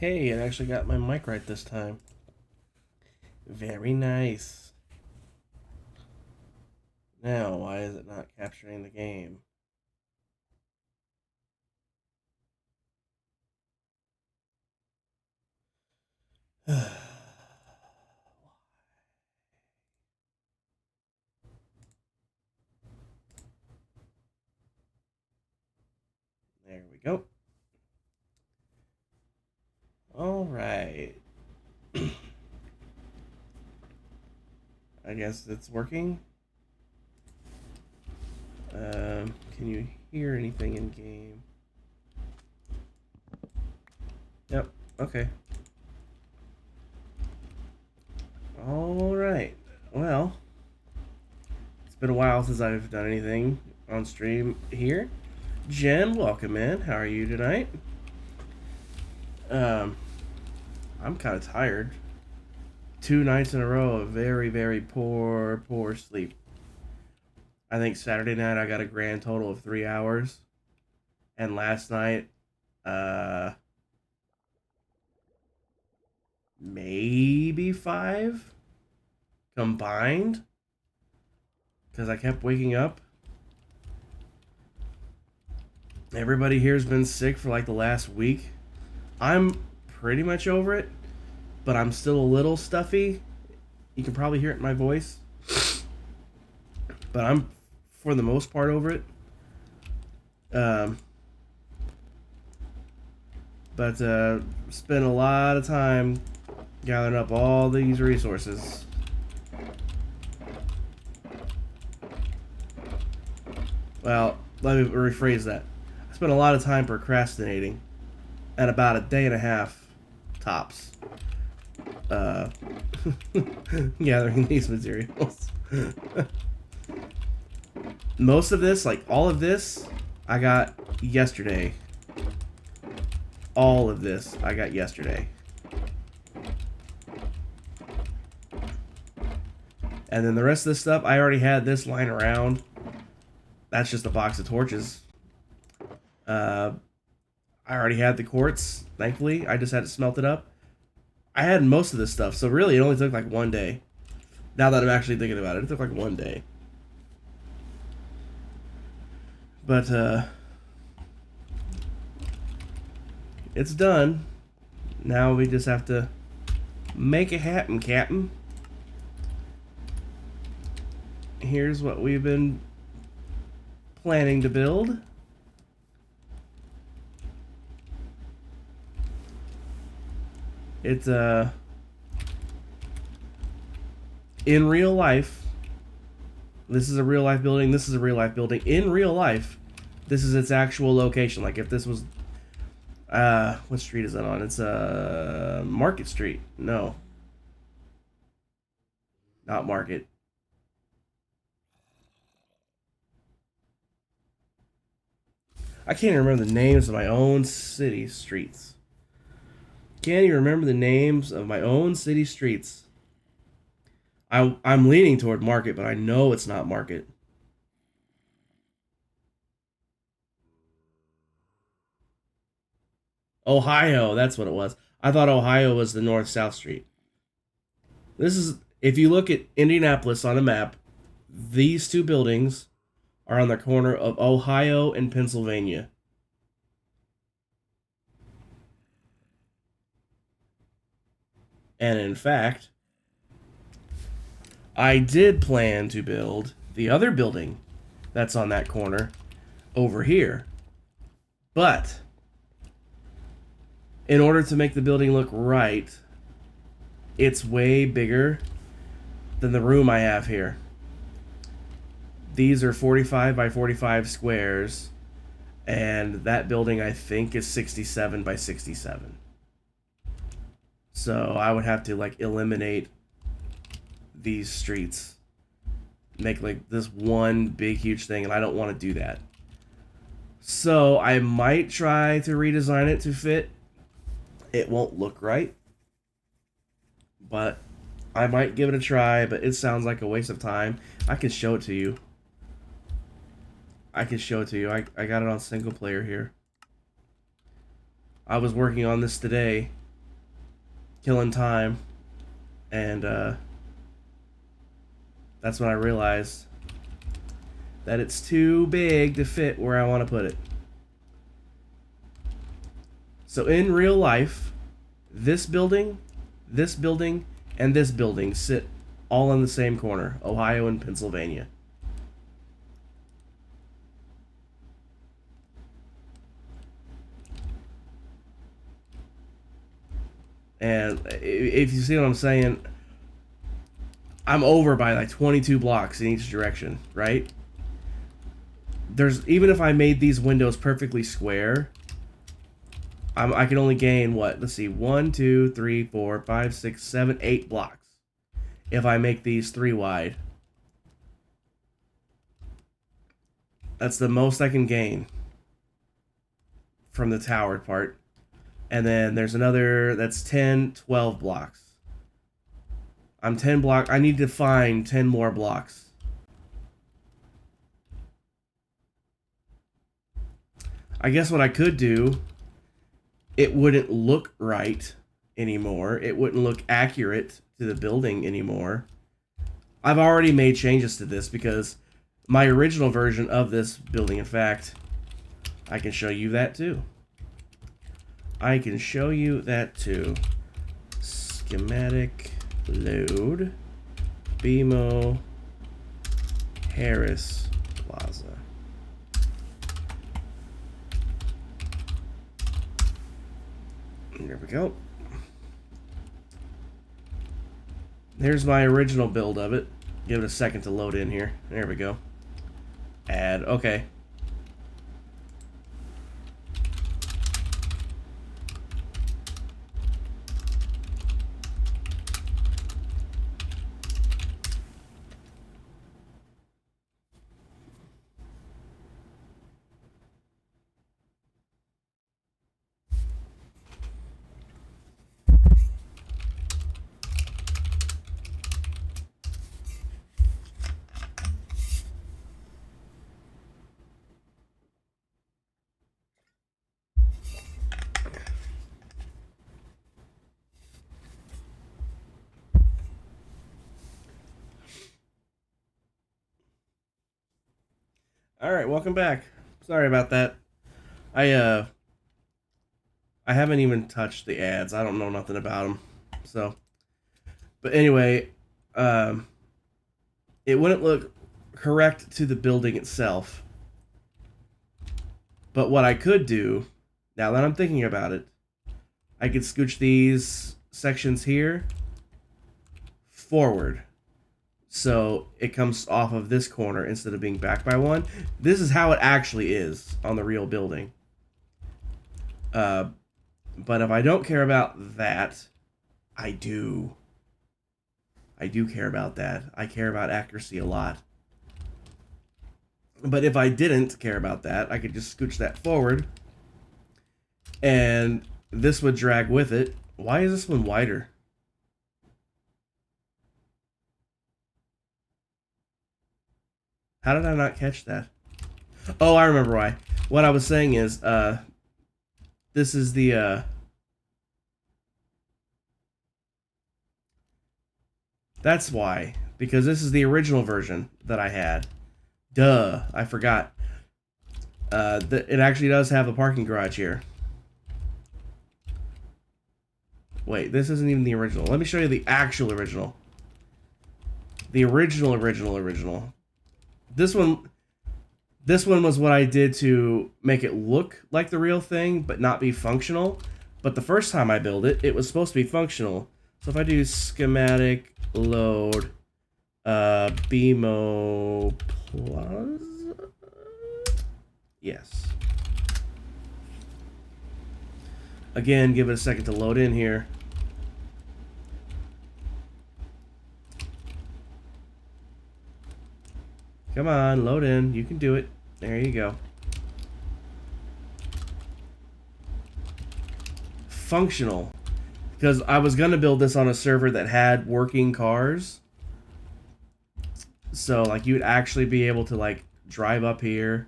Hey, it actually got my mic right this time. Very nice. Now, why is it not capturing the game? There we go. All right. I guess it's working. Can you hear anything in game? Yep. Okay. All right. Well, it's been a while since I've done anything on stream here. Jen, welcome in. How are you tonight? Um, I'm kind of tired. 2 nights in a row of very, very poor sleep. I think Saturday night I got a grand total of 3 hours, and last night, uh, maybe five combined because I kept waking up. Everybody here's been sick for like the last week. I'm pretty much over it, but I'm still a little stuffy. You can probably hear it in my voice, but I'm for the most part over it. Um, but spent a lot of time gathering up all these resources. Well, let me rephrase that. I spent a lot of time procrastinating, and about a day and a half tops, uh, gathering these materials. Most of this, like all of this, I got yesterday. All of this, I got yesterday. And then the rest of this stuff, I already had this lying around. That's just a box of torches. Uh, I already had the quartz, thankfully. I just had to smelt it up. I had most of this stuff, so really it only took like one day. Now that I'm actually thinking about it, it took like one day. But it's done. Now we just have to make it happen, Captain. Here's what we've been planning to build. It's in real life. This is a real life building. This is a real life building. In real life, this is its actual location. Like if this was what street is that on? It's Market Street. No. Not Market. I can't even remember the names of my own city streets. Can't even remember the names of my own city streets. I'm leaning toward Market, but I know it's not Market. Ohio, that's what it was. I thought Ohio was the North South Street. This is if you look at Indianapolis on a map, these two buildings are on the corner of Ohio and Pennsylvania. And in fact, I did plan to build the other building that's on that corner over here. But in order to make the building look right, it's way bigger than the room I have here. These are 45 by 45 squares, and that building I think is 67 by 67. So I would have to like eliminate these streets, make like this one big huge thing, and I don't want to do that. So I might try to redesign it to fit. It won't look right, but I might give it a try. But it sounds like a waste of time. I can show it to you. I can show it to you. I got it on single player here. I was working on this today. killing time, and that's when I realized that it's too big to fit where I want to put it. So in real life, this building, and this building sit all in the same corner, Ohio and Pennsylvania. And if you see what I'm saying, I'm over by like 22 blocks in each direction, right? There's, even if I made these windows perfectly square, I can only gain what? Let's see, 1, 2, 3, 4, 5, 6, 7, 8 blocks if I make these 3 wide. That's the most I can gain from the towered part. And then there's another that's 10, 12 blocks. I'm 10 block. I need to find 10 more blocks. I guess what I could do, it wouldn't look right anymore. It wouldn't look accurate to the building anymore. I've already made changes to this because my original version of this building, in fact, I can show you that too. I can show you that too. Schematic load BMO Harris Plaza. There we go. There's my original build of it. Give it a second to load in here. There we go. Add. Okay. Alright, welcome back. Sorry about that. I haven't even touched the ads. I don't know nothing about them. So, but anyway, it wouldn't look correct to the building itself. But what I could do, now that I'm thinking about it, I could scooch these sections here forward. So it comes off of this corner instead of being back by one. This is how it actually is on the real building. But if I don't care about that, I do. I do care about that. I care about accuracy a lot. But if I didn't care about that, I could just scooch that forward. And this would drag with it. Why is this one wider? How did I not catch that? Oh, I remember why. What I was saying is, this is the, that's why. Because this is the original version that I had. Duh, I forgot. It actually does have a parking garage here. Wait, this isn't even the original. Let me show you the actual original. The original. This one was what I did to make it look like the real thing, but not be functional. But the first time I built it, it was supposed to be functional. So if I do schematic load BMO Plaza, yes. Again, give it a second to load in here. Come on, load in. You can do it. There you go. Functional. Because I was going to build this on a server that had working cars. So, like, you'd actually be able to, like, drive up here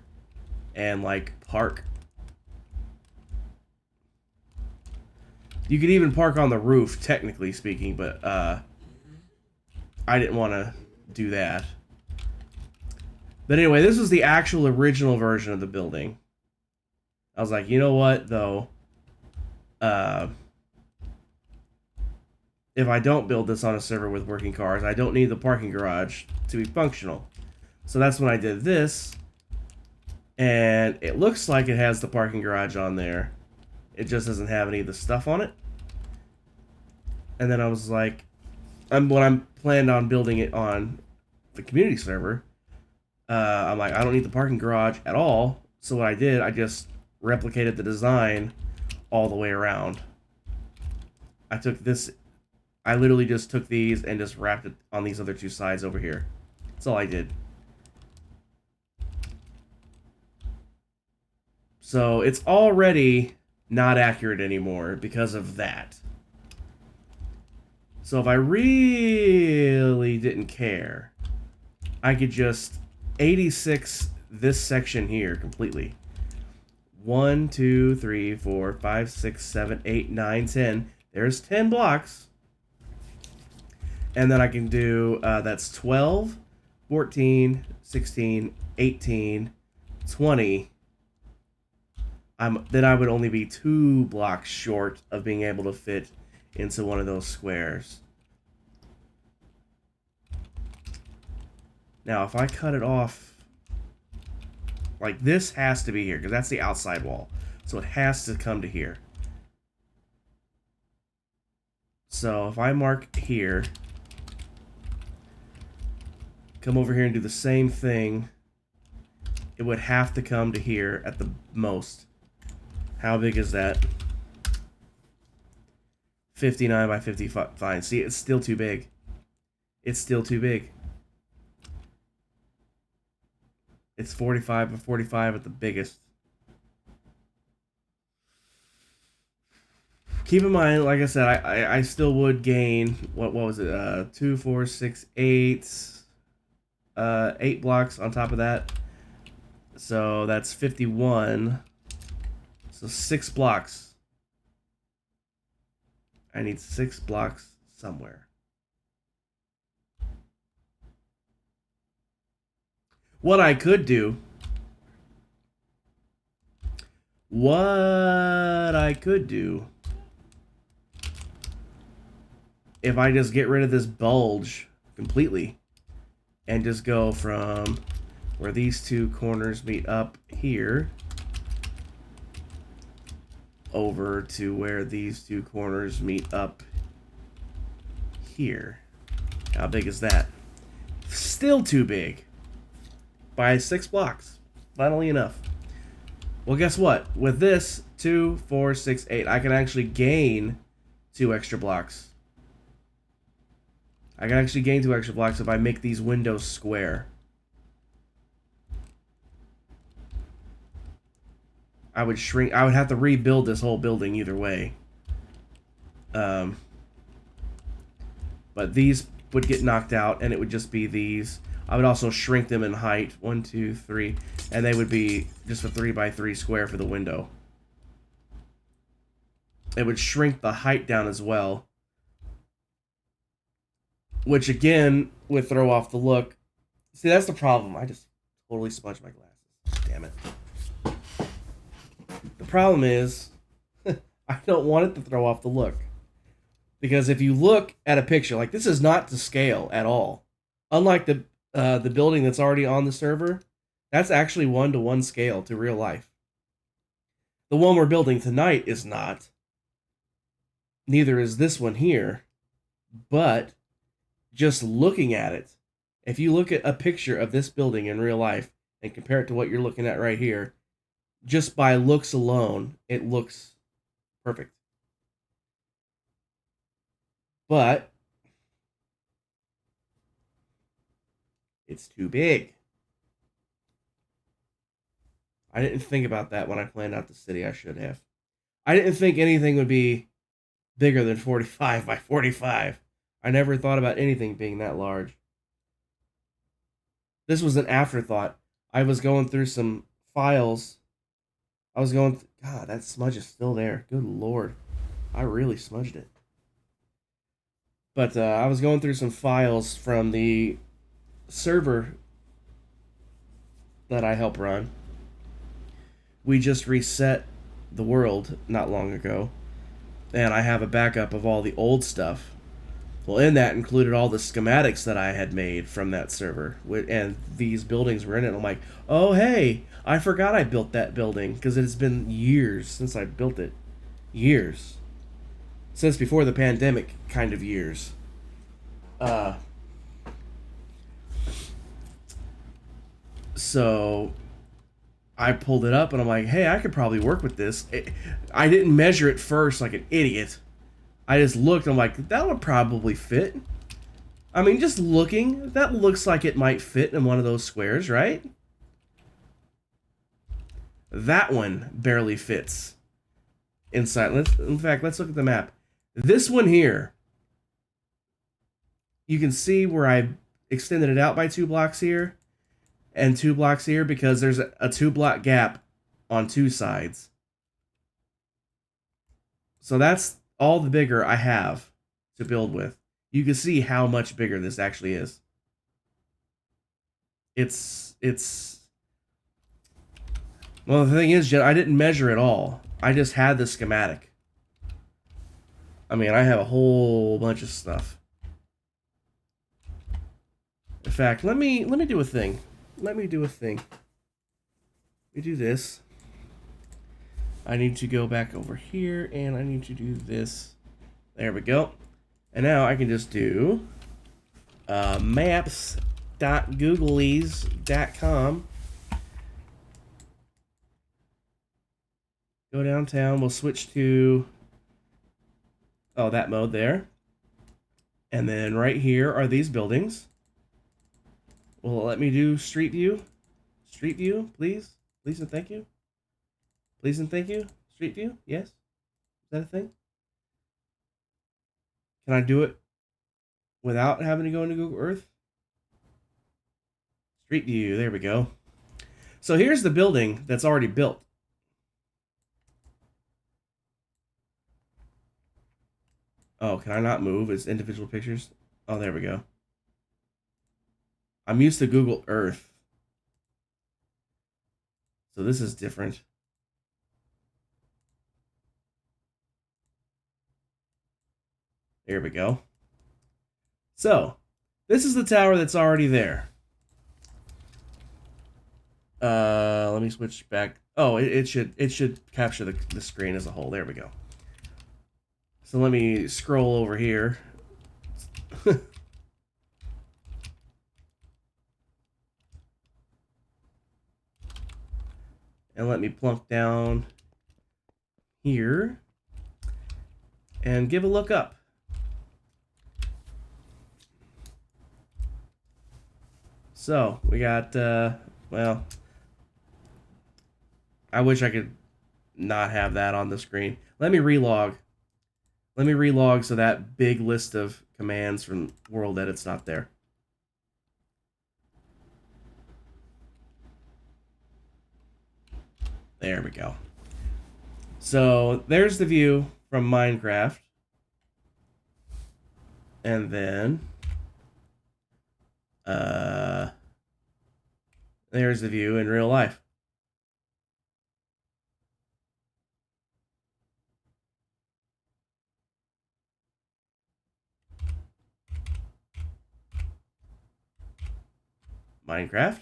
and, like, park. You could even park on the roof, technically speaking, but I didn't want to do that. But anyway, this was the actual original version of the building. I was like, you know what, though? If I don't build this on a server with working cars, I don't need the parking garage to be functional. So that's when I did this. And it looks like it has the parking garage on there. It just doesn't have any of the stuff on it. And then I was like, when I'm planned on building it on the community server, I'm like, I don't need the parking garage at all. So what I did, I just replicated the design all the way around. I took this, I literally just took these and just wrapped it on these other two sides over here. That's all I did. So it's already not accurate anymore because of that. So if I really didn't care, I could just 86 this section here completely. 1, 2, 3, 4, 5, 6, 7, 8, 9, 10. There's 10 blocks. And then I can do, that's 12, 14, 16, 18, 20. Then I would only be 2 blocks short of being able to fit into one of those squares. Now, if I cut it off, like this has to be here, because that's the outside wall. So it has to come to here. So if I mark here, come over here and do the same thing, it would have to come to here at the most. How big is that? 59 by 55. Fine. See, it's still too big. It's still too big. It's 45 by 45 at the biggest. Keep in mind, like I said, I still would gain, what was it? 2, 4, 6, 8. 8 blocks on top of that. So that's 51. So 6 blocks. I need 6 blocks somewhere. What I could do. If I just get rid of this bulge completely. And just go from where these two corners meet up here. Over to where these two corners meet up here. How big is that? Still too big. By 6 blocks. Finally enough. Well, guess what? With this, 2, 4, 6, 8, I can actually gain 2 extra blocks. I can actually gain 2 extra blocks if I make these windows square. I would have to rebuild this whole building either way. But these would get knocked out, and it would just be these. I would also shrink them in height. 1, 2, 3. And they would be just a 3 by 3 square for the window. It would shrink the height down as well. Which, again, would throw off the look. See, that's the problem. I just totally smudged my glasses. Damn it. The problem is, I don't want it to throw off the look. Because if you look at a picture, like this is not to scale at all. Unlike the building that's already on the server, that's actually 1-to-1 scale to real life. The one we're building tonight is not. Neither is this one here. But just looking at it, if you look at a picture of this building in real life and compare it to what you're looking at right here, just by looks alone, it looks perfect. But it's too big. I didn't think about that when I planned out the city. I should have. I didn't think anything would be bigger than 45 by 45. I never thought about anything being that large. This was an afterthought. I was going through some files. God, that smudge is still there. Good Lord. I really smudged it. But I was going through some files from the server that I help run. We just reset the world not long ago, and I have a backup of all the old stuff. Well, in that included all the schematics that I had made from that server, and these buildings were in it. I'm like, oh hey, I forgot I built that building because it's been years since I built it. Years since before the pandemic, kind of years. Uh, so I pulled it up and I'm like, hey, I could probably work with this. I didn't measure it first like an idiot. I just looked. I'm like, that would probably fit. I mean, just looking, that looks like it might fit in one of those squares, right? That one barely fits inside. In fact, let's look at the map. This one here, you can see where I extended it out by 2 blocks here and 2 blocks here because there's a 2 block gap on two sides. So that's all the bigger I have to build with. You can see how much bigger this actually is. It's well, the thing is, I didn't measure it all. I just had the schematic. I mean, I have a whole bunch of stuff. In fact, let me do a thing. Let me do a thing. Let me do this. I need to go back over here and I need to do this. There we go. And now I can just do maps.googleese.com. Go downtown. We'll switch to that mode there. And then right here are these buildings. Will it let me do Street View? Street View, please? Please and thank you. Please and thank you. Street View? Yes? Is that a thing? Can I do it without having to go into Google Earth? Street View, there we go. So here's the building that's already built. Oh, can I not move? It's individual pictures. Oh, there we go. I'm used to Google Earth. So this is different. There we go. So, this is the tower that's already there. Let me switch back. Oh, it should capture the screen as a whole. There we go. So let me scroll over here. And let me plunk down here and give a look up. So we got, well, I wish I could not have that on the screen. Let me relog. Let me relog so that big list of commands from World Edit's not there. There we go. So there's the view from Minecraft. And then there's the view in real life. Minecraft.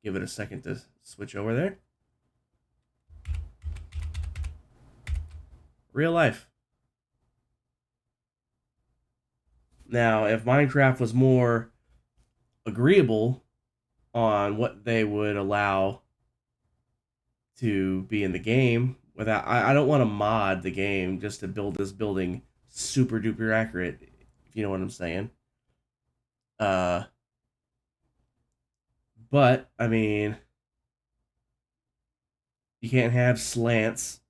Give it a second to switch over there. Real life. Now, if Minecraft was more agreeable on what they would allow to be in the game, without I don't want to mod the game just to build this building super duper accurate, if you know what I'm saying. But I mean, you can't have slants,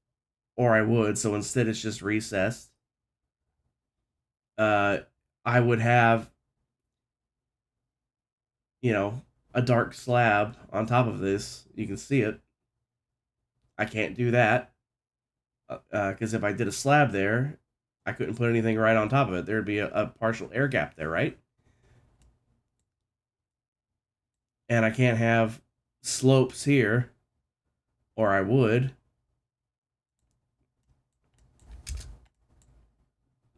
or I would. So instead, it's just recessed. I would have, a dark slab on top of this. You can see it. I can't do that. Because if I did a slab there, I couldn't put anything right on top of it. There'd be a partial air gap there, right? And I can't have slopes here, or I would.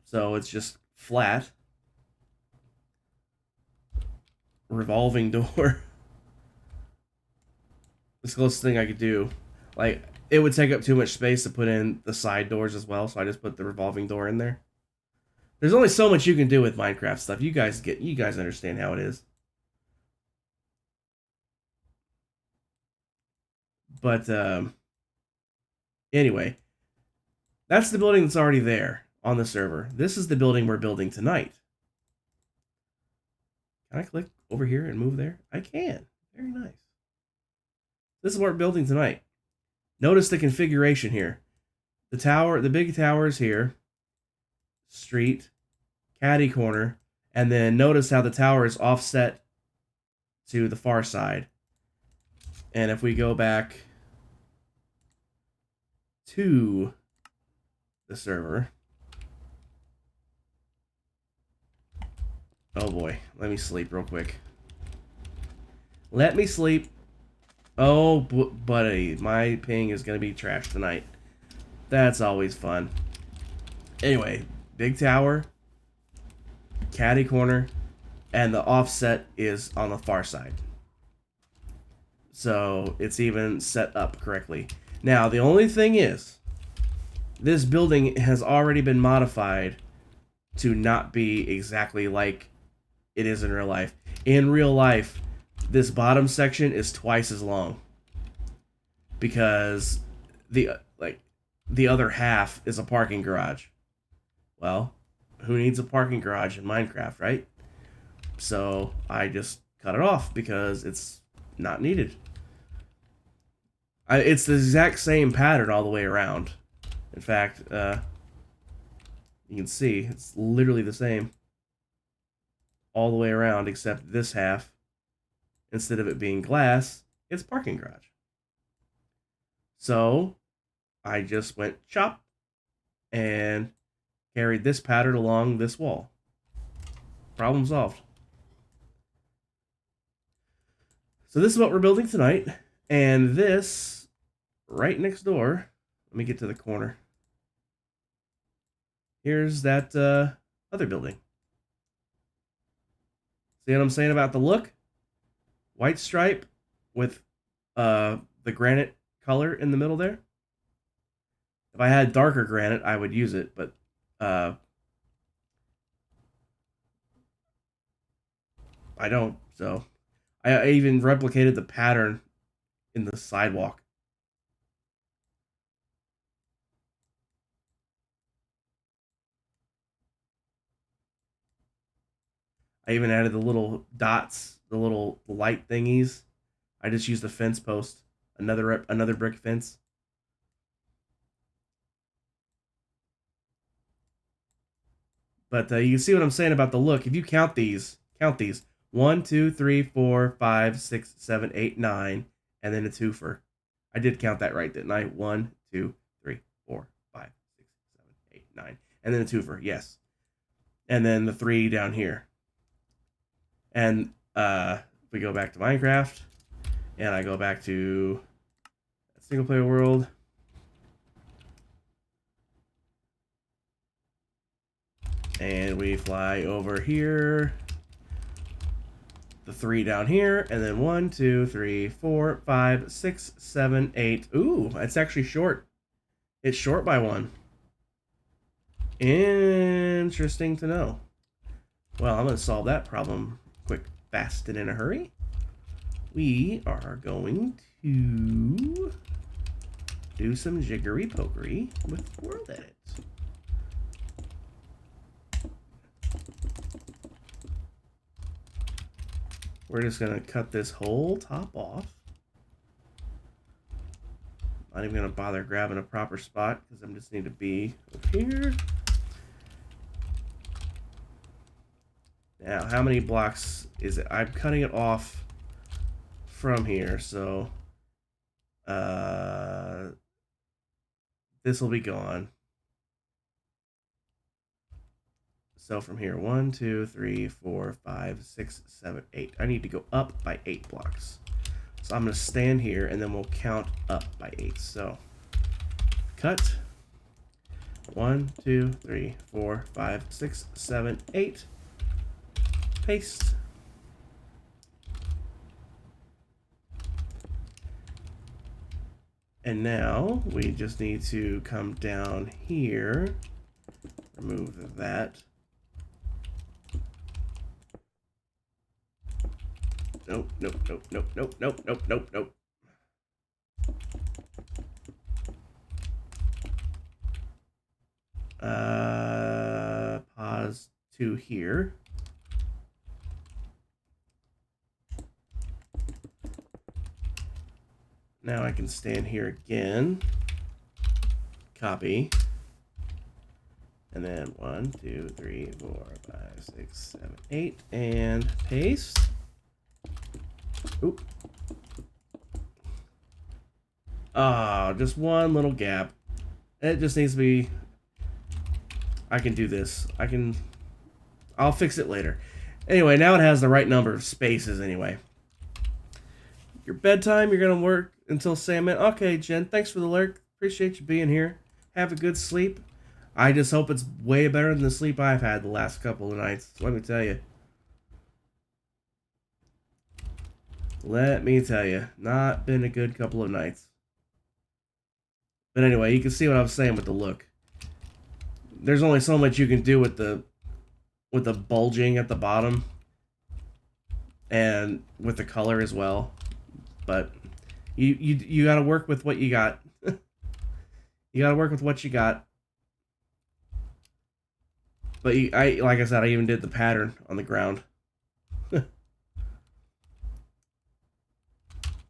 So it's just flat. Revolving door. It's the closest thing I could do. Like, it would take up too much space to put in the side doors as well, so I just put the revolving door in there. There's only so much you can do with Minecraft stuff. You guys understand how it is. But anyway, that's the building that's already there on the server. This is the building we're building tonight. Can I click over here and move there? I can. Very nice. This is what we're building tonight. Notice the configuration here. The tower, the big tower is here. Street, caddy corner, and then notice how the tower is offset to the far side. And if we go back to the server, oh boy, let me sleep real quick. Let me sleep. Oh, buddy, my ping is going to be trash tonight. That's always fun. Anyway, big tower, caddy corner, and the offset is on the far side. So it's even set up correctly. Now, the only thing is, this building has already been modified to not be exactly like it is in real life. In real life, this bottom section is twice as long because the other half is a parking garage. Well, who needs a parking garage in Minecraft, right? So I just cut it off because it's not needed. It's the exact same pattern all the way around. In fact, you can see it's literally the same all the way around, except this half, instead of it being glass, it's parking garage. So I just went chop and carried this pattern along this wall. Problem solved. So this is what we're building tonight. And this, right next door, let me get to the corner. Here's that other building. See what I'm saying about the look? White stripe with the granite color in the middle there. If I had darker granite, I would use it, but I don't. So I even replicated the pattern in the sidewalk. I even added the little dots, the little light thingies. I just used the fence post, another brick fence. But you can see what I'm saying about the look. If you count these. 1, 2, 3, 4, 5, 6, 7, 8, 9, and then a twofer. I did count that right, didn't I? 1, 2, 3, 4, 5, 6, 7, 8, 9, and then a twofer. Yes, and then the 3 down here. And we go back to Minecraft, and I go back to single player world. And we fly over here. The 3 down here, and then 1, 2, 3, 4, 5, 6, 7, 8. Ooh, it's actually short. It's short by 1. Interesting to know. Well, I'm going to solve that problem quick, fast, and in a hurry. We are going to do some jiggery pokery with World Edit. We're just going to cut this whole top off. Not even going to bother grabbing a proper spot because I just need to be up here. Now, how many blocks is it? I'm cutting it off from here, so this will be gone. So from here, 1, 2, 3, 4, 5, 6, 7, 8. I need to go up by 8 blocks. So I'm going to stand here, and then we'll count up by 8. So cut. 1, 2, 3, 4, 5, 6, 7, 8. Paste. And now we just need to come down here, remove that. Nope, nope, nope, nope, nope, nope, nope, nope, nope. Pause to here. Now I can stand here again, copy, and then 1, 2, 3, 4, 5, 6, 7, 8, and paste. Oop. Ah, just one little gap. It just needs to be. I can do this. I'll fix it later. Anyway, now it has the right number of spaces anyway. Your bedtime, you're gonna work until Sandman. Okay, Jen, thanks for the lurk. Appreciate you being here. Have a good sleep. I just hope it's way better than the sleep I've had the last couple of nights. Let me tell you. Let me tell you. Not been a good couple of nights. But anyway, you can see what I was saying with the look. There's only so much you can do with the bulging at the bottom. And with the color as well. But you got to work with what you got. You got to work with what you got. But like I said, I even did the pattern on the ground.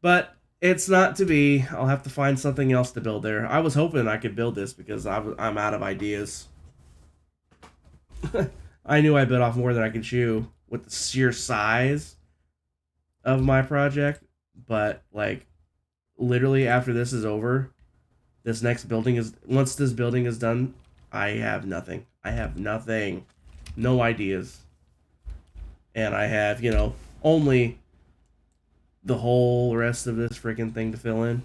But it's not to be. I'll have to find something else to build there. I was hoping I could build this because I'm out of ideas. I knew I bit off more than I could chew with the sheer size of my project. But, like, literally after this is over, this next building is... Once this building is done, I have nothing. I have nothing. No ideas. And I have, you know, only the whole rest of this freaking thing to fill in.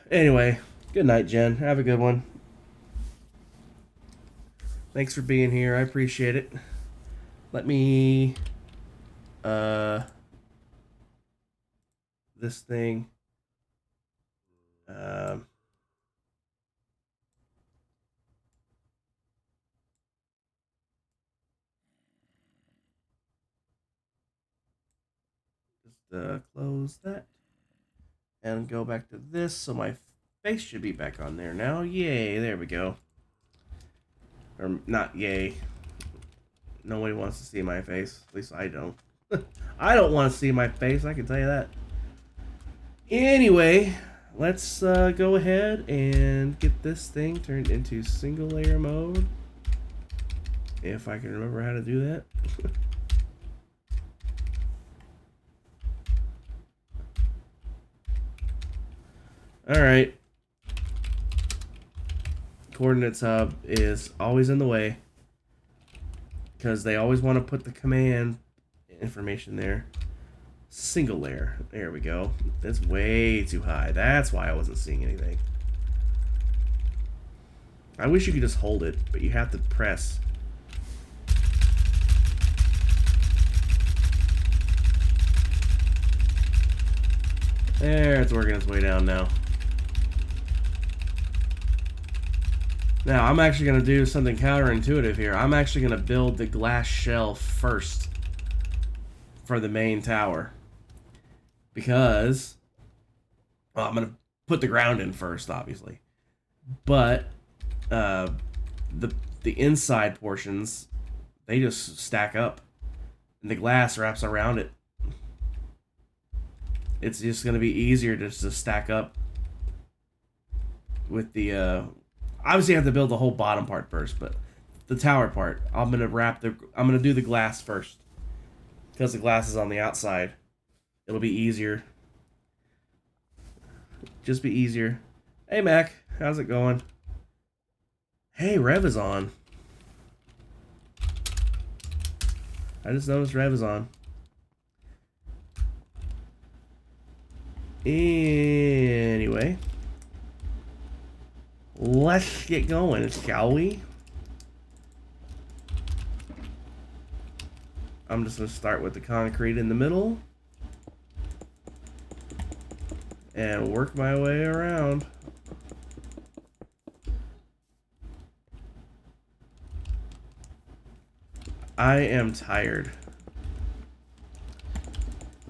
Anyway, good night, Jen. Have a good one. Thanks for being here. I appreciate it. Let me... this thing. Just close that and go back to this. So my face should be back on there now. Yay! There we go. Or not yay. Nobody wants to see my face. At least I don't. I don't want to see my face, I can tell you that. Anyway, let's go ahead and get this thing turned into single layer mode. If I can remember how to do that. Alright. Coordinates hub is always in the way. Because they always want to put the command information there. Single layer. There we go. That's way too high. That's why I wasn't seeing anything. I wish you could just hold it, but you have to press. There, it's working its way down now. Now, I'm actually going to do something counterintuitive here. I'm actually going to build the glass shell first for the main tower. Because, well, I'm going to put the ground in first, obviously. But, the inside portions, they just stack up. And the glass wraps around it. It's just going to be easier just to stack up with the, obviously I have to build the whole bottom part first, but the tower part, I'm going to do the glass first. Because the glass is on the outside. It'll be easier. Just be easier. Hey, Mac. How's it going? Hey, Rev is on. I just noticed Rev is on. Anyway. Let's get going, shall we? I'm just going to start with the concrete in the middle. And work my way around. I am tired.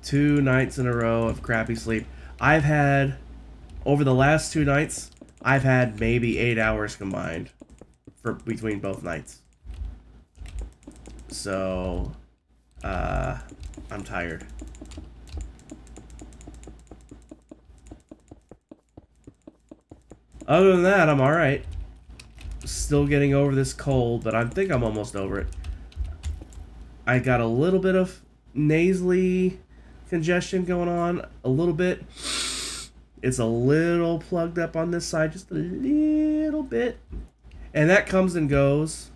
2 nights in a row of crappy sleep. I've had, over the last 2 nights, I've had maybe 8 hours combined for between both nights. So, I'm tired. Other than that, I'm alright. Still getting over this cold, but I think I'm almost over it. I got a little bit of nasally congestion going on, a little bit. It's a little plugged up on this side, just a little bit. And that comes and goes.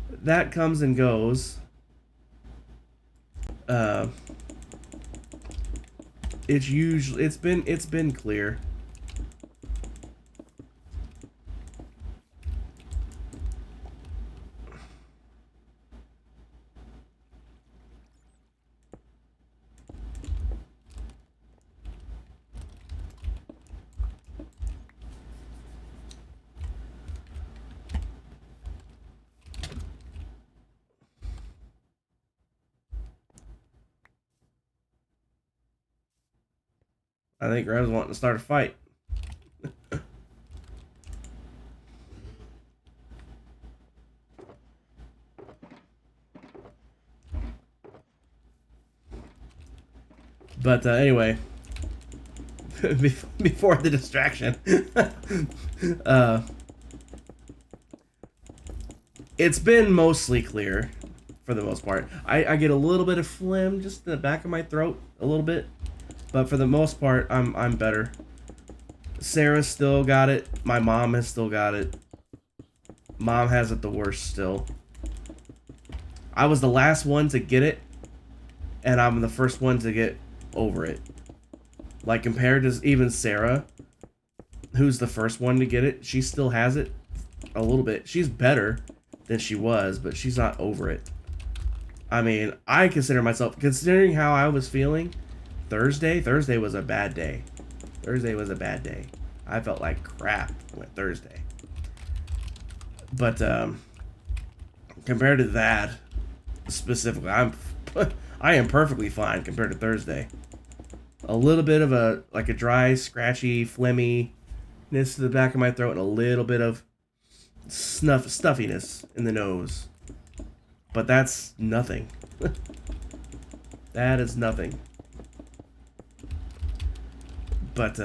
That comes and goes. It's been clear. I think Rev's wanting to start a fight. But anyway, before the distraction, it's been mostly clear for the most part. I get a little bit of phlegm just in the back of my throat, a little bit, but for the most part, I'm better. Sarah's still got it. My mom has still got it. Mom has it the worst still. I was the last one to get it, and I'm the first one to get over it. Like, compared to even Sarah, who's the first one to get it, she still has it a little bit. She's better than she was, but she's not over it. I mean, I consider myself, considering how I was feeling Thursday was a bad day. Thursday was a bad day. I felt like crap with Thursday. But compared to that specifically, I am perfectly fine compared to Thursday. A little bit of a dry, scratchy, phlegminess to the back of my throat, and a little bit of stuffiness in the nose. But that's nothing. That is nothing. But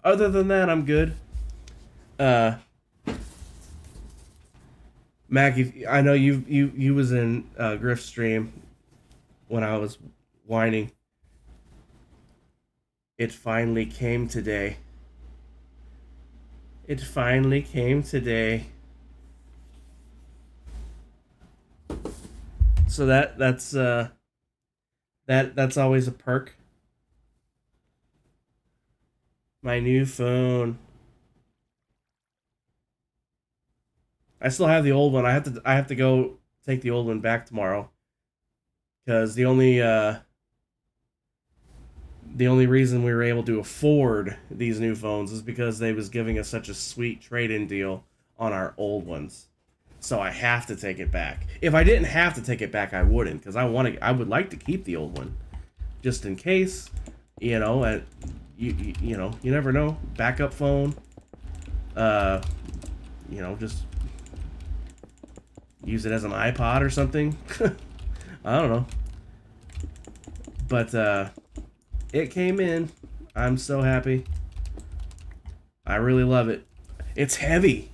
other than that, I'm good. Mac, I know you was in Griff's stream when I was whining. It finally came today. It finally came today. So that's always a perk. My new phone. I still have the old one. I have to go take the old one back tomorrow. Because the only reason we were able to afford these new phones is because they was giving us such a sweet trade-in deal on our old ones. So I have to take it back. If I didn't have to take it back, I wouldn't, because I would like to keep the old one, just in case. You know, you know, you never know. Backup phone. You know, just use it as an iPod or something. I don't know. But it came in. I'm so happy. I really love it. It's heavy.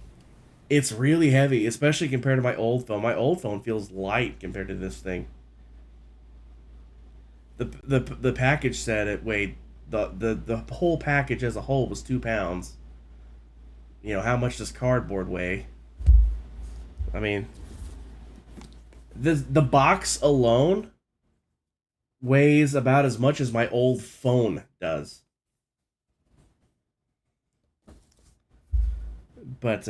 It's really heavy, especially compared to my old phone. My old phone feels light compared to this thing. The package said it weighed the whole package as a whole was 2 pounds. You know, how much does cardboard weigh? I mean, the box alone weighs about as much as my old phone does. But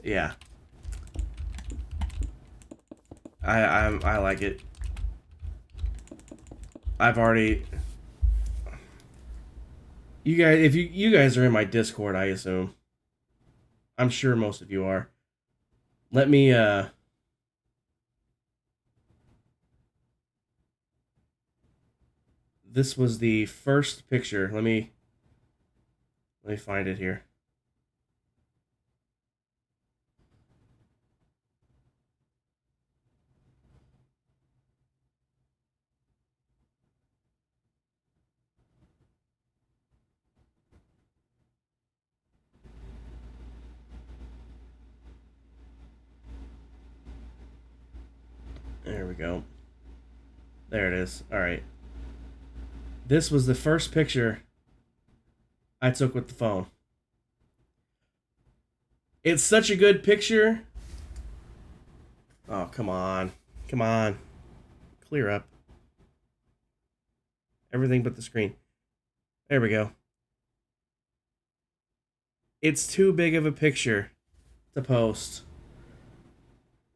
yeah, I like it. I've already you guys if you guys are in my Discord, I assume. I'm sure most of you are. Let me this was the first picture. Let me find it here. There we go. There it is. All right. This was the first picture I took with the phone. It's such a good picture. Oh, come on. Come on. Clear up. Everything but the screen. There we go. It's too big of a picture to post.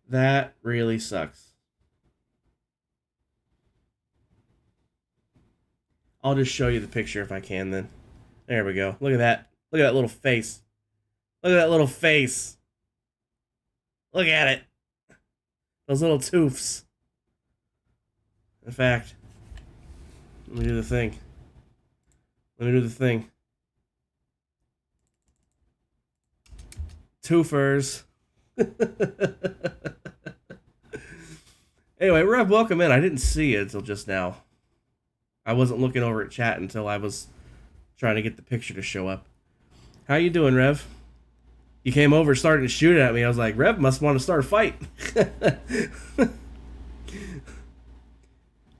That really sucks. I'll just show you the picture if I can then. There we go. Look at that. Look at that little face. Look at that little face. Look at it. Those little toofs. In fact, let me do the thing. Let me do the thing. Toofers. Anyway, Rev, welcome in. I didn't see it until just now. I wasn't looking over at chat until I was trying to get the picture to show up. How you doing, Rev? You came over starting to shoot at me. I was like, Rev must want to start a fight.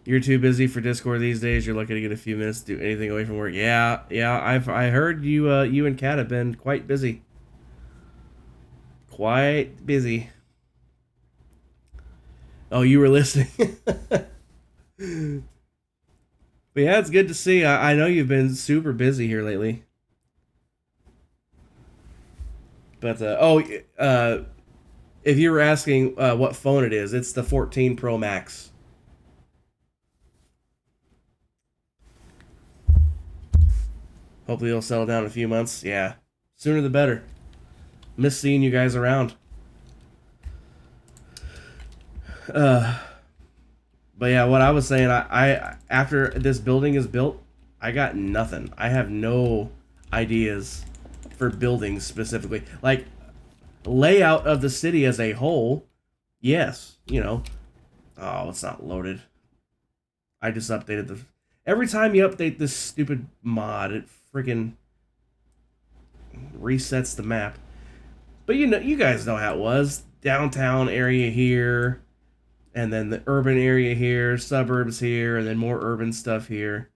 You're too busy for Discord these days. You're lucky to get a few minutes to do anything away from work. Yeah. I heard you and Kat have been quite busy. Quite busy. Oh, you were listening. But yeah, it's good to see. I know you've been super busy here lately. But if you were asking what phone it is, it's the 14 Pro Max. Hopefully it'll settle down in a few months. Yeah, sooner the better. Miss seeing you guys around. But yeah, what I was saying, I after this building is built, I got nothing. I have no ideas for buildings specifically. Like layout of the city as a whole, yes, you know. Oh, it's not loaded. I just updated the. Every time you update this stupid mod, it freaking resets the map. But you know, you guys know how it was. Downtown area here, and then the urban area here, suburbs here, and then more urban stuff here.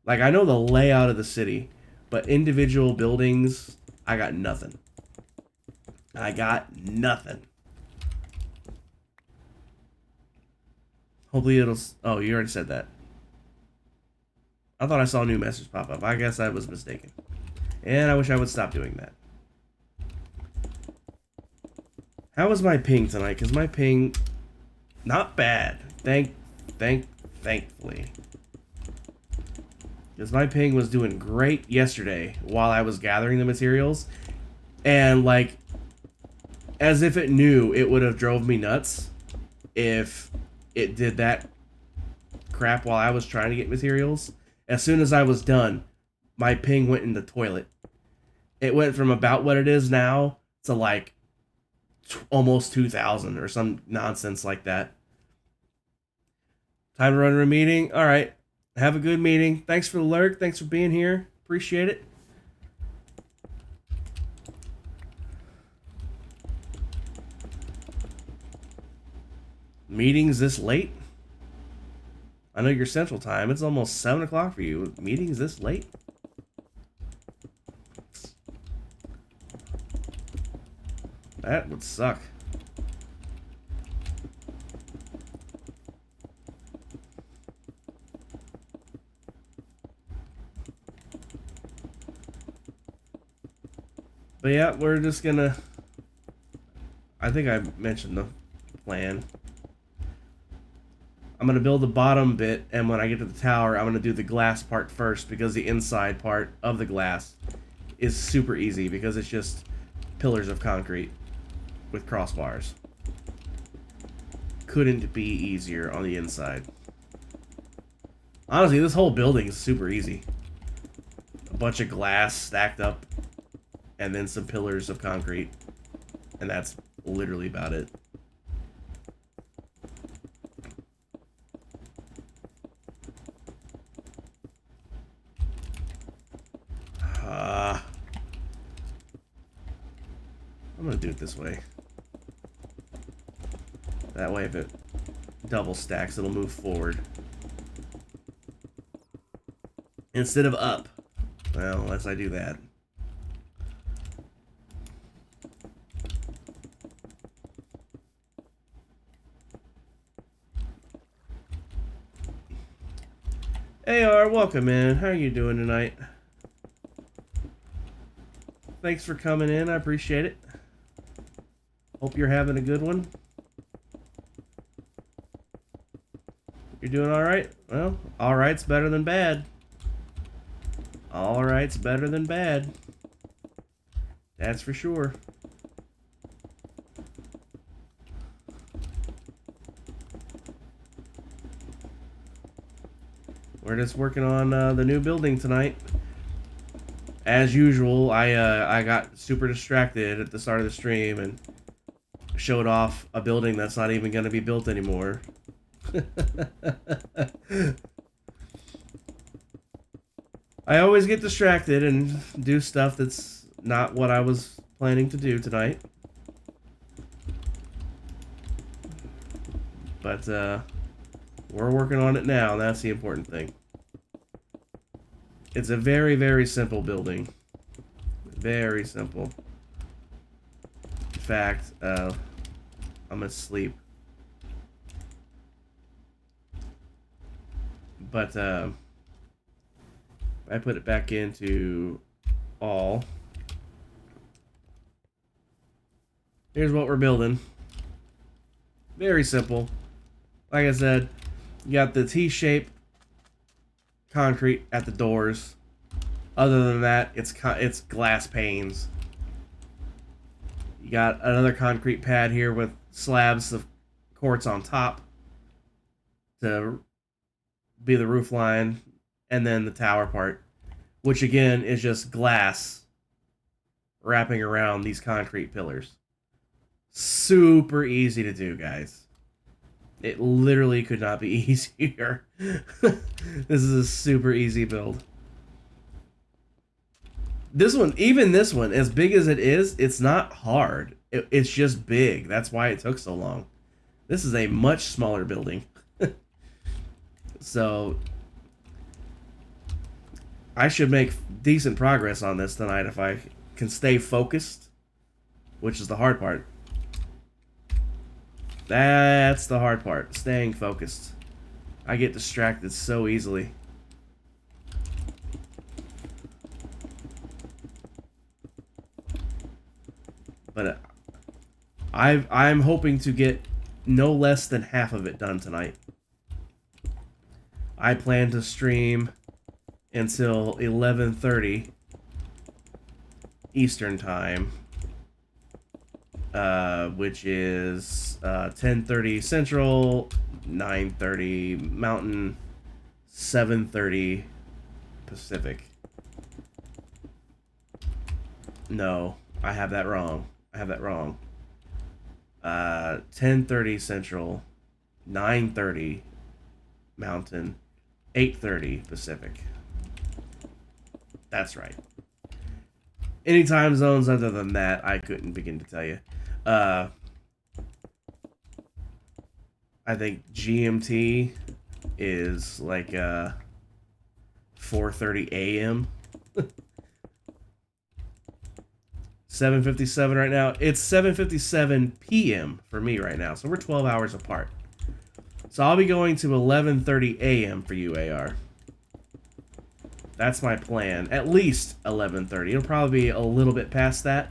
Like, I know the layout of the city, but individual buildings, I got nothing. I got nothing. Hopefully it'll... Oh, you already said that. I thought I saw a new message pop up. I guess I was mistaken. And I wish I would stop doing that. How was my ping tonight? Because my ping... Not bad. Thankfully. Because my ping was doing great yesterday while I was gathering the materials. And, like, as if it knew, it would have drove me nuts if it did that crap while I was trying to get materials. As soon as I was done, my ping went in the toilet. It went from about what it is now to, like, almost 2,000 or some nonsense like that. Time to run to a meeting. All right. Have a good meeting. Thanks for the lurk. Thanks for being here. Appreciate it. Meetings this late? I know you're Central Time. It's almost 7 o'clock for you. Meetings this late? That would suck. But yeah, we're just gonna... I think I mentioned the plan. I'm gonna build the bottom bit, and when I get to the tower, I'm gonna do the glass part first, because the inside part of the glass is super easy, because it's just pillars of concrete with crossbars. Couldn't be easier on the inside. Honestly, this whole building is super easy. A bunch of glass stacked up, and then some pillars of concrete, and that's literally about it. I'm gonna do it this way. That way, if it double stacks, it'll move forward. Instead of up. Well, unless I do that. AR, welcome in. How are you doing tonight? Thanks for coming in. I appreciate it. Hope you're having a good one. You're doing alright? Well, alright's better than bad. Alright's better than bad. That's for sure. We're just working on the new building tonight. As usual, I got super distracted at the start of the stream and showed off a building that's not even going to be built anymore. I always get distracted and do stuff that's not what I was planning to do tonight. But we're working on it now, and that's the important thing. It's a very, very simple building. Very simple. In fact, I'm gonna sleep. But I put it back into all. Here's what we're building. Very simple. Like I said, you got the T-shape concrete at the doors. Other than that, it's glass panes. You got another concrete pad here with slabs of quartz on top to be the roof line, and then the tower part, which again is just glass wrapping around these concrete pillars. Super easy to do, guys. It literally could not be easier. This is a super easy build. This one, even this one, as big as it is, it's not hard. It's just big. That's why it took so long. This is a much smaller building. So, I should make decent progress on this tonight if I can stay focused, which is the hard part. That's the hard part, staying focused. I get distracted so easily. But I'm hoping to get no less than half of it done tonight. I plan to stream until 11:30 Eastern Time, which is 10:30 Central, 9:30 Mountain, 7:30 Pacific. No, I have that wrong. 10:30 Central, 9:30 Mountain, 8:30 Pacific. That's right. Any time zones other than that, I couldn't begin to tell you. I think GMT is like 4:30 a.m. 7:57 right now. It's 7:57 p.m. for me right now, so we're 12 hours apart. So I'll be going to 11:30 a.m. for you, AR. That's my plan. At least 11:30. It'll probably be a little bit past that.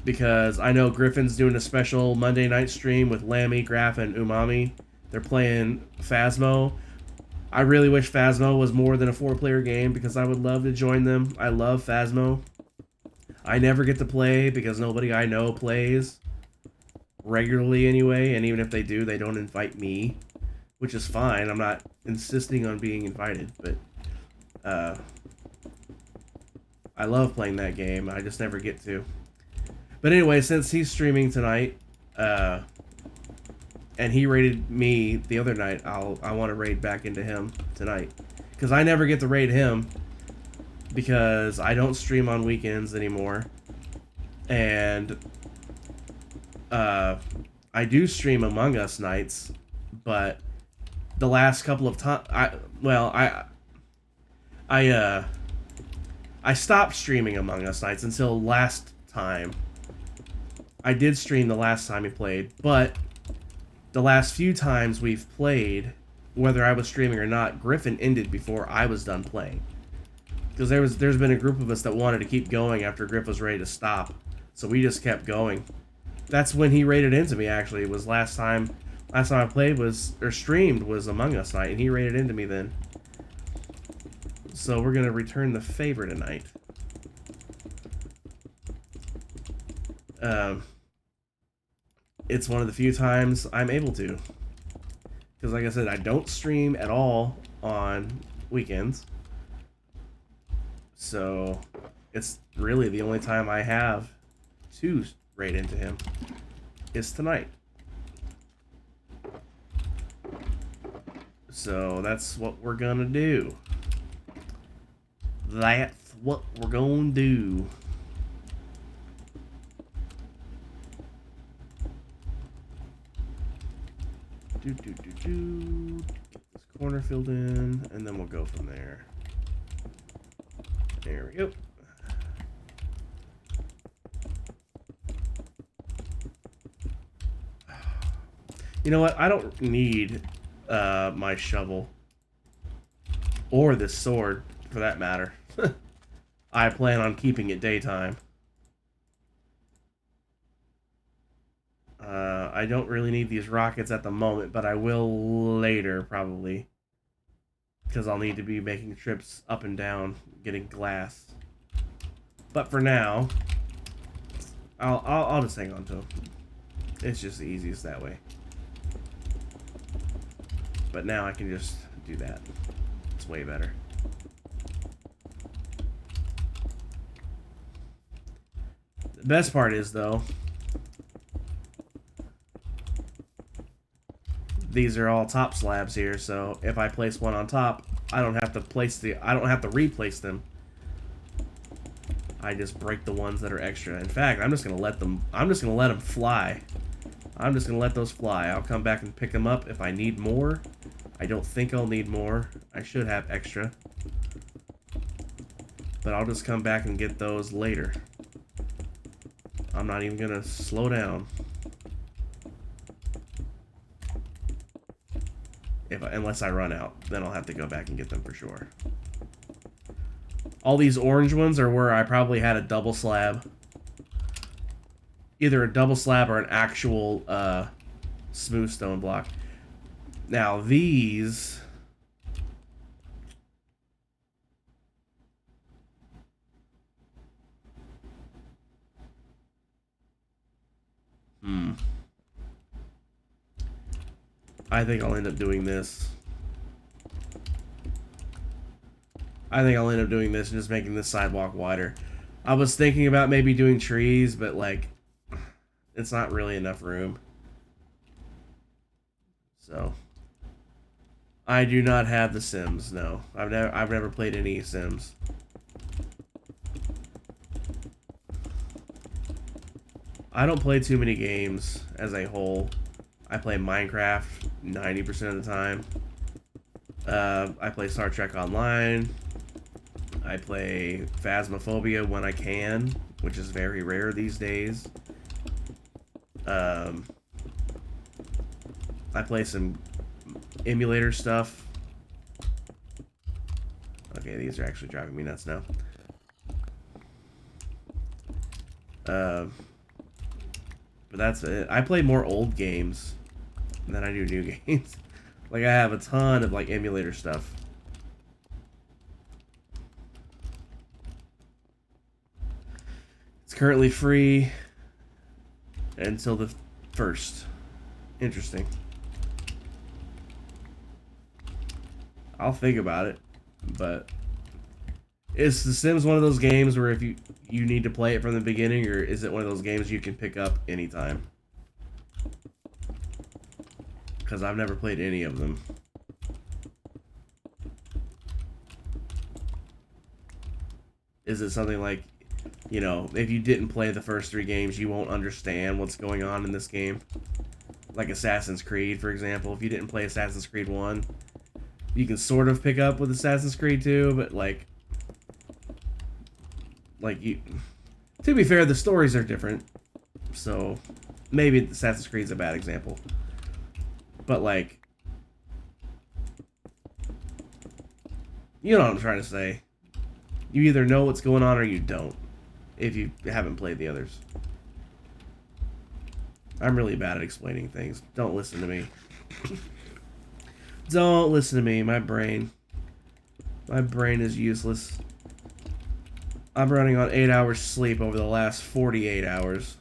Because I know Griffin's doing a special Monday night stream with Lammy, Graf, and Umami. They're playing Phasmo. I really wish Phasmo was more than a 4-player game because I would love to join them. I love Phasmo. I never get to play because nobody I know plays regularly anyway, and even if they do, they don't invite me, which is fine. I'm not insisting on being invited, but I love playing that game. I just never get to. But anyway, since he's streaming tonight, and he raided me the other night, I want to raid back into him tonight. Because I never get to raid him because I don't stream on weekends anymore. And I do stream Among Us nights, but the last couple of times, I stopped streaming Among Us nights until last time. I did stream the last time he played, but the last few times we've played, whether I was streaming or not, Griffin ended before I was done playing. Because there's been a group of us that wanted to keep going after Griff was ready to stop, so we just kept going. That's when he raided into me. Actually, it was last time I played or streamed was Among Us night, and he raided into me then. So we're gonna return the favor tonight. It's one of the few times I'm able to. Because like I said, I don't stream at all on weekends. So it's really the only time I have to raid into him is tonight. So that's what we're gonna do. That's what we're gonna do. Get this corner filled in, and then we'll go from there. There we go. You know what? I don't need my shovel. Or this sword, for that matter. I plan on keeping it daytime. I don't really need these rockets at the moment, but I will later, probably. Because I'll need to be making trips up and down, getting glass. But for now, I'll just hang on to them. It's just the easiest that way. But now I can just do that. It's way better. The best part is, though, these are all top slabs here, so if I place one on top, I don't have to replace them. I just break the ones that are extra. In fact, I'm just gonna let them fly. I'm just gonna let those fly. I'll come back and pick them up if I need more. I don't think I'll need more. I should have extra. But I'll just come back and get those later. I'm not even gonna slow down. Unless I run out, then I'll have to go back and get them for sure. All these orange ones are where I probably had a double slab. Either a double slab or an actual smooth stone block. Now these... I think I'll end up doing this. I think I'll end up doing this and just making this sidewalk wider. I was thinking about maybe doing trees, but like, it's not really enough room. So, I do not have the Sims. No, I've never played any Sims. I don't play too many games as a whole. I play Minecraft 90% of the time. I play Star Trek Online. I play Phasmophobia when I can, which is very rare these days. I play some emulator stuff. Okay, these are actually driving me nuts now. But that's it. I play more old games than I do new games. Like, I have a ton of, like, emulator stuff. It's currently free until the 1st. Interesting. I'll think about it, but is The Sims one of those games where if you need to play it from the beginning, or is it one of those games you can pick up anytime? Because I've never played any of them. Is it something like, you know, if you didn't play the first 3 games, you won't understand what's going on in this game? Like Assassin's Creed, for example. If you didn't play Assassin's Creed 1, you can sort of pick up with Assassin's Creed 2, but like you... To be fair, the stories are different. So, maybe Assassin's Creed's a bad example. But like... You know what I'm trying to say. You either know what's going on or you don't, if you haven't played the others. I'm really bad at explaining things. Don't listen to me. Don't listen to me. My brain is useless. I'm running on 8 hours sleep over the last 48 hours.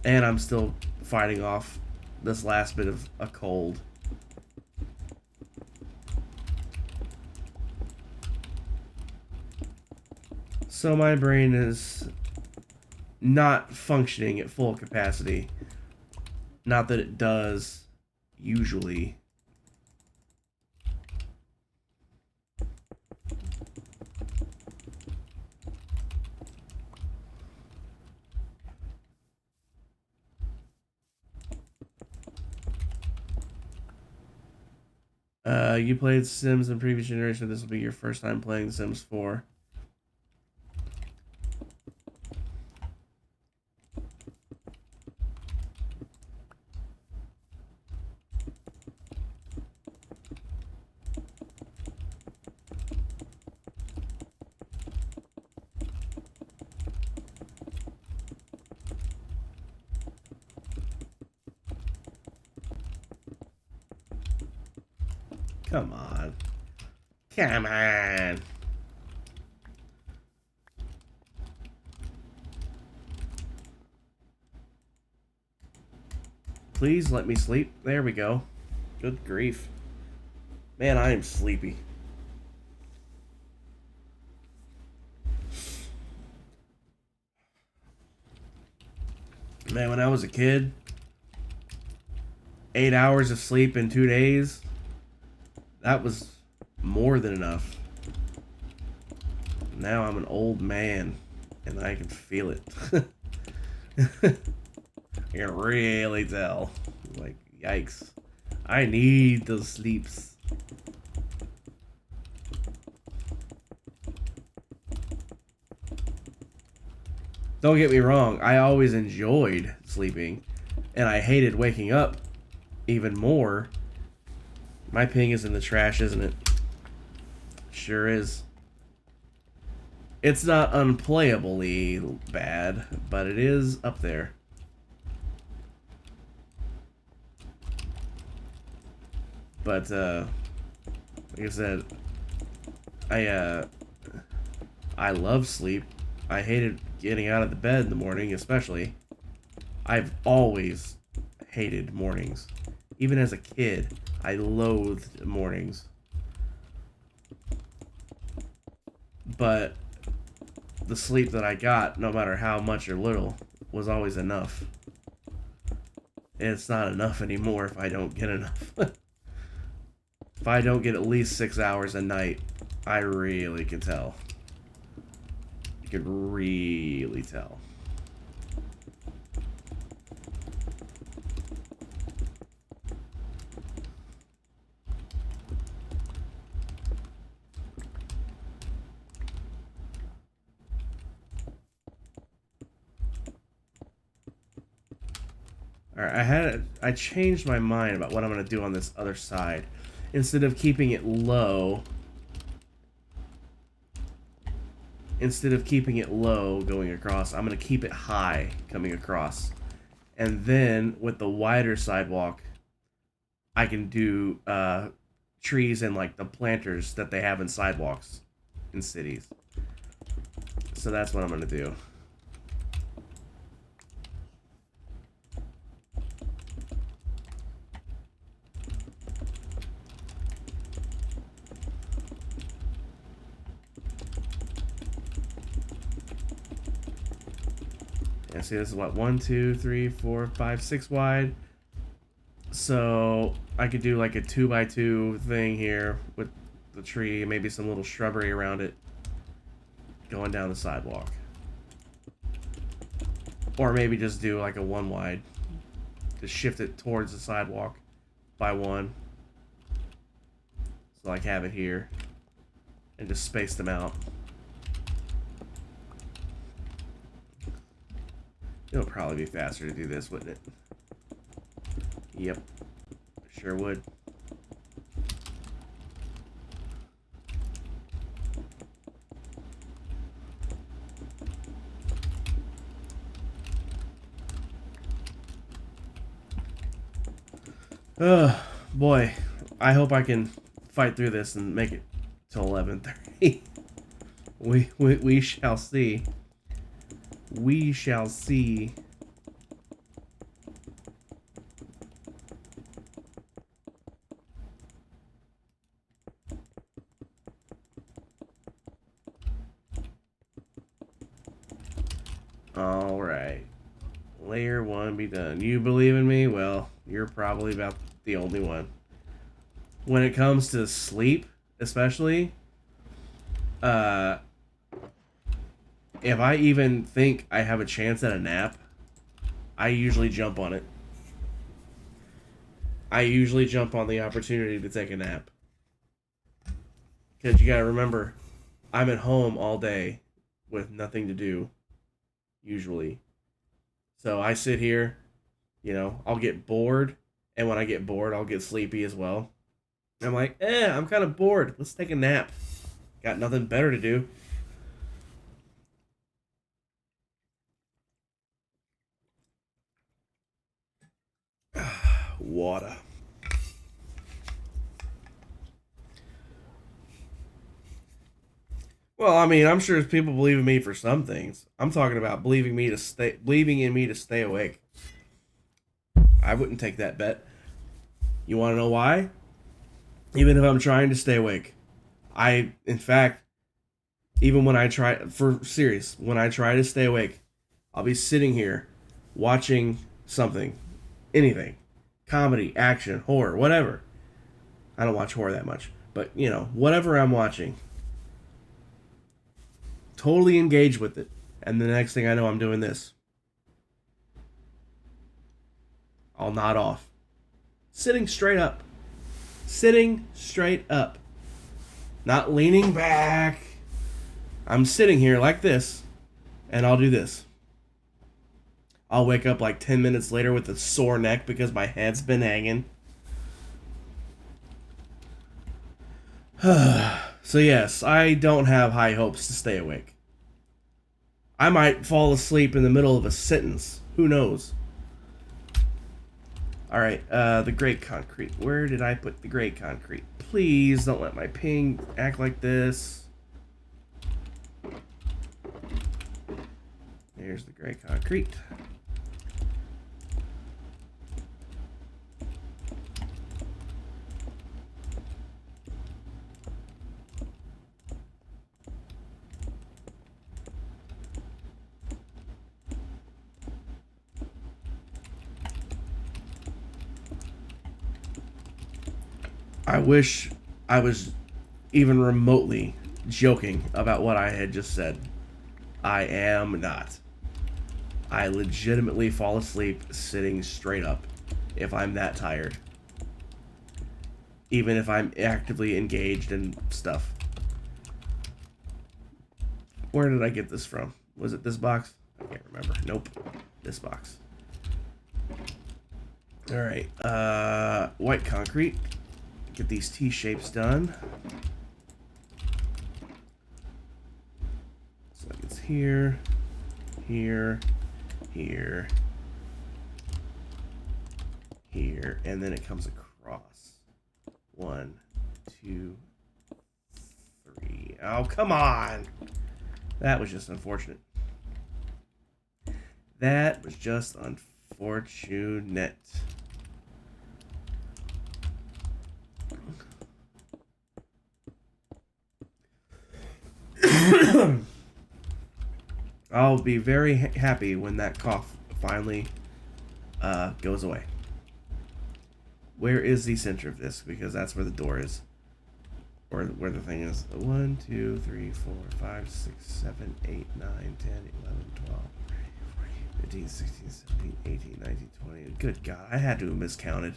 And I'm still fighting off this last bit of a cold. So my brain is not functioning at full capacity. Not that it does usually. You played Sims in previous generation. This will be your first time playing Sims 4. Come on. Come on. Please let me sleep. There we go. Good grief. Man, I am sleepy. Man, when I was a kid, 8 hours of sleep in 2 days, that was more than enough. Now I'm an old man, and I can feel it. I can really tell. Like, yikes. I need those sleeps. Don't get me wrong, I always enjoyed sleeping, and I hated waking up even more. My ping is in the trash, isn't it? Sure is. It's not unplayably bad, but it is up there. But, like I said, I love sleep. I hated getting out of the bed in the morning, especially. I've always hated mornings. Even as a kid, I loathed mornings. But the sleep that I got, no matter how much or little, was always enough. And it's not enough anymore if I don't get enough. If I don't get at least 6 hours a night, I really can tell. You can really tell. Alright, I changed my mind about what I'm gonna do on this other side. Instead of keeping it low, going across, I'm gonna keep it high coming across. And then with the wider sidewalk, I can do trees and like the planters that they have in sidewalks in cities. So that's what I'm gonna do. Yeah, see, this is what, 1, 2, 3, 4, 5, 6 wide. So I could do like a 2x2 thing here with the tree, maybe some little shrubbery around it, going down the sidewalk. Or maybe just do like a 1 wide, just shift it towards the sidewalk by 1. So like have it here, and just space them out. It'll probably be faster to do this, wouldn't it? Yep, sure would. Boy, I hope I can fight through this and make it till 11:30. We shall see. We shall see. All right. Layer 1 be done. You believe in me? Well, you're probably about the only one. When it comes to sleep, especially, if I even think I have a chance at a nap, I usually jump on it. I usually jump on the opportunity to take a nap. Because you gotta remember, I'm at home all day with nothing to do, usually. So I sit here, I'll get bored, and when I get bored, I'll get sleepy as well. I'm like, I'm kind of bored. Let's take a nap. Got nothing better to do. Water. Well, I mean, I'm sure people believe in me for some things. I'm talking about believing in me to stay awake. I wouldn't take that bet. You want to know why? Even if I'm trying to stay awake, in fact, even when I try, when I try to stay awake, I'll be sitting here watching something, anything, comedy, action, horror, whatever. I don't watch horror that much, but whatever I'm watching, totally engaged with it. And the next thing I know, I'm doing this. I'll nod off. Sitting straight up. Sitting straight up. Not leaning back. I'm sitting here like this, and I'll do this. I'll wake up like 10 minutes later with a sore neck because my head's been hanging. So yes, I don't have high hopes to stay awake. I might fall asleep in the middle of a sentence. Who knows? Alright, the grey concrete. Where did I put the grey concrete? Please don't let my ping act like this. There's the grey concrete. I wish I was even remotely joking about what I had just said. I am not. I legitimately fall asleep sitting straight up if I'm that tired. Even if I'm actively engaged in stuff. Where did I get this from? Was it this box? I can't remember. Nope. This box. All right, white concrete. Get these T-shapes done. So it's here, here, here, here, and then it comes across. 1, 2, 3. Oh, come on! That was just unfortunate. That was just unfortunate. I'll be very happy when that cough finally goes away. Where is the center of this? Because that's where the door is. Or where the thing is. 1, 2, 3, 4, 5, 6, 7, 8, 9, 10, 11, 12, 15, 16, 17, 18, 19, 20. Good God, I had to have miscounted.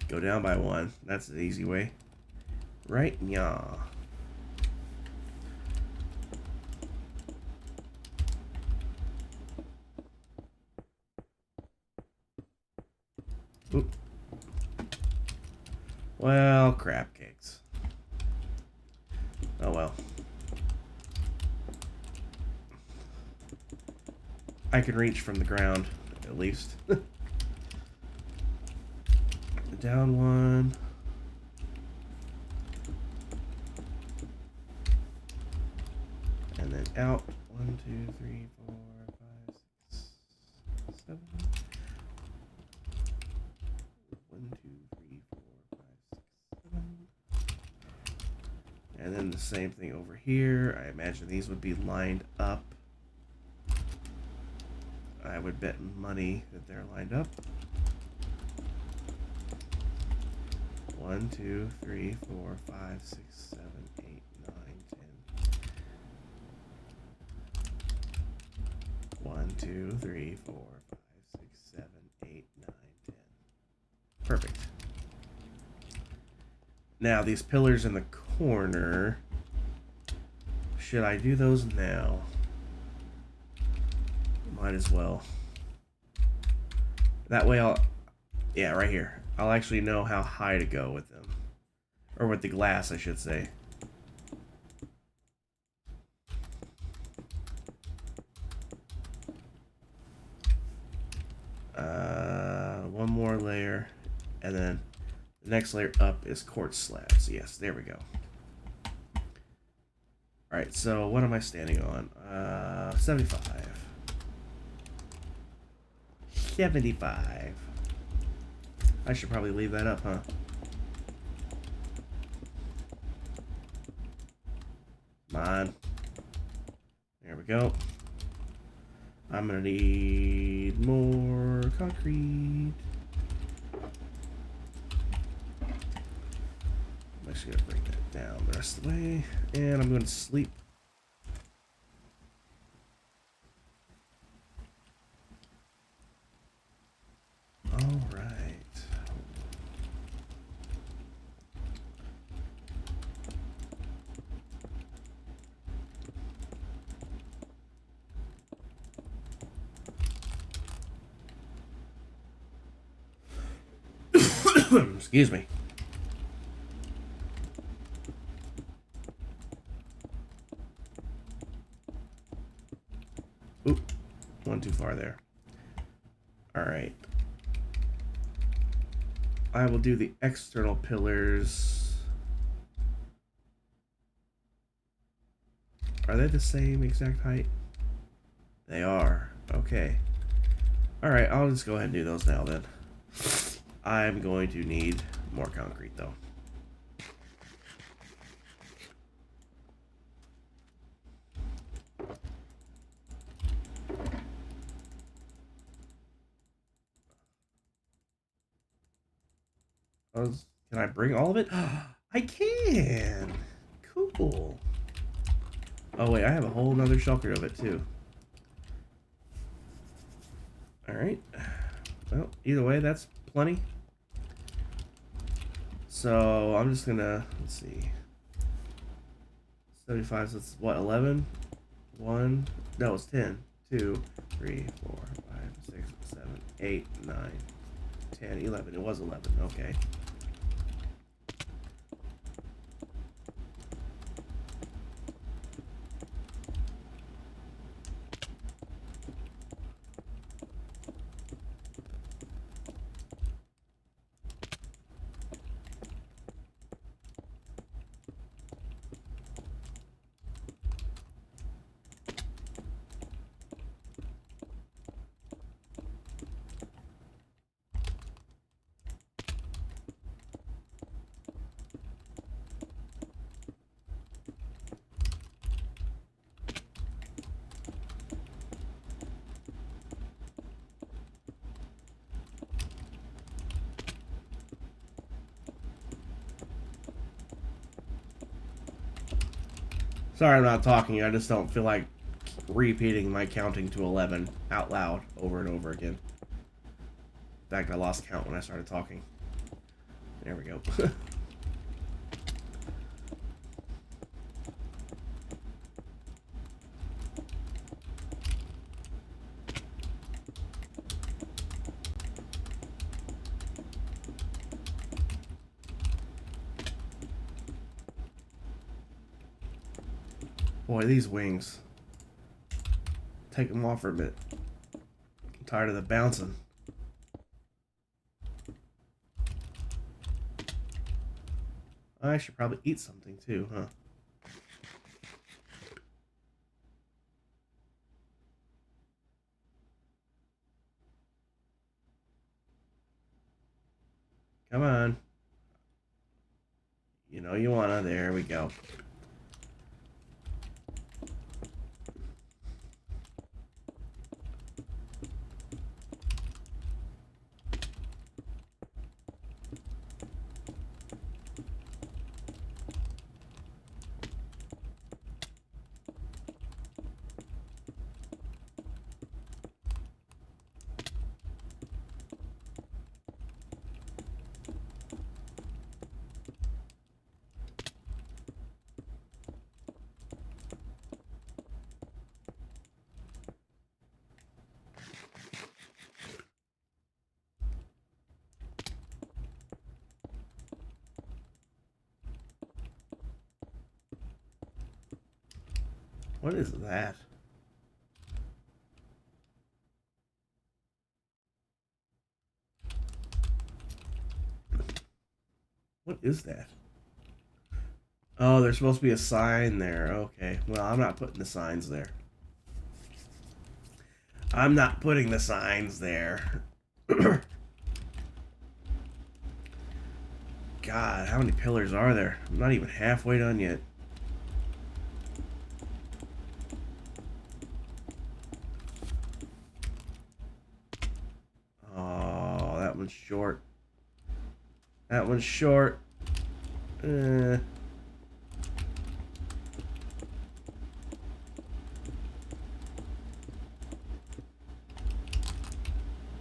Go down by 1. That's the easy way. Right? Yeah. Oop. Well, crap cakes. Oh well. I can reach from the ground, at least. Down 1. And then out. 1, 2, 3, 4, 5, 6, 7. 1, 2, 3, 4, 5, 6, 7. And then the same thing over here. I imagine these would be lined up. I would bet money that they're lined up. 1, 2, 3, 4, 5, 6, 7, 8, 9, 10. 1, 2, 3, 4, 5, 6, 7, 8, 9, 10. Perfect. Now these pillars in the corner. Should I do those now? Might as well. That way I'll... Yeah, right here. I'll actually know how high to go with them. Or with the glass, I should say. One more layer. And then the next layer up is quartz slabs. Yes, there we go. Alright, so what am I standing on? 75. 75. I should probably leave that up, huh? Come on. There we go. I'm gonna need more concrete. I'm actually gonna bring that down the rest of the way. And I'm gonna sleep. Alright. Excuse me. Oop. One too far there. Alright. I will do the external pillars. Are they the same exact height? They are. Okay. Alright, I'll just go ahead and do those now then. I'm going to need more concrete though. Can I bring all of it? I can! Cool. Oh wait, I have a whole nother shulker of it too. Alright. Well, either way, that's plenty. So I'm just gonna, let's see. 75, so it's what, 11? 1, no, it's 10. 2, 3, 4, 5, 6, 7, 8, 9, 10, 11. It was 11. Okay. Sorry I'm not talking. I just don't feel like repeating my counting to 11 out loud over and over again. In fact, I lost count when I started talking. There we go. Boy, these wings. Take them off for a bit. I'm tired of the bouncing. I should probably eat something too, huh? Come on. You know you wanna. There we go. What is that? What is that? Oh, there's supposed to be a sign there. Okay. Well, I'm not putting the signs there. I'm not putting the signs there. God, how many pillars are there? I'm not even halfway done yet. Oh, that one's short. That one's short.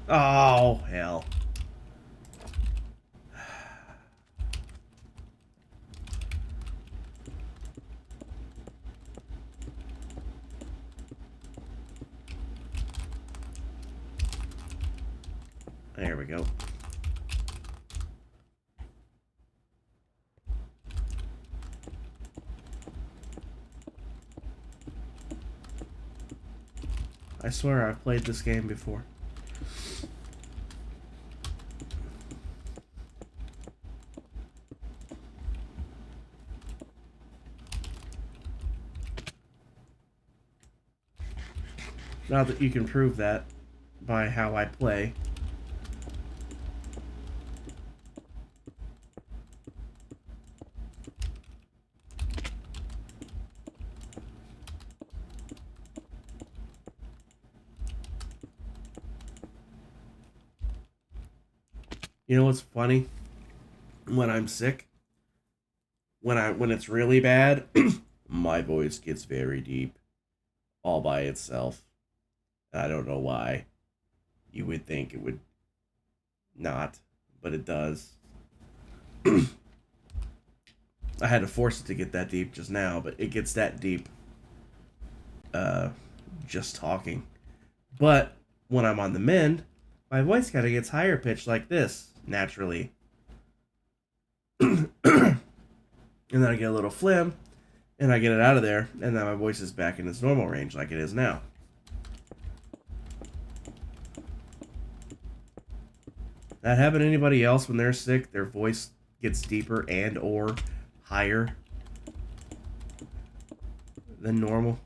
Oh, hell. There we go. I swear I've played this game before. Not that you can prove that by how I play. You know what's funny? When I'm sick, when it's really bad, my voice gets very deep all by itself. I don't know why. You would think it would not, but it does. I had to force it to get that deep just now, but it gets that deep uh just talking. But when I'm on the mend, my voice kind of gets higher pitched like this naturally. And then I get a little phlegm, and I get it out of there, and then my voice is back in its normal range like it is now. That happen to anybody else when they're sick? Their voice gets deeper and or higher than normal?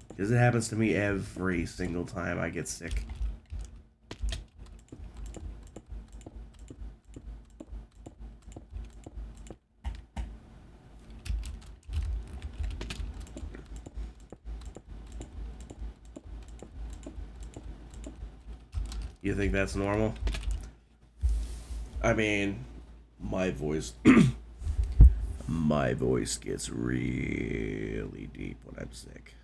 Because it happens to me every single time I get sick. You think that's normal? I mean, my voice my voice gets really deep when I'm sick.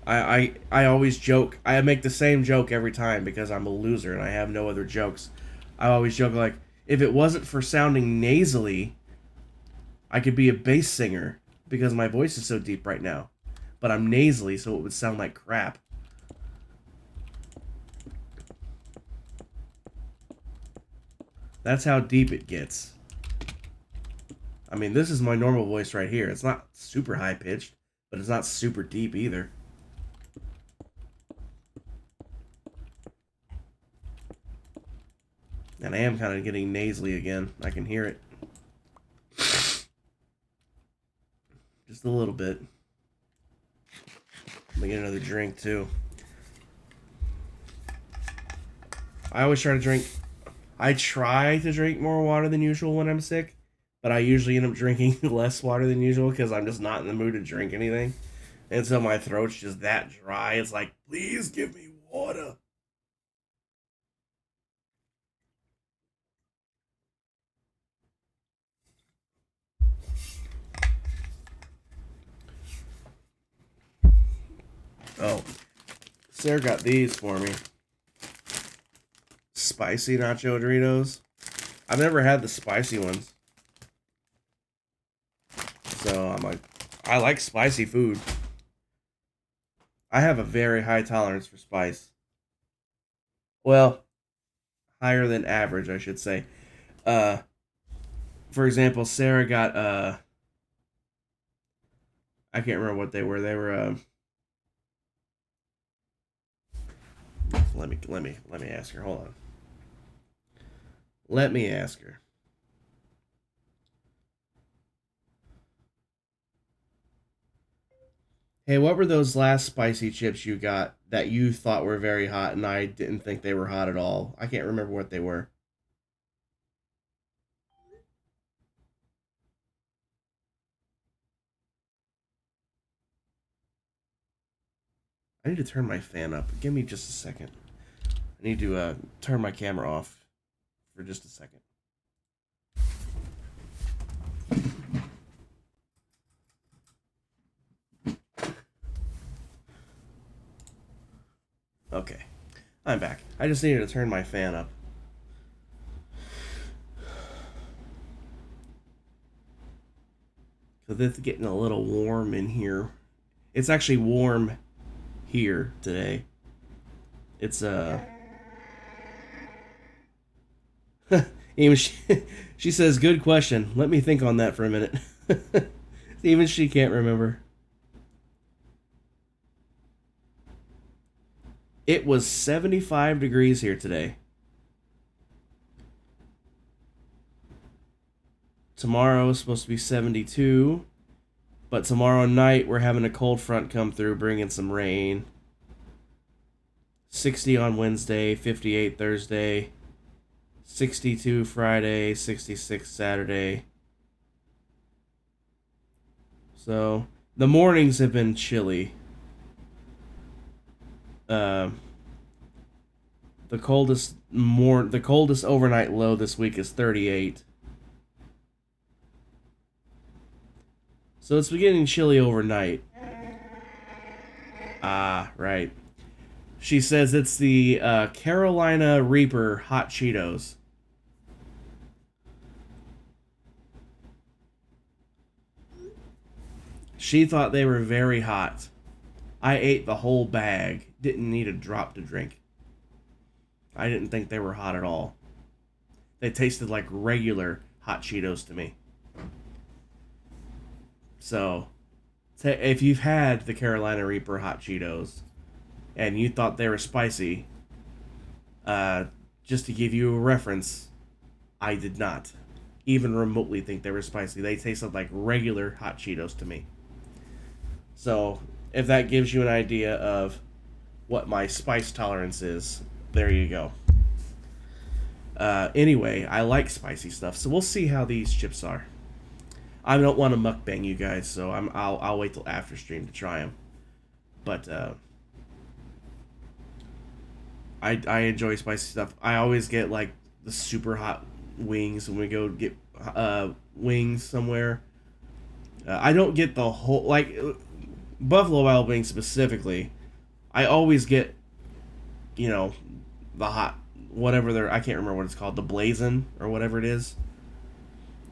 I always joke. I make the same joke every time because I'm a loser and I have no other jokes. I always joke like, if it wasn't for sounding nasally, I could be a bass singer because my voice is so deep right now. But I'm nasally, so it would sound like crap. That's how deep it gets. I mean, this is my normal voice right here. It's not super high pitched, but it's not super deep either. And I am kind of getting nasally again. I can hear it. Just a little bit. Let me get another drink too. I always try to drink. I try to drink more water than usual when I'm sick, but I usually end up drinking less water than usual because I'm just not in the mood to drink anything. And so my throat's just that dry. It's like, please give me water. Oh, Sarah got these for me. Spicy nacho Doritos. I've never had the spicy ones. So I'm like, I like spicy food. I have a very high tolerance for spice. Well, higher than average, I should say. Uh, for example, Sarah got I can't remember what they were. They were let me ask her. Hold on. Let me ask her. Hey, what were those last spicy chips you got that you thought were very hot and I didn't think they were hot at all? I can't remember what they were. I need to turn my fan up. Give me just a second. I need to turn my camera off for just a second. Okay, I'm back. I just needed to turn my fan up. Because it's getting a little warm in here. It's actually warm here today. It's even she says, good question. Let me think on that for a minute. Even she can't remember. It was 75 degrees here today. Tomorrow is supposed to be 72. But tomorrow night we're having a cold front come through, bringing some rain. 60 on Wednesday, 58 Thursday, 62 Friday, 66 Saturday. So the mornings have been chilly. The coldest overnight low this week is 38. So it's beginning chilly overnight. Ah, right. She says it's the Carolina Reaper Hot Cheetos. She thought they were very hot. I ate the whole bag. Didn't need a drop to drink. I didn't think they were hot at all. They tasted like regular hot Cheetos to me. So, if you've had the Carolina Reaper hot Cheetos and you thought they were spicy, just to give you a reference, I did not even remotely think they were spicy. They tasted like regular hot Cheetos to me. So, if that gives you an idea of what my spice tolerance is, there you go. Anyway, I like spicy stuff, so we'll see how these chips are. I don't want to mukbang you guys, so I'll wait till after stream to try them. But I enjoy spicy stuff. I always get like the super hot wings when we go get wings somewhere. I don't get the whole like Buffalo Wild Wings specifically. I always get, the hot whatever I can't remember what it's called, the Blazin' or whatever it is.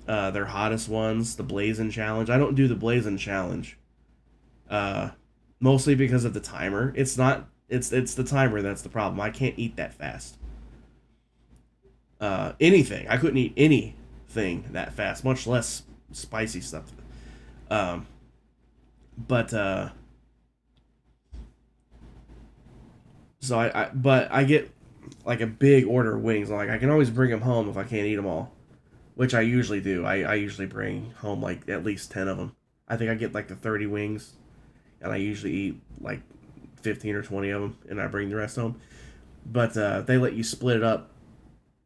Their hottest ones, the Blazin' Challenge. I don't do the Blazin' Challenge. Mostly because of the timer. It's the timer that's the problem. I can't eat that fast. Anything. I couldn't eat anything that fast, much less spicy stuff. So I get like a big order of wings. Like I can always bring them home if I can't eat them all, which I usually do. I usually bring home like at least 10 of them. I think I get like the 30 wings, and I usually eat like 15 or 20 of them, and I bring the rest home. But they let you split it up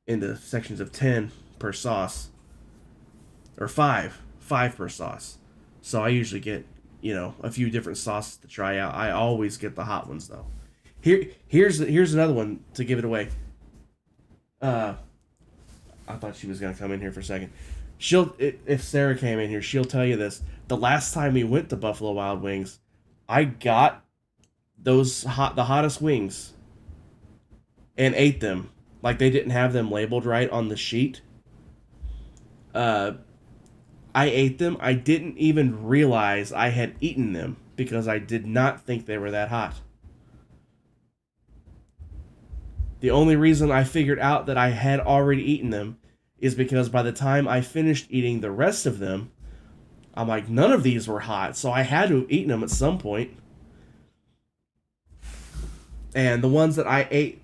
into sections of 10 per sauce, or 5 per sauce. So I usually get, a few different sauces to try out. I always get the hot ones though. Here's another one to give it away. I thought she was gonna come in here for a second. If Sarah came in here, she'll tell you this. The last time we went to Buffalo Wild Wings, I got the hottest wings and ate them. Like they didn't have them labeled right on the sheet. I ate them. I didn't even realize I had eaten them because I did not think they were that hot. The only reason I figured out that I had already eaten them is because by the time I finished eating the rest of them, I'm like, none of these were hot, so I had to have eaten them at some point. And the ones that I ate,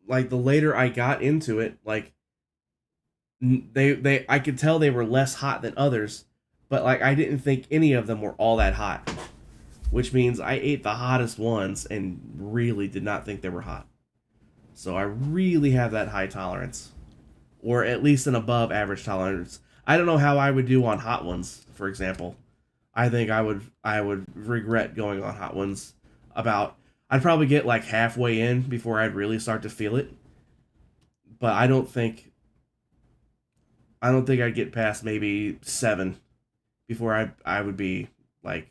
like the later I got into it, like I could tell they were less hot than others, but like I didn't think any of them were all that hot, which means I ate the hottest ones and really did not think they were hot. So I really have that high tolerance, or at least an above average tolerance. I don't know how I would do on hot ones, for example. I think I would regret going on hot ones I'd probably get like halfway in before I'd really start to feel it. But I don't think I'd get past maybe 7 before I would be like,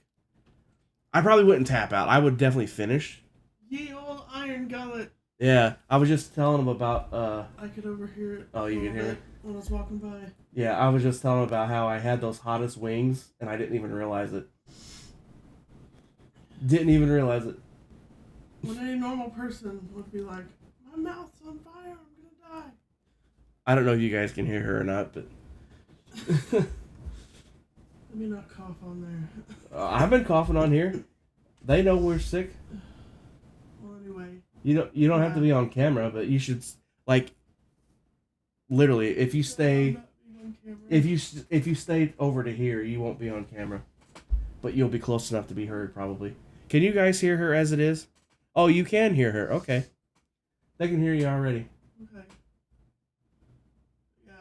I probably wouldn't tap out. I would definitely finish. Ye old iron gullet. Yeah, I was just telling him about I could overhear it. Oh, you could hear it when I was walking by. Yeah, I was just telling him about how I had those hottest wings and I didn't even realize it. Didn't even realize it. When any normal person would be like, my mouth's on fire, I'm gonna die. I don't know if you guys can hear her or not, but let me not cough on there. I've been coughing on here. They know we're sick. Well, anyway. You don't have to be on camera, but you should, like, literally, if you stay over to here, you won't be on camera, but you'll be close enough to be heard probably. Can you guys hear her as it is? Oh, you can hear her. Okay, they can hear you already. Okay. Yeah.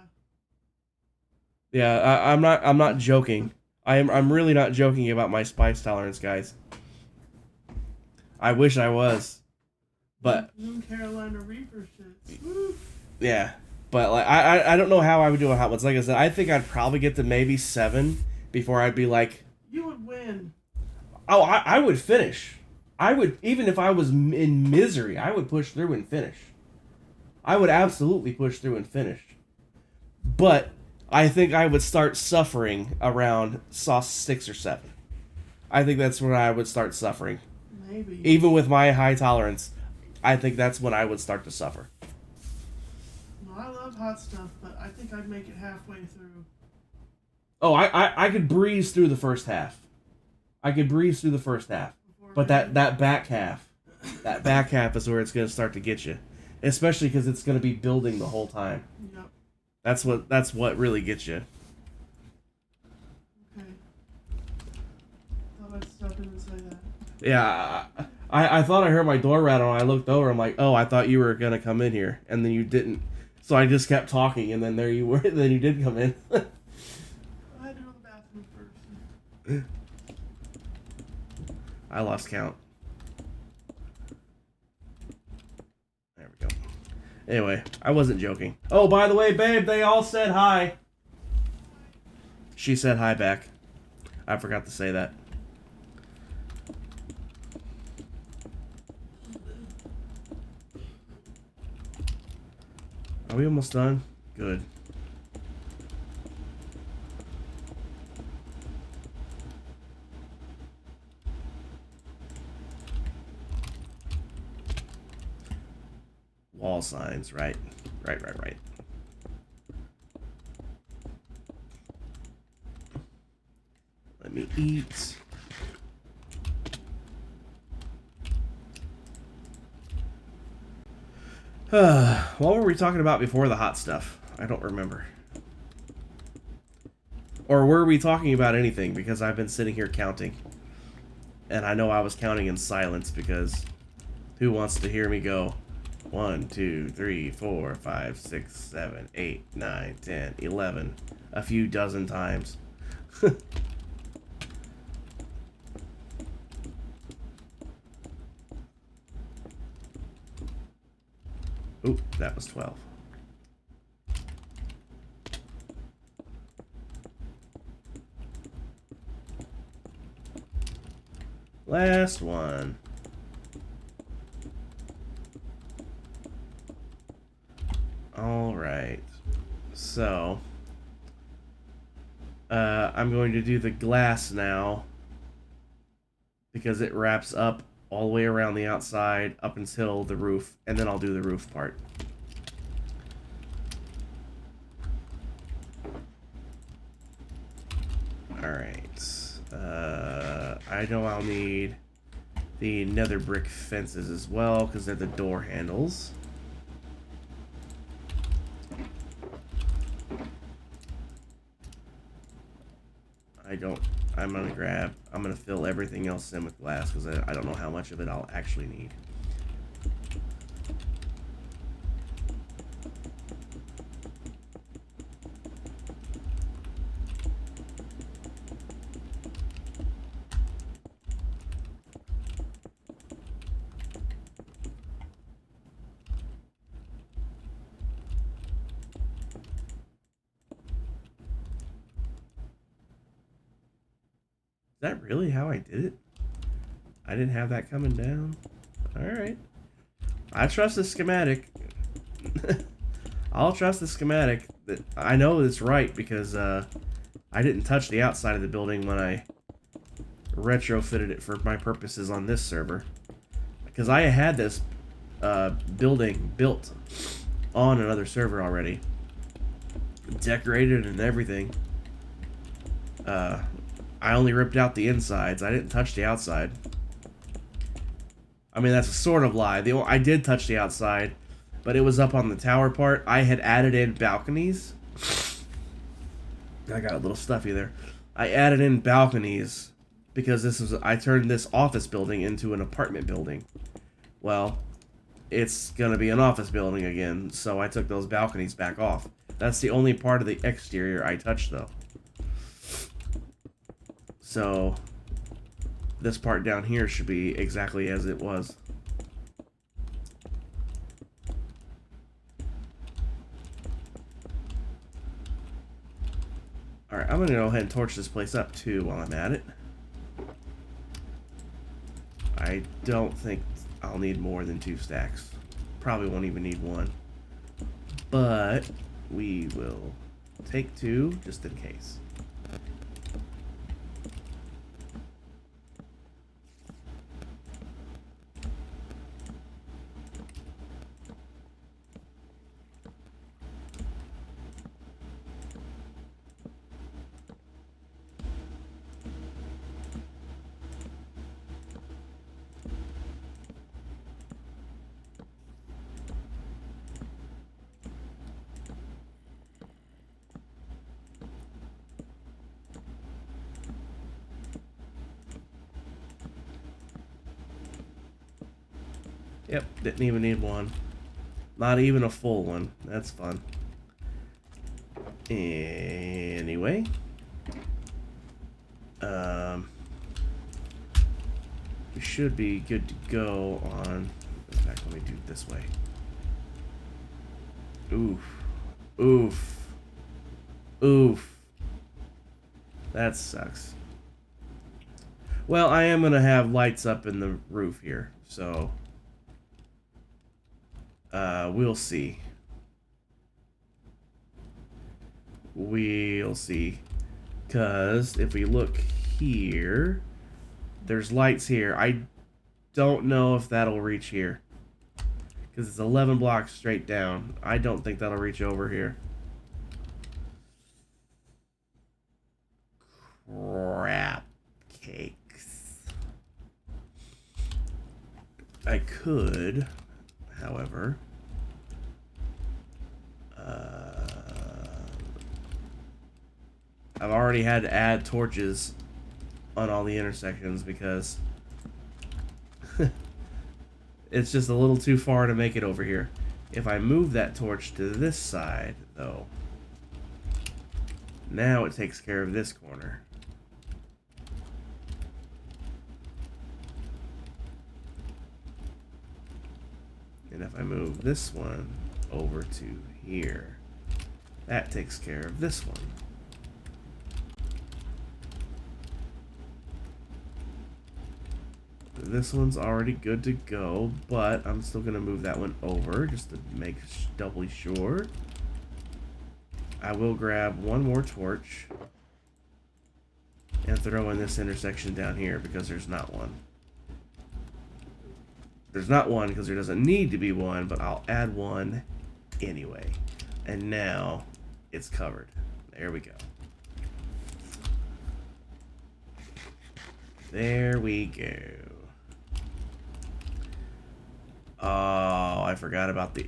Yeah, I'm not joking. I'm really not joking about my spice tolerance, guys. I wish I was. But Carolina Reaper shit. Woo. Yeah, but like I don't know how I would do a hot ones. Like I said, I think I'd probably get to maybe 7 before I'd be like, you would win. Oh, I would finish. I would, even if I was in misery, I would push through and finish. I would absolutely push through and finish. But I think I would start suffering around sauce 6 or 7. I think that's when I would start suffering. Maybe. Even with my high tolerance, I think that's when I would start to suffer. No, I love hot stuff, but I think I'd make it halfway through. Oh, I could breeze through the first half. But that back half is where it's going to start to get you, especially because it's going to be building the whole time. Yep. That's what really gets you. Okay. Thought I'd stop in and say that. Yeah, I thought I heard my door rattle. And I looked over. I'm like, oh, I thought you were gonna come in here, and then you didn't. So I just kept talking, and then there you were. And then you did come in. I had to go to the bathroom first. I lost count. There we go. Anyway, I wasn't joking. Oh, by the way, babe, they all said hi. She said hi back. I forgot to say that. Are we almost done? Good. Wall signs, right. Right. Let me eat. What were we talking about before the hot stuff? I don't remember. Or were we talking about anything? Because I've been sitting here counting. And I know I was counting in silence because who wants to hear me go 1, 2, 3, 4, 5, 6, 7, 8, 9, 10, 11 a few dozen times. Oop, that was 12. Last one. All right. So, I'm going to do the glass now because it wraps up all the way around the outside up until the roof, and then I'll do the roof part. Alright. I know I'll need the nether brick fences as well because they're the door handles. I'm gonna fill everything else in with glass because I don't know how much of it I'll actually need. Is that really how I did it? I didn't have that coming down. Alright. I trust the schematic. I'll trust the schematic. I know it's right because I didn't touch the outside of the building when I retrofitted it for my purposes on this server. Because I had this building built on another server already. Decorated and everything. I only ripped out the insides. I didn't touch the outside. I mean, that's a sort of lie. I did touch the outside, but it was up on the tower part. I had added in balconies. I got a little stuffy there. I added in balconies because I turned this office building into an apartment building. Well, it's gonna be an office building again, so I took those balconies back off. That's the only part of the exterior I touched, though. So, this part down here should be exactly as it was. Alright, I'm going to go ahead and torch this place up too while I'm at it. I don't think I'll need more than 2 stacks. Probably won't even need 1. But we will take 2 just in case. Yep, didn't even need one. Not even a full one. That's fun. Anyway. We should be good to go on... In fact, let me do it this way. Oof. Oof. Oof. That sucks. Well, I am going to have lights up in the roof here, so... we'll see. We'll see. Because if we look here, there's lights here. I don't know if that'll reach here. Because it's 11 blocks straight down. I don't think that'll reach over here. Crap cakes. I could, however... I've already had to add torches on all the intersections because it's just a little too far to make it over here. If I move that torch to this side, though, now it takes care of this corner. And if I move this one over to here, that takes care of this one. This one's already good to go, but I'm still going to move that one over just to make doubly sure. I will grab one more torch and throw in this intersection down here because there's not one. There's not one because there doesn't need to be one, but I'll add one anyway. And now it's covered. There we go. There we go. Oh, I forgot about the...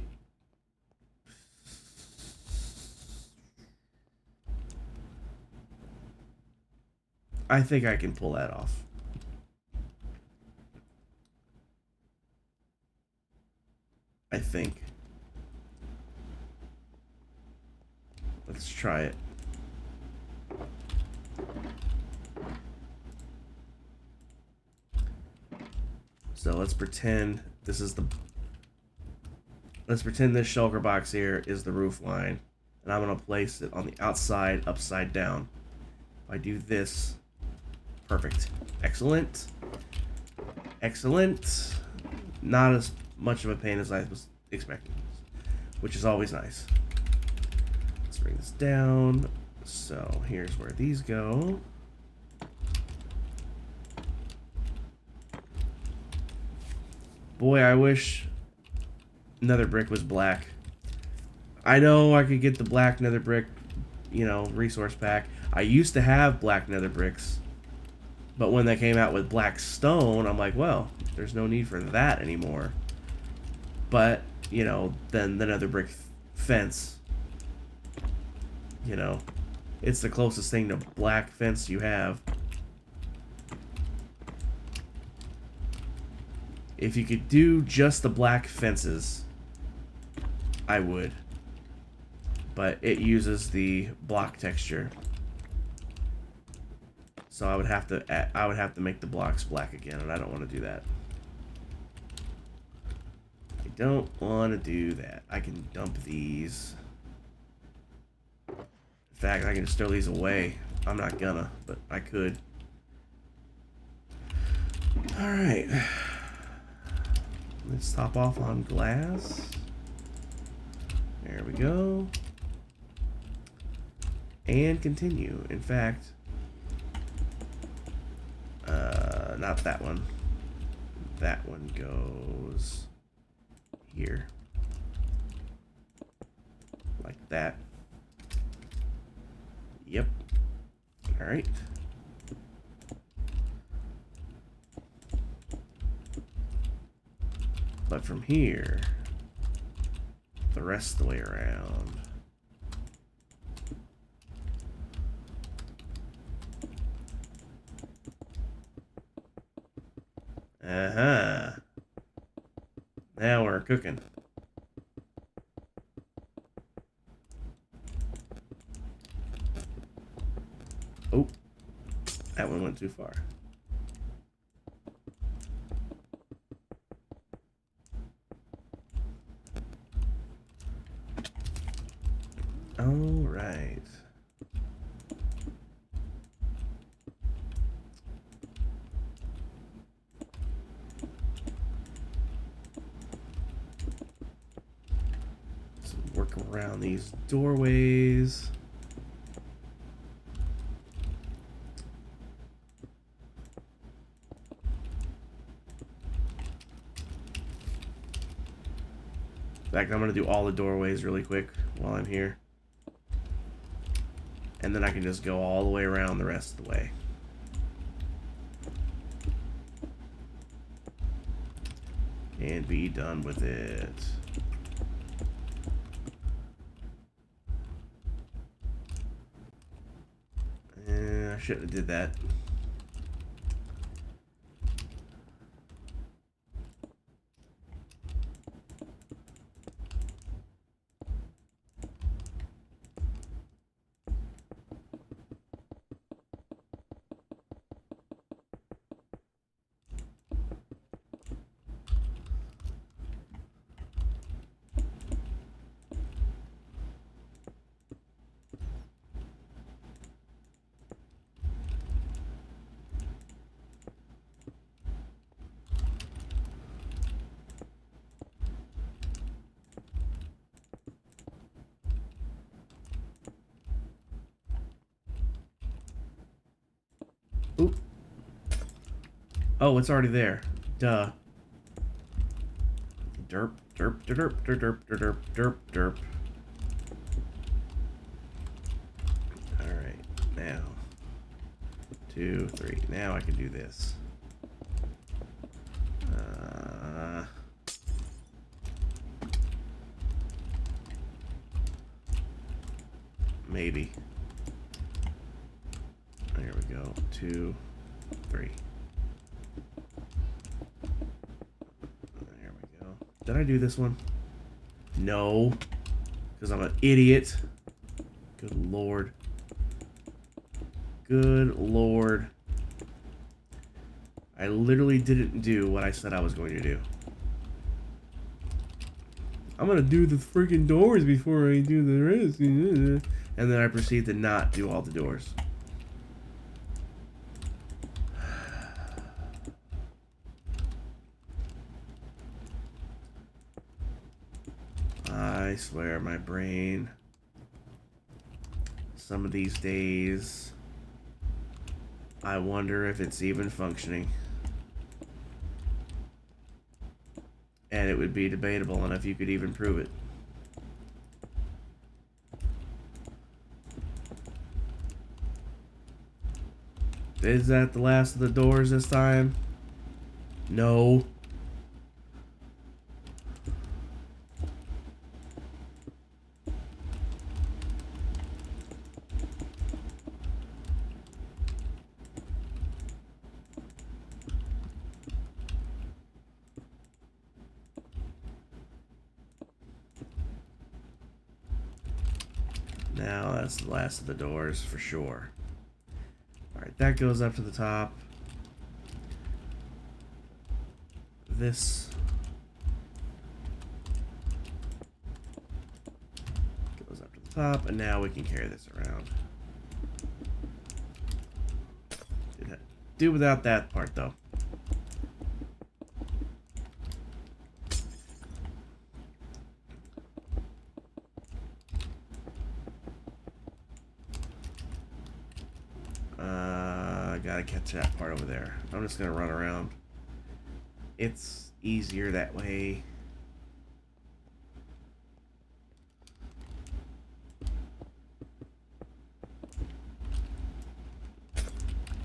I think I can pull that off. I think. Let's try it. So let's pretend this is the... Let's pretend this shulker box here is the roof line. And I'm going to place it on the outside, upside down. If I do this... Perfect. Excellent. Excellent. Not as much of a pain as I was expecting, which is always nice. Let's bring this down. So here's where these go. Boy, I wish nether brick was black. I know I could get the black nether brick, you know, resource pack. I used to have black nether bricks, but when they came out with black stone, I'm like, well, there's no need for that anymore. But, you know, then the nether brick fence, you know, it's the closest thing to black fence you have. If you could do just the black fences, I would. But it uses the block texture. So I would have to make the blocks black again, and I don't want to do that. I don't want to do that. I can dump these. In fact, I can just throw these away. I'm not gonna, but I could. Alright. Let's top off on glass. There we go. And continue. In fact, not that one. That one goes here. Like that. Yep. Alright. But from here, the rest of the way around. Uh-huh. Now we're cooking. Oh, that one went too far. All right. So work around these doorways. In fact, I'm going to do all the doorways really quick while I'm here. And then I can just go all the way around the rest of the way. And be done with it. I shouldn't have did that. Oop. Oh, it's already there. Duh. Derp, derp, derp, derp, derp, derp, derp, derp. Alright, now. 2, 3. Now I can do this. Maybe. There we go. 2, 3. There we go. Did I do this one? No. Because I'm an idiot. Good lord. Good lord. I literally didn't do what I said I was going to do. I'm gonna do the freaking doors before I do the rest. And then I proceed to not do all the doors. I swear, my brain, some of these days, I wonder if it's even functioning. And it would be debatable on if you could even prove it. Is that the last of the doors this time? No. Now that's the last of the doors for sure. Alright, that goes up to the top. This goes up to the top, and now we can carry this around. Do without that part though. Gotta catch that part over there. I'm just gonna run around. It's easier that way.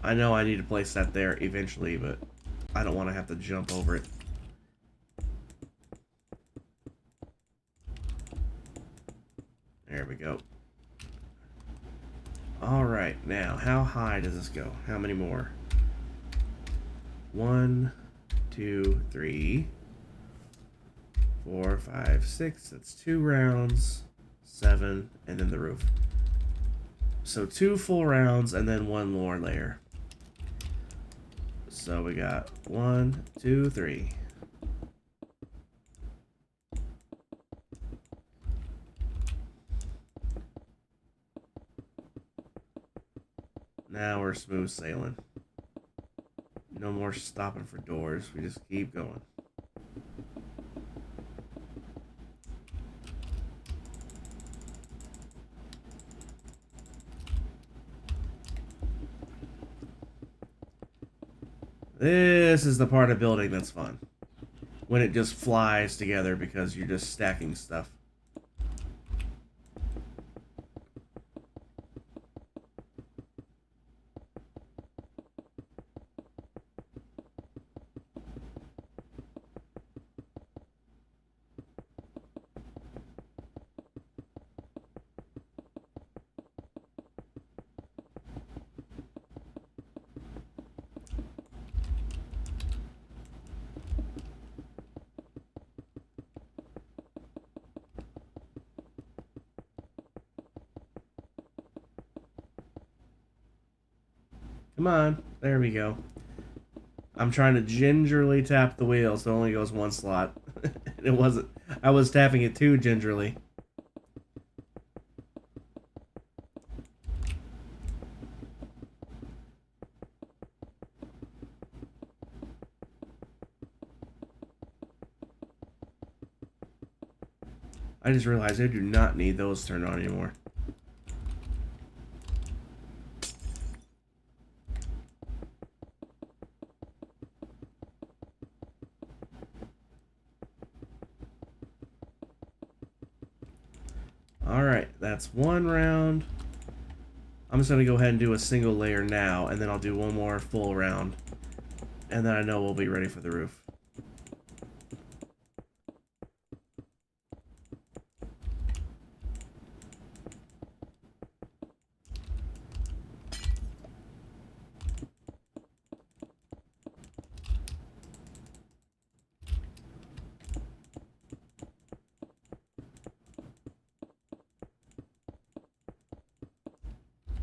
I know I need to place that there eventually, but I don't want to have to jump over it. There we go. Alright, now, how high does this go? How many more? 1, 2, 3. 4, 5, 6. That's 2 rounds. 7, and then the roof. So 2 full rounds and then 1 more layer. So we got 1, 2, 3. Now we're smooth sailing. No more stopping for doors. We just keep going. This is the part of building that's fun. When it just flies together because you're just stacking stuff. Come on. There we go. I'm trying to gingerly tap the wheel so it only goes 1 slot. It wasn't. I was tapping it too gingerly. I just realized I do not need those turned on anymore. Alright, that's 1 round. I'm just going to go ahead and do a single layer now, and then I'll do 1 more full round. And then I know we'll be ready for the roof.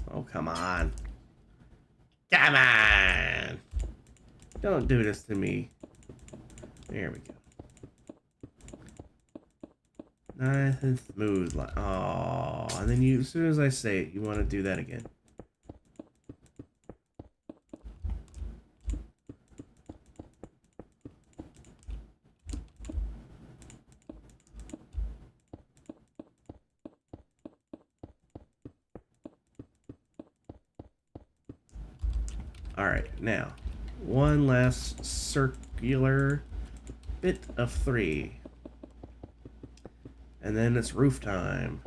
Oh, come on. Come on! Don't do this to me. There we go. Nice and smooth. Oh, and then you, as soon as I say it, you want to do that again. Alright, now, 1 last circular bit of 3. And then it's roof time.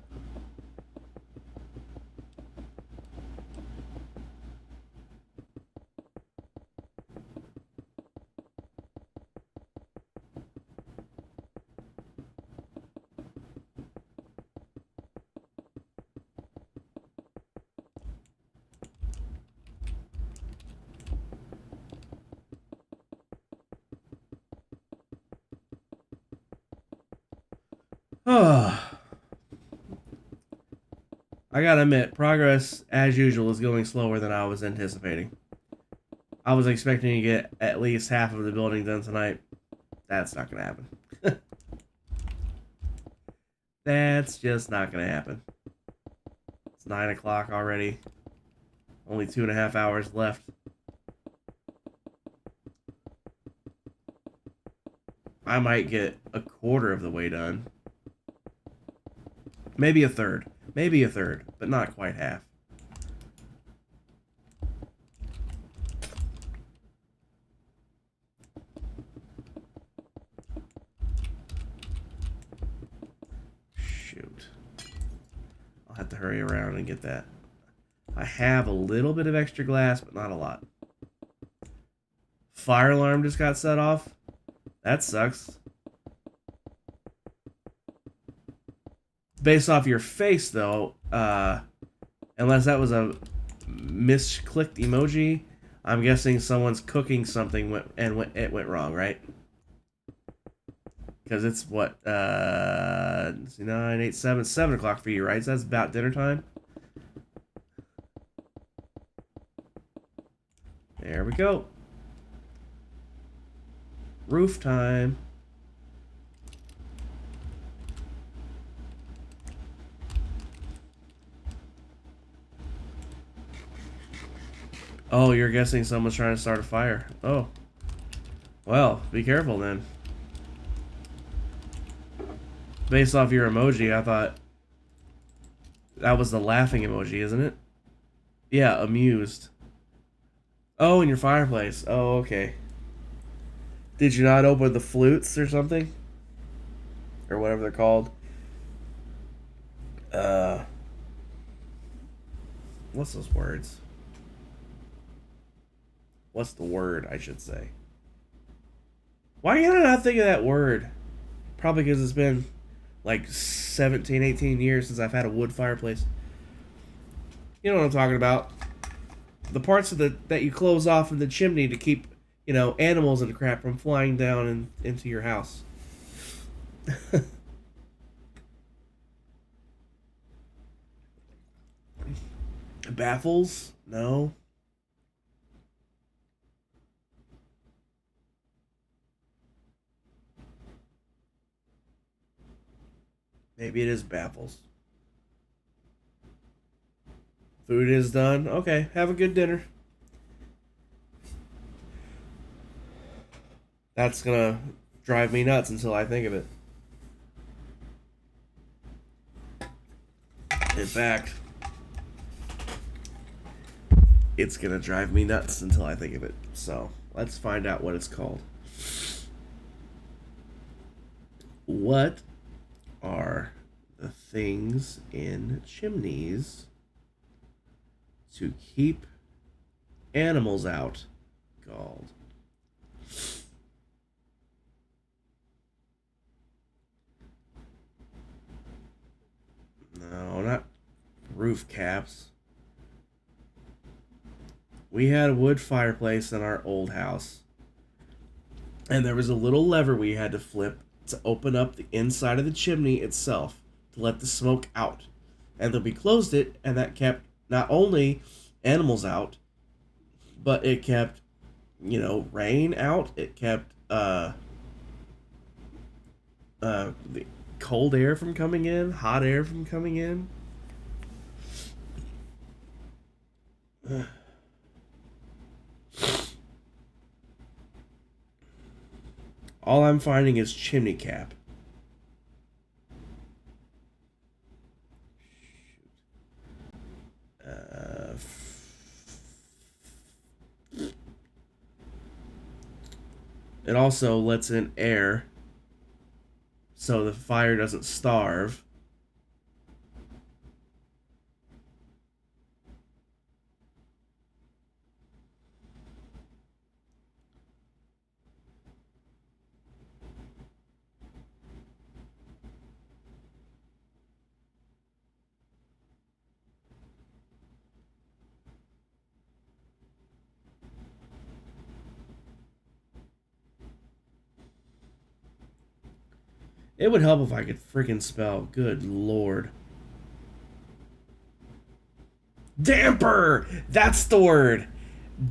Oh. I gotta admit, progress, as usual, is going slower than I was anticipating. I was expecting to get at least half of the building done tonight. That's not gonna happen. That's just not gonna happen. It's 9 o'clock already. Only 2.5 hours left. I might get a quarter of the way done. Maybe a third. Maybe a third, but not quite half. Shoot. I'll have to hurry around and get that. I have a little bit of extra glass, but not a lot. Fire alarm just got set off. That sucks. Based off your face, though, unless that was a misclicked emoji, I'm guessing someone's cooking something and it went wrong, right? Because it's what, 9, 8, 7, 7 o'clock for you, right? So that's about dinner time. There we go. Roof time. Oh, you're guessing someone's trying to start a fire. Oh. Well, be careful then. Based off your emoji, I thought that was the laughing emoji, isn't it? Yeah, amused. Oh, in your fireplace. Oh, okay. Did you not open the flutes or something? Or whatever they're called. What's those words? What's the word, I should say? Why can I not think of that word? Probably because it's been like 17, 18 years since I've had a wood fireplace. You know what I'm talking about. The parts of that you close off in the chimney to keep, animals and crap from flying down into your house. Baffles? No. Maybe it is baffles. Food is done. Okay, have a good dinner. That's gonna drive me nuts until I think of it. In fact, it's gonna drive me nuts until I think of it. So, let's find out what it's called. What are the things in chimneys to keep animals out called? No, not roof caps. We had a wood fireplace in our old house. And there was a little lever we had to flip to open up the inside of the chimney itself to let the smoke out. And then we closed it, and that kept not only animals out, but it kept, rain out. It kept the cold air from coming in, hot air from coming in. All I'm finding is chimney cap. It also lets in air so the fire doesn't starve. It would help if I could freaking spell. Good lord. Damper! That's the word.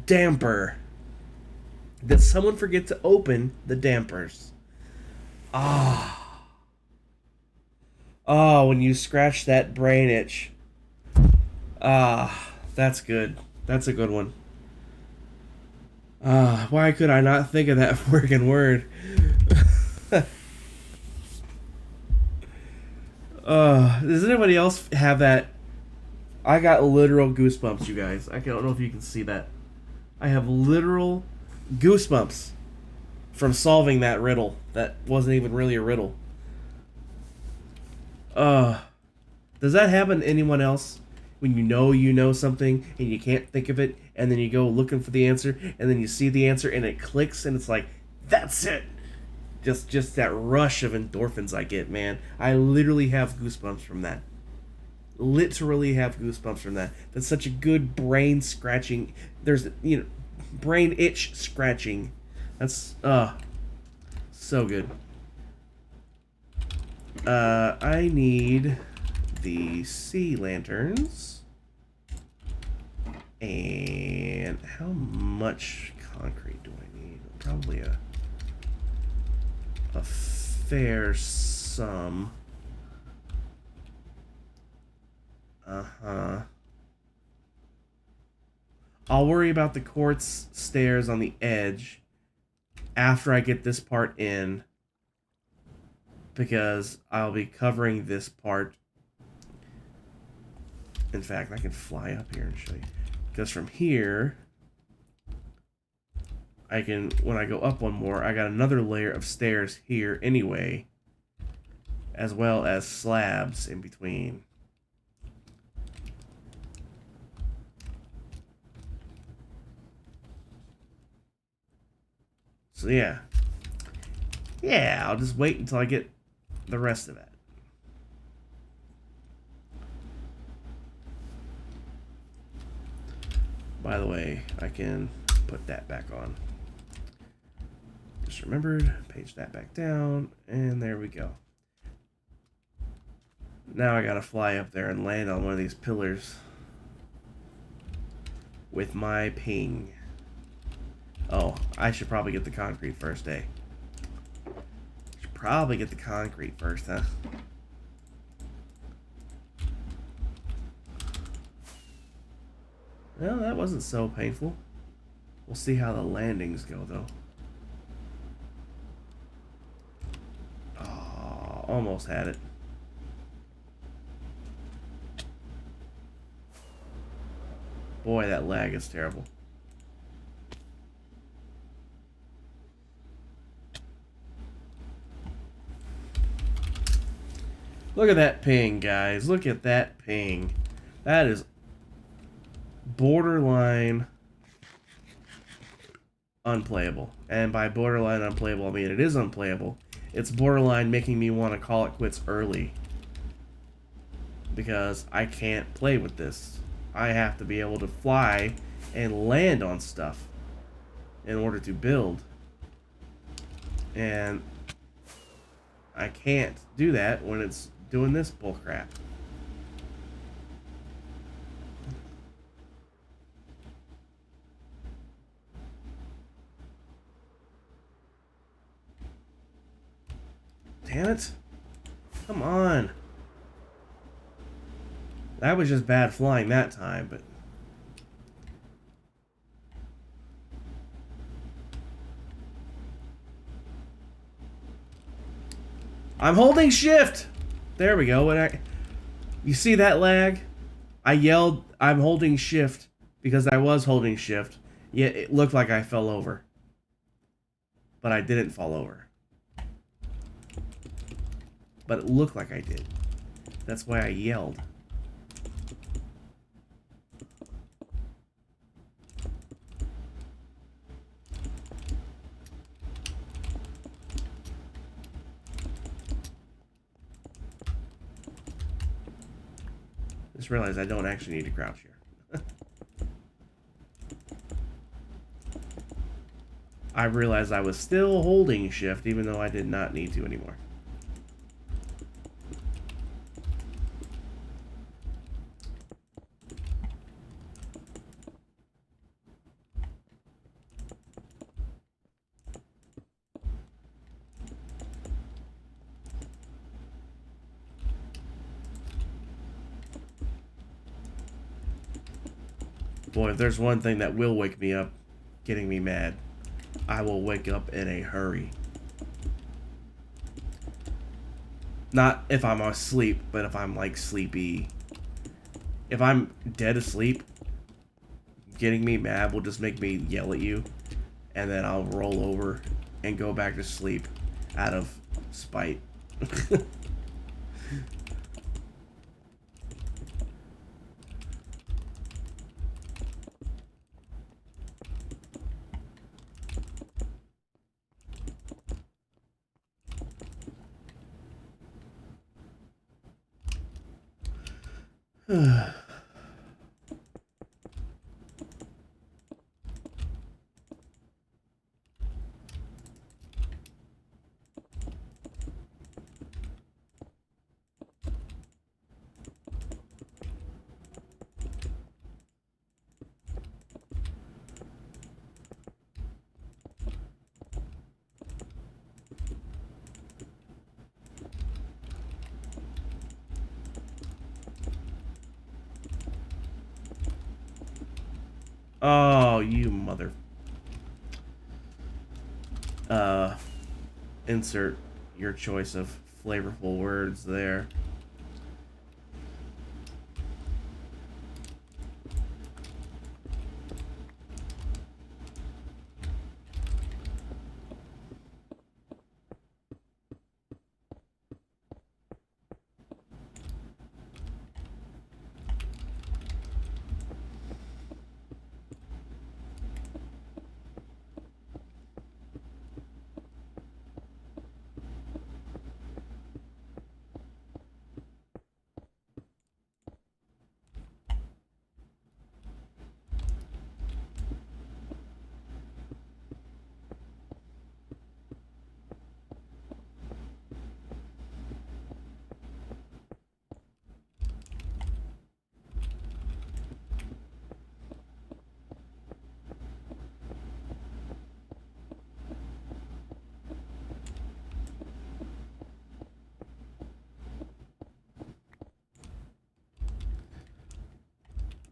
Damper. Did someone forget to open the dampers? Ah. Oh, when you scratch that brain itch. Ah, that's good. That's a good one. Why could I not think of that freaking word? Does anybody else have that? I got literal goosebumps, you guys. I don't know if you can see that. I have literal goosebumps from solving that riddle. That wasn't even really a riddle. Does that happen to anyone else? When you know something and you can't think of it, and then you go looking for the answer, and then you see the answer and it clicks, and it's like, that's it. Just that rush of endorphins I get, man. I literally have goosebumps from that. Literally have goosebumps from that. That's such a good brain scratching. There's, brain itch scratching. That's, so good. I need the sea lanterns. And how much concrete do I need? Probably a fair sum. Uh-huh. I'll worry about the quartz stairs on the edge after I get this part in, because I'll be covering this part. In fact, I can fly up here and show you. Because from here, I can, when I go up one more, I got another layer of stairs here anyway, as well as slabs in between. So yeah. Yeah, I'll just wait until I get the rest of it. By the way, I can put that back on. Just remembered, page that back down, and there we go. Now I gotta fly up there and land on one of these pillars with my ping. Oh, I should probably get the concrete first, eh? Should probably get the concrete first, huh? Well, that wasn't so painful. We'll see how the landings go, though. Oh, almost had it. Boy, that lag is terrible. Look at that ping, guys. Look at that ping. That is borderline unplayable. And by borderline unplayable, I mean it is unplayable. It's borderline making me want to call it quits early, because I can't play with this. I have to be able to fly and land on stuff in order to build. And I can't do that when it's doing this bullcrap. Damn it. Come on. That was just bad flying that time, but... I'm holding shift! There we go. You see that lag? I yelled, I'm holding shift, because I was holding shift. Yet it looked like I fell over. But I didn't fall over. But it looked like I did. That's why I yelled. Just realized I don't actually need to crouch here. I realized I was still holding shift even though I did not need to anymore. Boy, if there's one thing that will wake me up, getting me mad, I will wake up in a hurry. Not if I'm asleep, but if I'm like sleepy. If I'm dead asleep, getting me mad will just make me yell at you, and then I'll roll over and go back to sleep out of spite. Oh, you mother. Insert your choice of flavorful words there.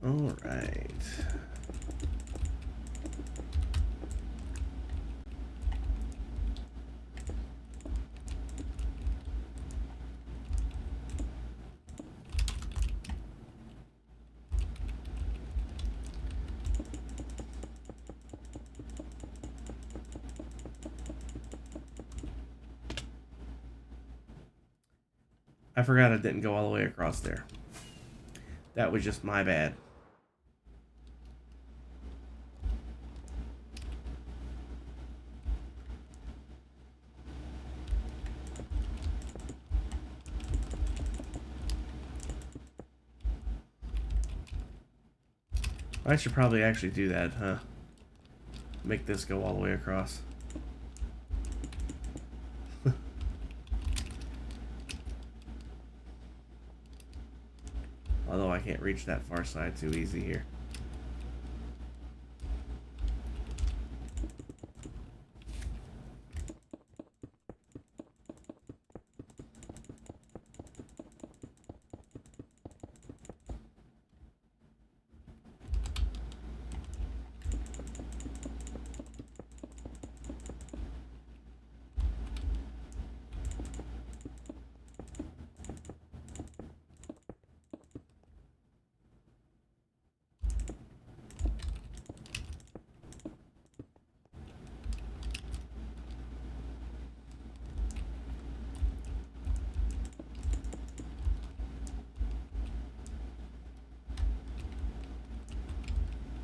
All right. I forgot it didn't go all the way across there. That was just my bad. I should probably actually do that, huh? Make this go all the way across. Although I can't reach that far side too easy here.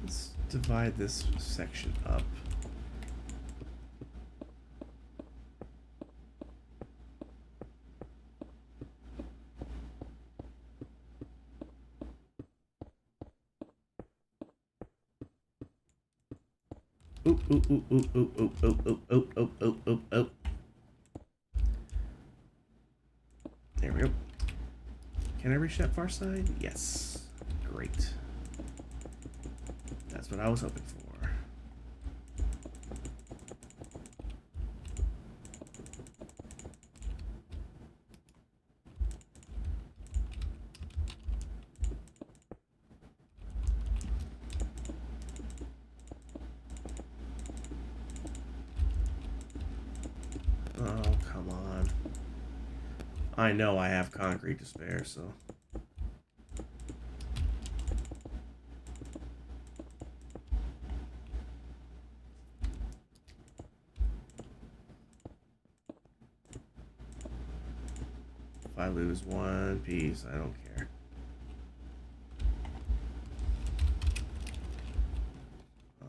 Let's divide this section up. Oop, oop, oop, oop, oop, oop, oop, oop, oop, oop, oop, oop, oop. There we go. Can I reach that far side? Yes. Great. That's what I was hoping for. Oh, come on. I know I have concrete to spare, so... If I lose one piece, I don't care.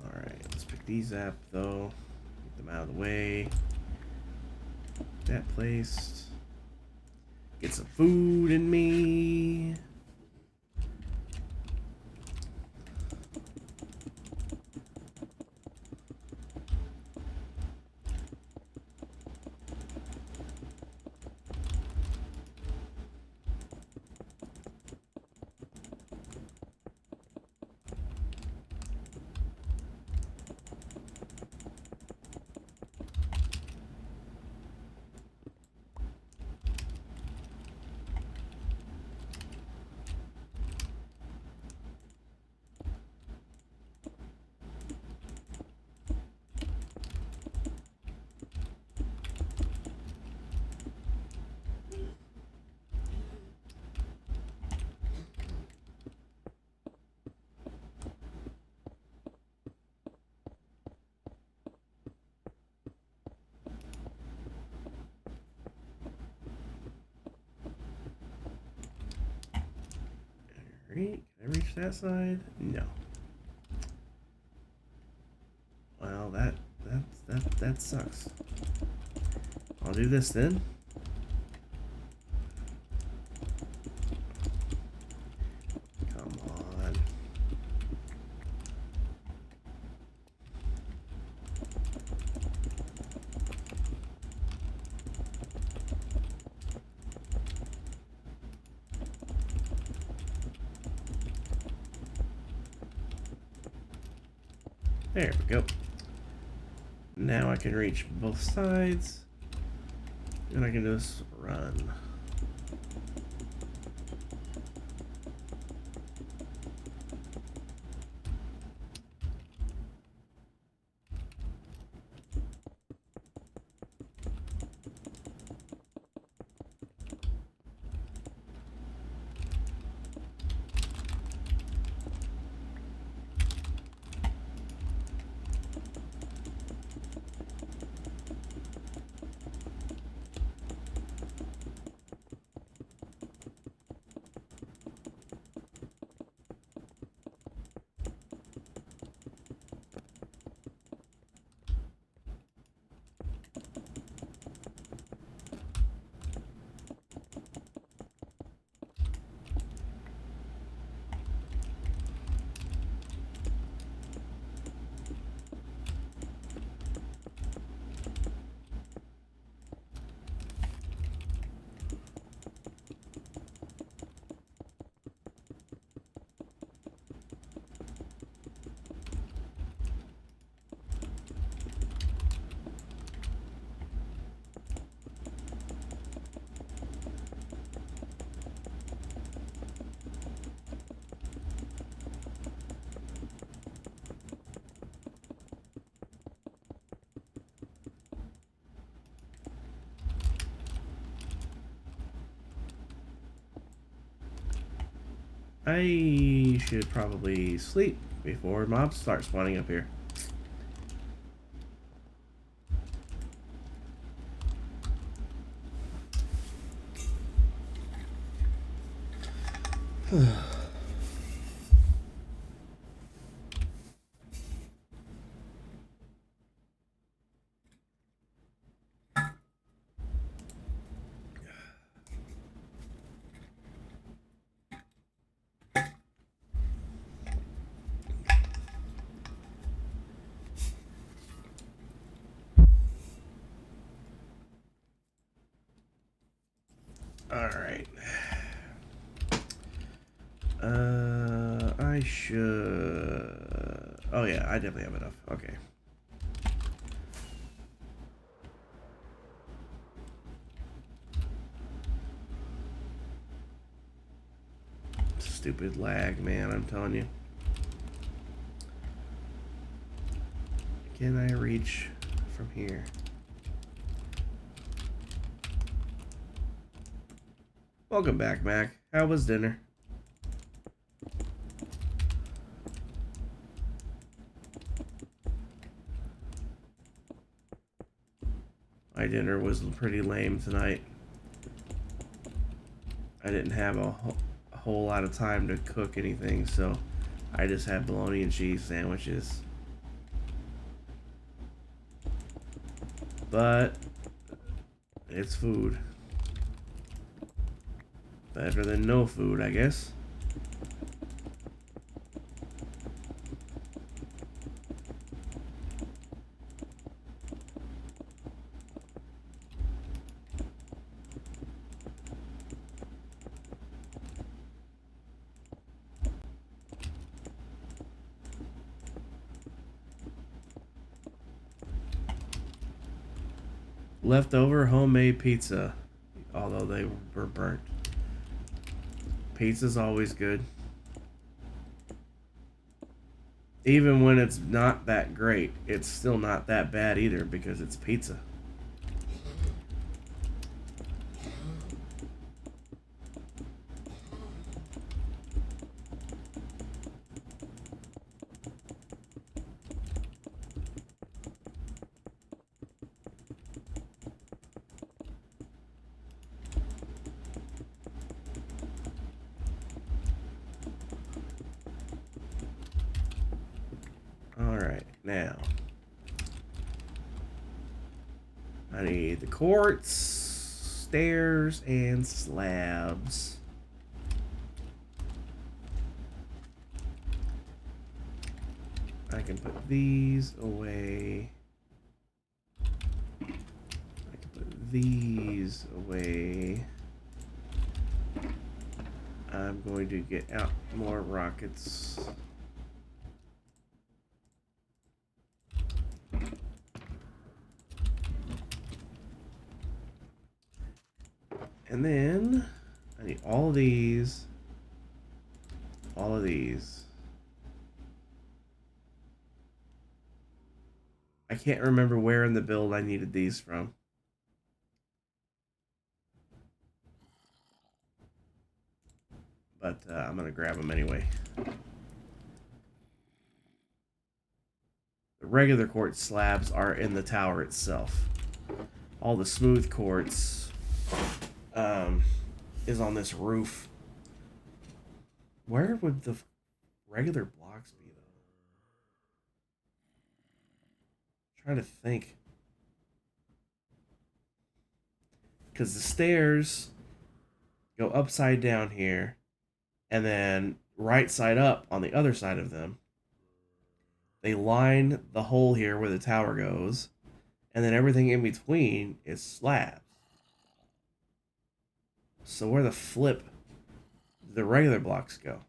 Alright, let's pick these up, though. Get them out of the way. That placed. Get some food in me. Can I reach that side? No. Well, that sucks. I'll do this then. Come on. There we go. Now I can reach both sides, and I can just run. I should probably sleep before mobs start spawning up here. Alright. I should... Oh yeah, I definitely have enough. Okay. Stupid lag, man, I'm telling you. Can I reach from here? Welcome back, Mac. How was dinner? My dinner was pretty lame tonight. I didn't have a whole lot of time to cook anything, so I just had bologna and cheese sandwiches. But it's food. Better than no food, I guess. Leftover homemade pizza, although they were burnt. Pizza's always good. Even when it's not that great, it's still not that bad either because it's pizza. Now, I need the quartz, stairs, and slabs. I can put these away. I can put these away. I'm going to get out more rockets. And then I need all of these. All of these. I can't remember where in the build I needed these from. But I'm going to grab them anyway. The regular quartz slabs are in the tower itself. All the smooth quartz is on this roof. Where would the regular blocks be, though? I'm trying to think. Because the stairs go upside down here, and then right side up on the other side of them. They line the hole here where the tower goes, and then everything in between is slabs. So where the flip do the regular blocks go?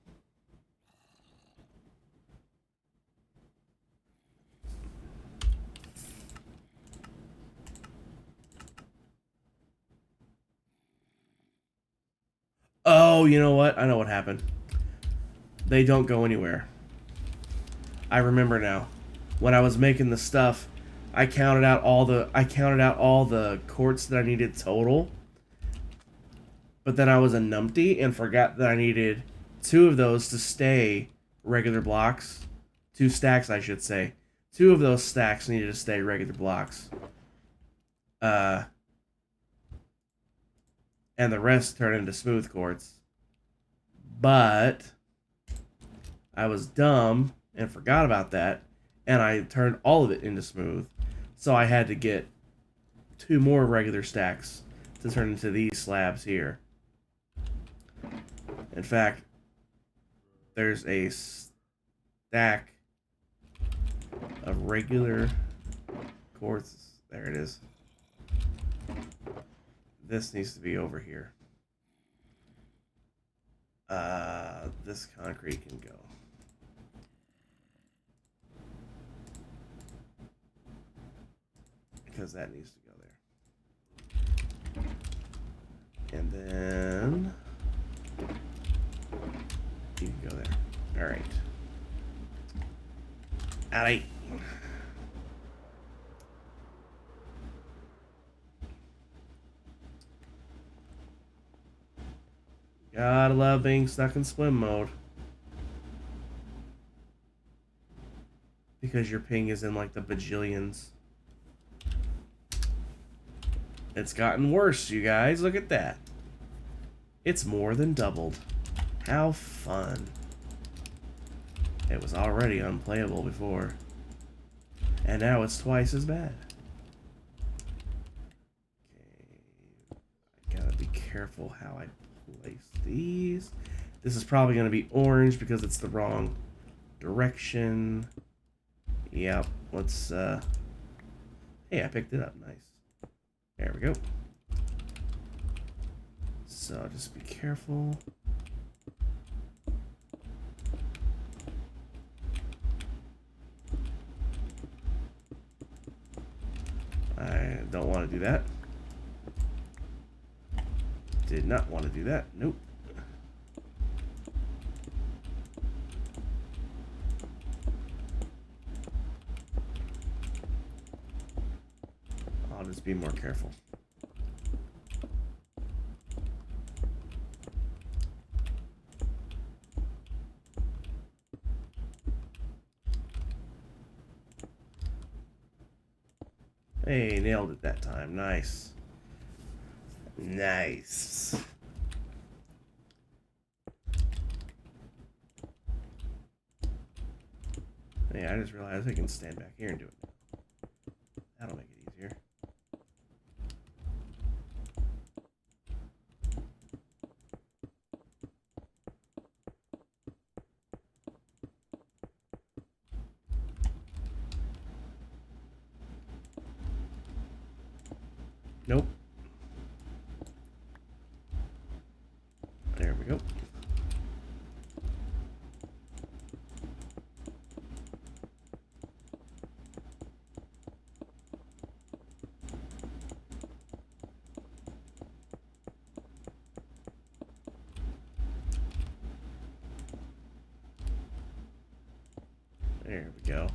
Oh, you know what? I know what happened. They don't go anywhere. I remember now. When I was making the stuff, I counted out all the quartz that I needed total. But then I was a numpty and forgot that I needed 2 of those to stay regular blocks. 2 stacks, I should say. 2 of those stacks needed to stay regular blocks. And the rest turned into smooth quartz. But I was dumb and forgot about that, and I turned all of it into smooth. So I had to get 2 more regular stacks to turn into these slabs here. In fact, there's a stack of regular quartz. There it is. This needs to be over here. This concrete can go. Because that needs to go there. And then you can go there. Alright. Alright. Gotta love being stuck in swim mode. Because your ping is in like the bajillions. It's gotten worse, you guys. Look at that. It's more than doubled. How fun. It was already unplayable before. And now it's twice as bad. Okay. I gotta be careful how I place these. This is probably going to be orange because it's the wrong direction. Yep. Let's, hey, I picked it up. Nice. There we go. So just be careful. I don't want to do that. Did not want to do that. Nope. I'll just be more careful. Hey, nailed it that time. Nice. Nice. yeah, I just realized I can stand back here and do it now. That'll make it easier. Nope. There we go. There we go.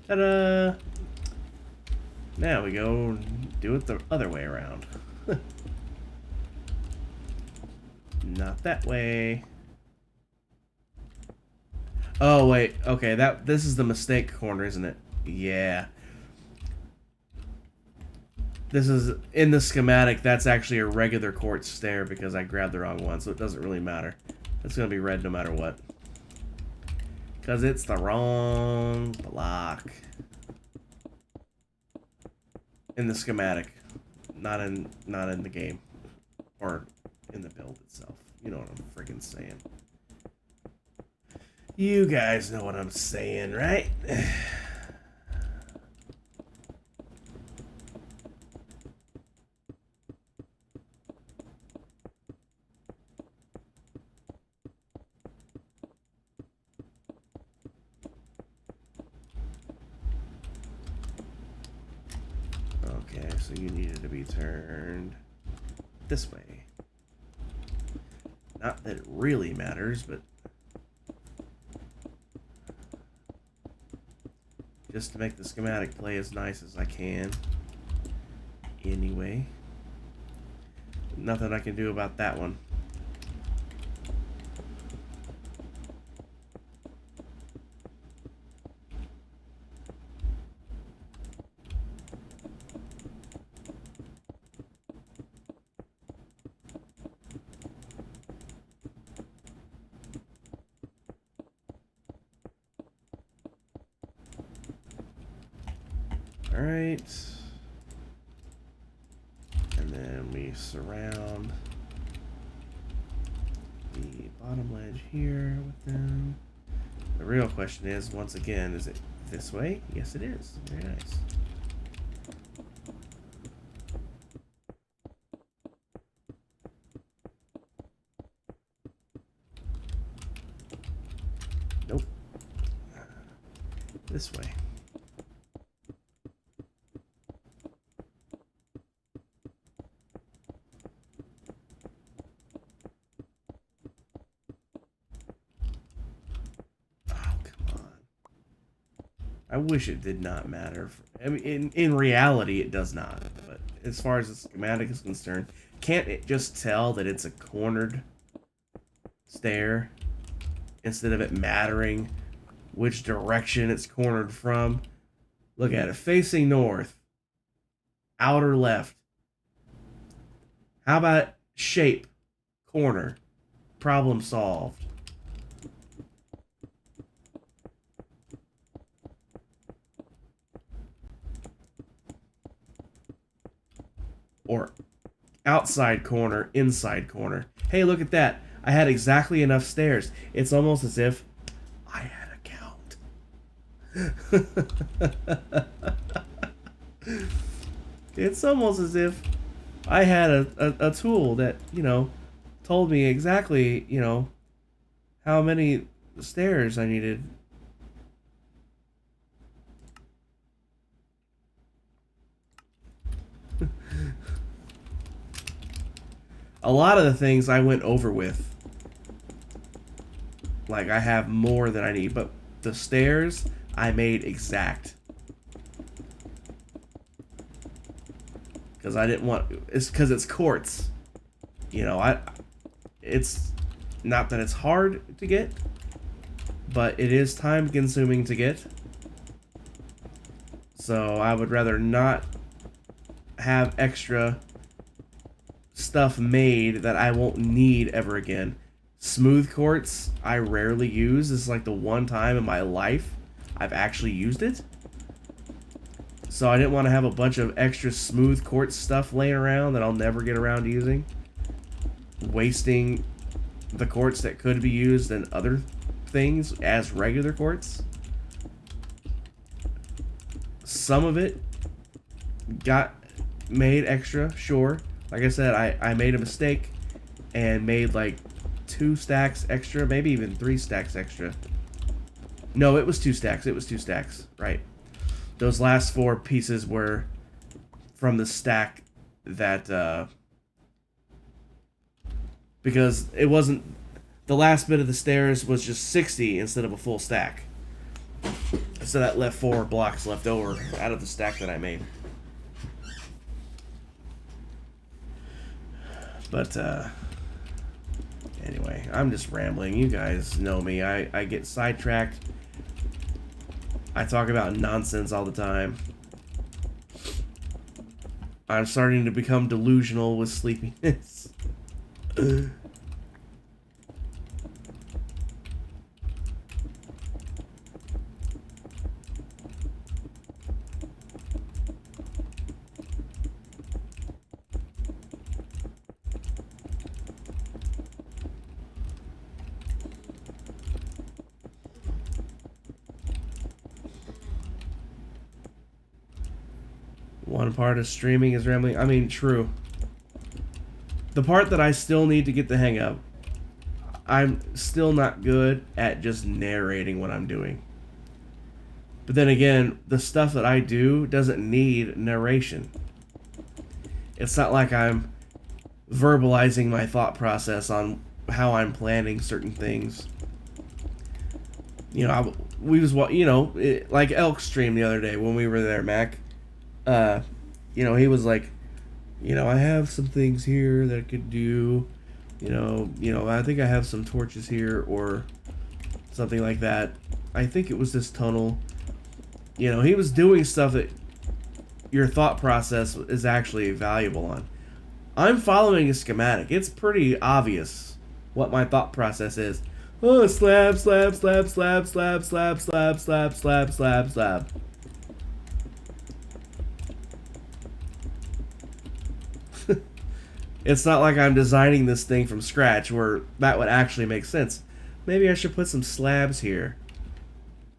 Ta-da! Now we go do it the other way around. Not that way. Oh wait, okay, this is the mistake corner, isn't it? Yeah. This is in the schematic, that's actually a regular quartz stair because I grabbed the wrong one, so it doesn't really matter. It's gonna be red no matter what. Because it's the wrong block. In the schematic. Not in the game. Or in the build itself. You know what I'm freaking saying. You guys know what I'm saying, right? Okay, so you needed to be turned this way. Not that it really matters, but just to make the schematic play as nice as I can. Anyway. Nothing I can do about that one. Alright. And then we surround the bottom ledge here with them. The real question is, once again, is it this way? Yes, it is. Very nice. Nope. This way. I wish it did not matter. I mean, in reality, it does not. But as far as the schematic is concerned, can't it just tell that it's a cornered stair instead of it mattering which direction it's cornered from? Look at it, facing north, outer left. How about shape, corner, problem solved? Or outside corner, inside corner. Hey, look at that. I had exactly enough stairs. It's almost as if I had a count. It's almost as if I had a tool that, you know, told me exactly, you know, how many stairs I needed. A lot of the things I went over with. Like, I have more than I need, but the stairs I made exact. Because I didn't want... It's because it's quartz. You know, it's... Not that it's hard to get, but it is time consuming to get. So I would rather not have extra stuff made that I won't need ever again. Smooth quartz I rarely use. This is like the one time in my life I've actually used it. So I didn't want to have a bunch of extra smooth quartz stuff laying around that I'll never get around to using. Wasting the quartz that could be used in other things as regular quartz. Some of it got made extra, sure. Like I said, I made a mistake and made like 2 stacks extra, maybe even 3 stacks extra. No, it was 2 stacks. It was 2 stacks, right. Those last 4 pieces were from the stack that, because it wasn't, the last bit of the stairs was just 60 instead of a full stack. So that left 4 blocks left over out of the stack that I made. But, anyway, I'm just rambling. You guys know me. I get sidetracked. I talk about nonsense all the time. I'm starting to become delusional with sleepiness. One part of streaming is rambling. I mean, true. The part that I still need to get the hang of, I'm still not good at just narrating what I'm doing. But then again, the stuff that I do doesn't need narration. It's not like I'm verbalizing my thought process on how I'm planning certain things. You know, like Elk stream the other day when we were there, Mac. You know, he was like, you know, I have some things here that I could do. You know, I think I have some torches here or something like that. I think it was this tunnel. You know, he was doing stuff that your thought process is actually valuable on. I'm following a schematic. It's pretty obvious what my thought process is. Oh, slab, slab, slab, slab, slab, slab, slab, slab, slab, slab, slab. It's not like I'm designing this thing from scratch where that would actually make sense. Maybe I should put some slabs here.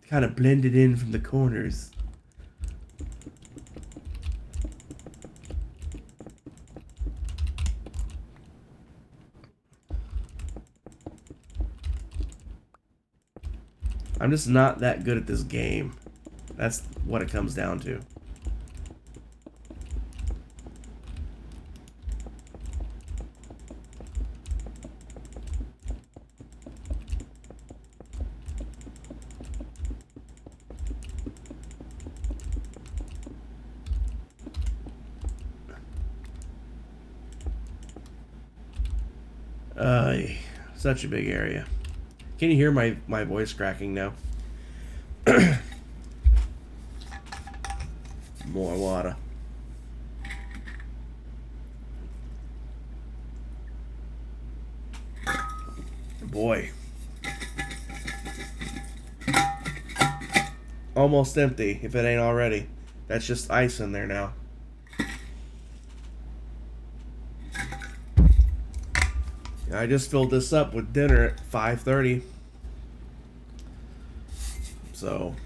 Kind of blend it in from the corners. I'm just not that good at this game. That's what it comes down to. Such a big area. Can you hear my voice cracking now? More water. Boy. Almost empty, if it ain't already. That's just ice in there now. I just filled this up with dinner at 5:30. So,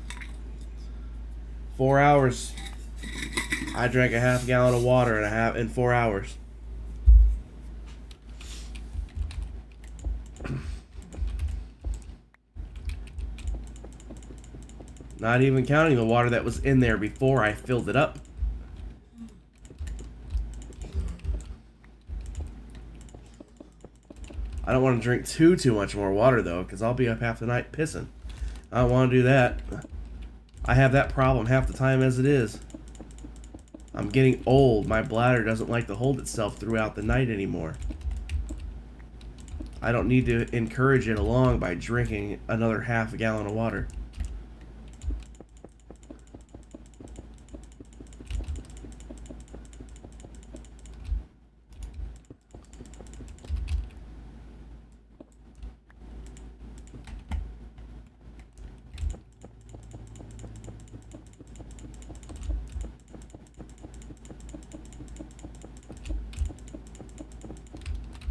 4 hours. I drank a half gallon of water in 4 hours. Not even counting the water that was in there before I filled it up. I don't want to drink too much more water though, because I'll be up half the night pissing. I don't want to do that. I have that problem half the time as it is. I'm getting old. My bladder doesn't like to hold itself throughout the night anymore. I don't need to encourage it along by drinking another half a gallon of water.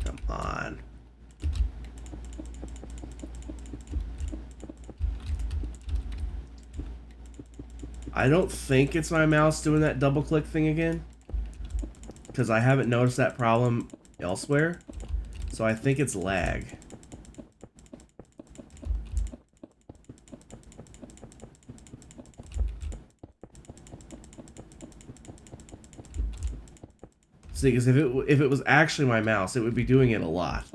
Come on. I don't think it's my mouse doing that double click thing again, because I haven't noticed that problem elsewhere. So I think it's lag. See, because if it was actually my mouse, it would be doing it a lot.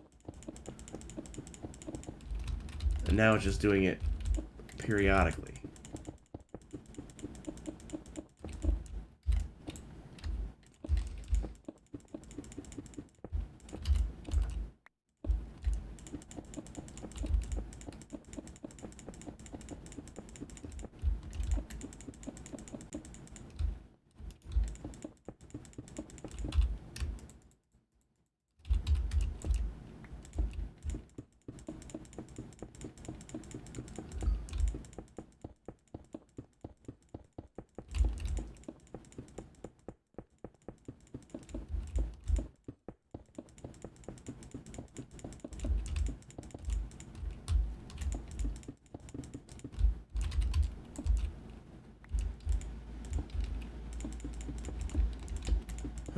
And now it's just doing it periodically.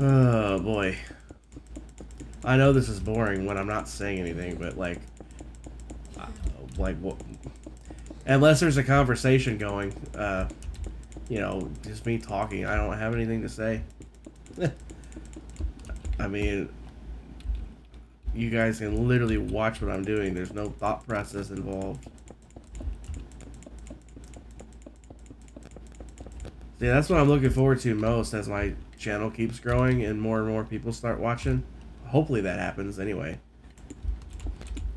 Oh boy. I know this is boring when I'm not saying anything, but like what? Unless there's a conversation going, you know, just me talking. I don't have anything to say. I mean, you guys can literally watch what I'm doing. There's no thought process involved. See, that's what I'm looking forward to most as my channel keeps growing and more people start watching. Hopefully that happens anyway.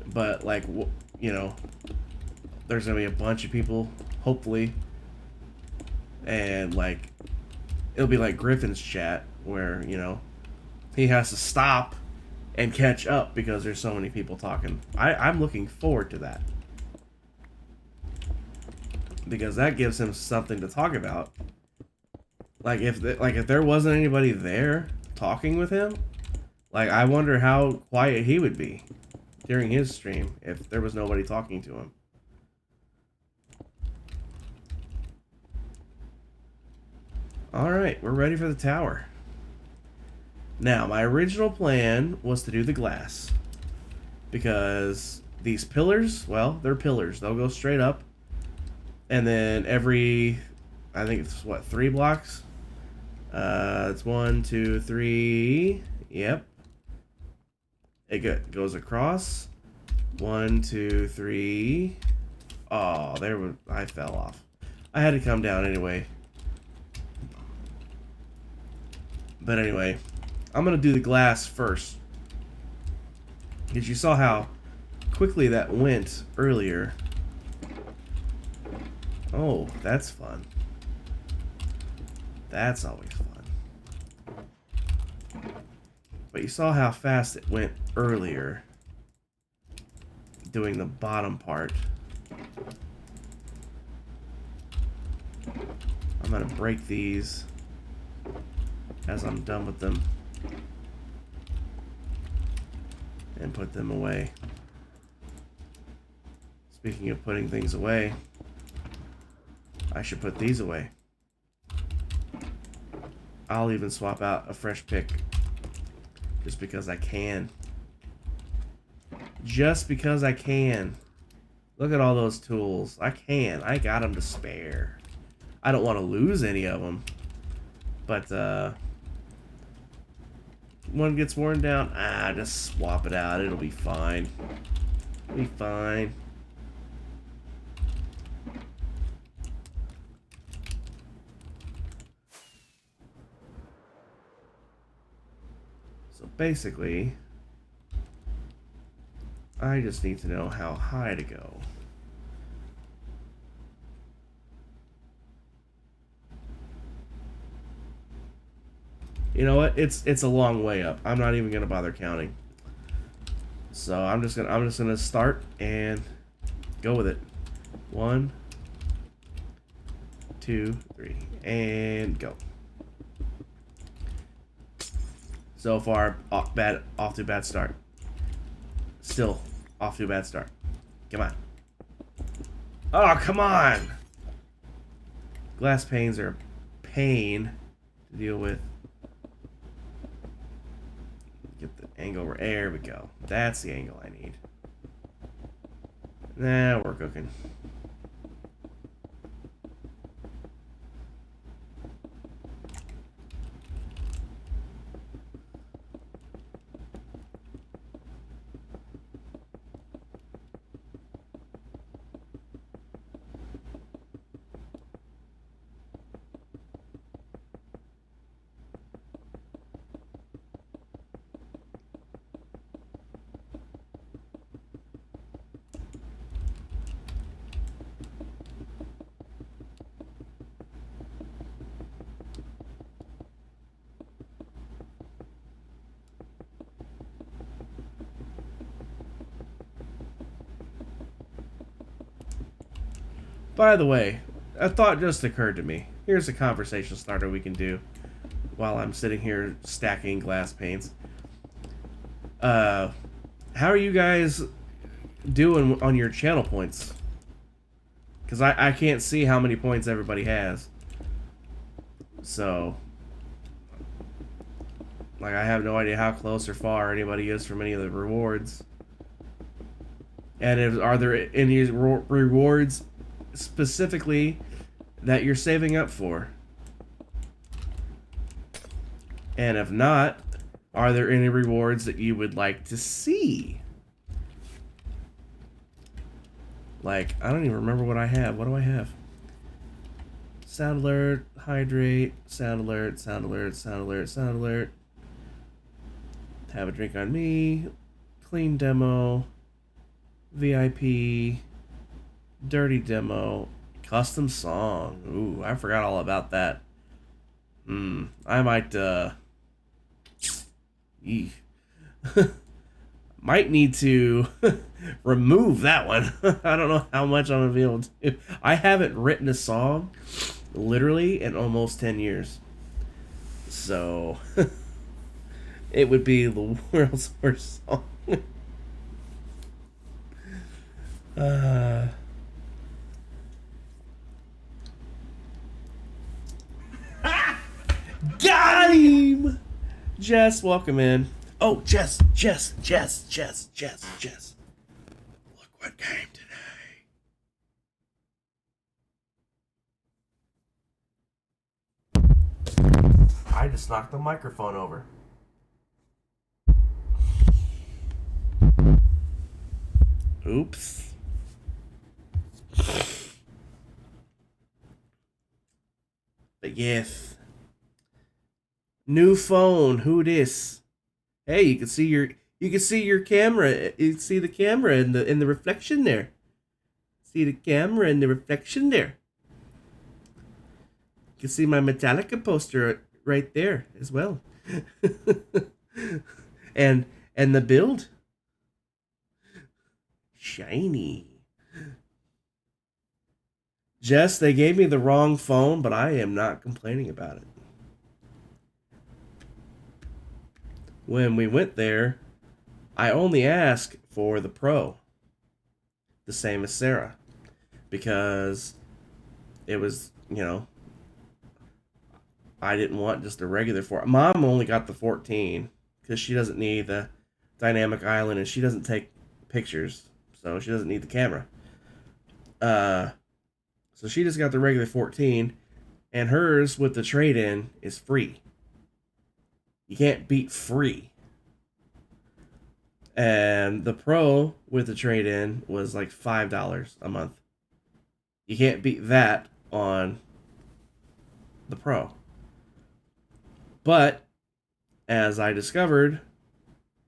But, like, you know, there's going to be a bunch of people, hopefully. And, like, it'll be like Griffin's chat where, you know, he has to stop and catch up because there's so many people talking. I'm looking forward to that. Because that gives him something to talk about. Like if there wasn't anybody there talking with him, like I wonder how quiet he would be during his stream if there was nobody talking to him. Alright, we're ready for the tower. Now, my original plan was to do the glass. Because these pillars, well, they're pillars. They'll go straight up. And then every, I think it's what, 3 blocks? It's 1, 2, 3. Yep. It goes across. 1, 2, 3. Oh, I fell off. I had to come down anyway. But anyway, I'm gonna do the glass first. Because you saw how quickly that went earlier. Oh, that's fun. That's always fun. But you saw how fast it went earlier doing the bottom part. I'm gonna break these as I'm done with them and put them away. Speaking of putting things away, I should put these away. I'll even swap out a fresh pick just because I can. Just because I can. Look at all those tools. I can. I got them to spare. I don't want to lose any of them. But, one gets worn down, just swap it out. It'll be fine. It'll be fine. So basically, I just need to know how high to go. You know what? It's a long way up. I'm not even gonna bother counting. So I'm just gonna start and go with it. 1, 2, 3, and go. So far, off to a bad start. Still off to a bad start. Come on. Oh, come on! Glass panes are a pain to deal with. Get the angle. There we go. That's the angle I need. Now we're cooking. By the way, a thought just occurred to me. Here's a conversation starter we can do while I'm sitting here stacking glass panes. How are you guys doing on your channel points? Because I can't see how many points everybody has. So, like, I have no idea how close or far anybody is from any of the rewards. And are there any rewards specifically that you're saving up for? And if not, are there any rewards that you would like to see? Like, I don't even remember what I have. What do I have? Sound alert, hydrate, sound alert, sound alert, sound alert, sound alert. Have a drink on me. Clean demo. VIP. Dirty demo. Custom song. Ooh, I forgot all about that. I might, might need to remove that one. I don't know how much I'm gonna be able to. I haven't written a song literally in almost 10 years. So it would be the world's worst song. Got him! Jess, welcome in. Oh, Jess. Look what came today. I just knocked the microphone over. Oops. But yes. New phone. Who this? Hey, you can see your camera. You can see the camera in the reflection there. See the camera in the reflection there. You can see my Metallica poster right there as well. and the build. Shiny. Jess, they gave me the wrong phone, but I am not complaining about it. When we went there, I only asked for the Pro. The same as Sarah. Because it was, I didn't want just a regular 4. Mom only got the 14 because she doesn't need the dynamic island and she doesn't take pictures. So she doesn't need the camera. So she just got the regular 14, and hers with the trade-in is free. You can't beat free. And the Pro with the trade-in was like $5 a month. You can't beat that on the Pro. But, as I discovered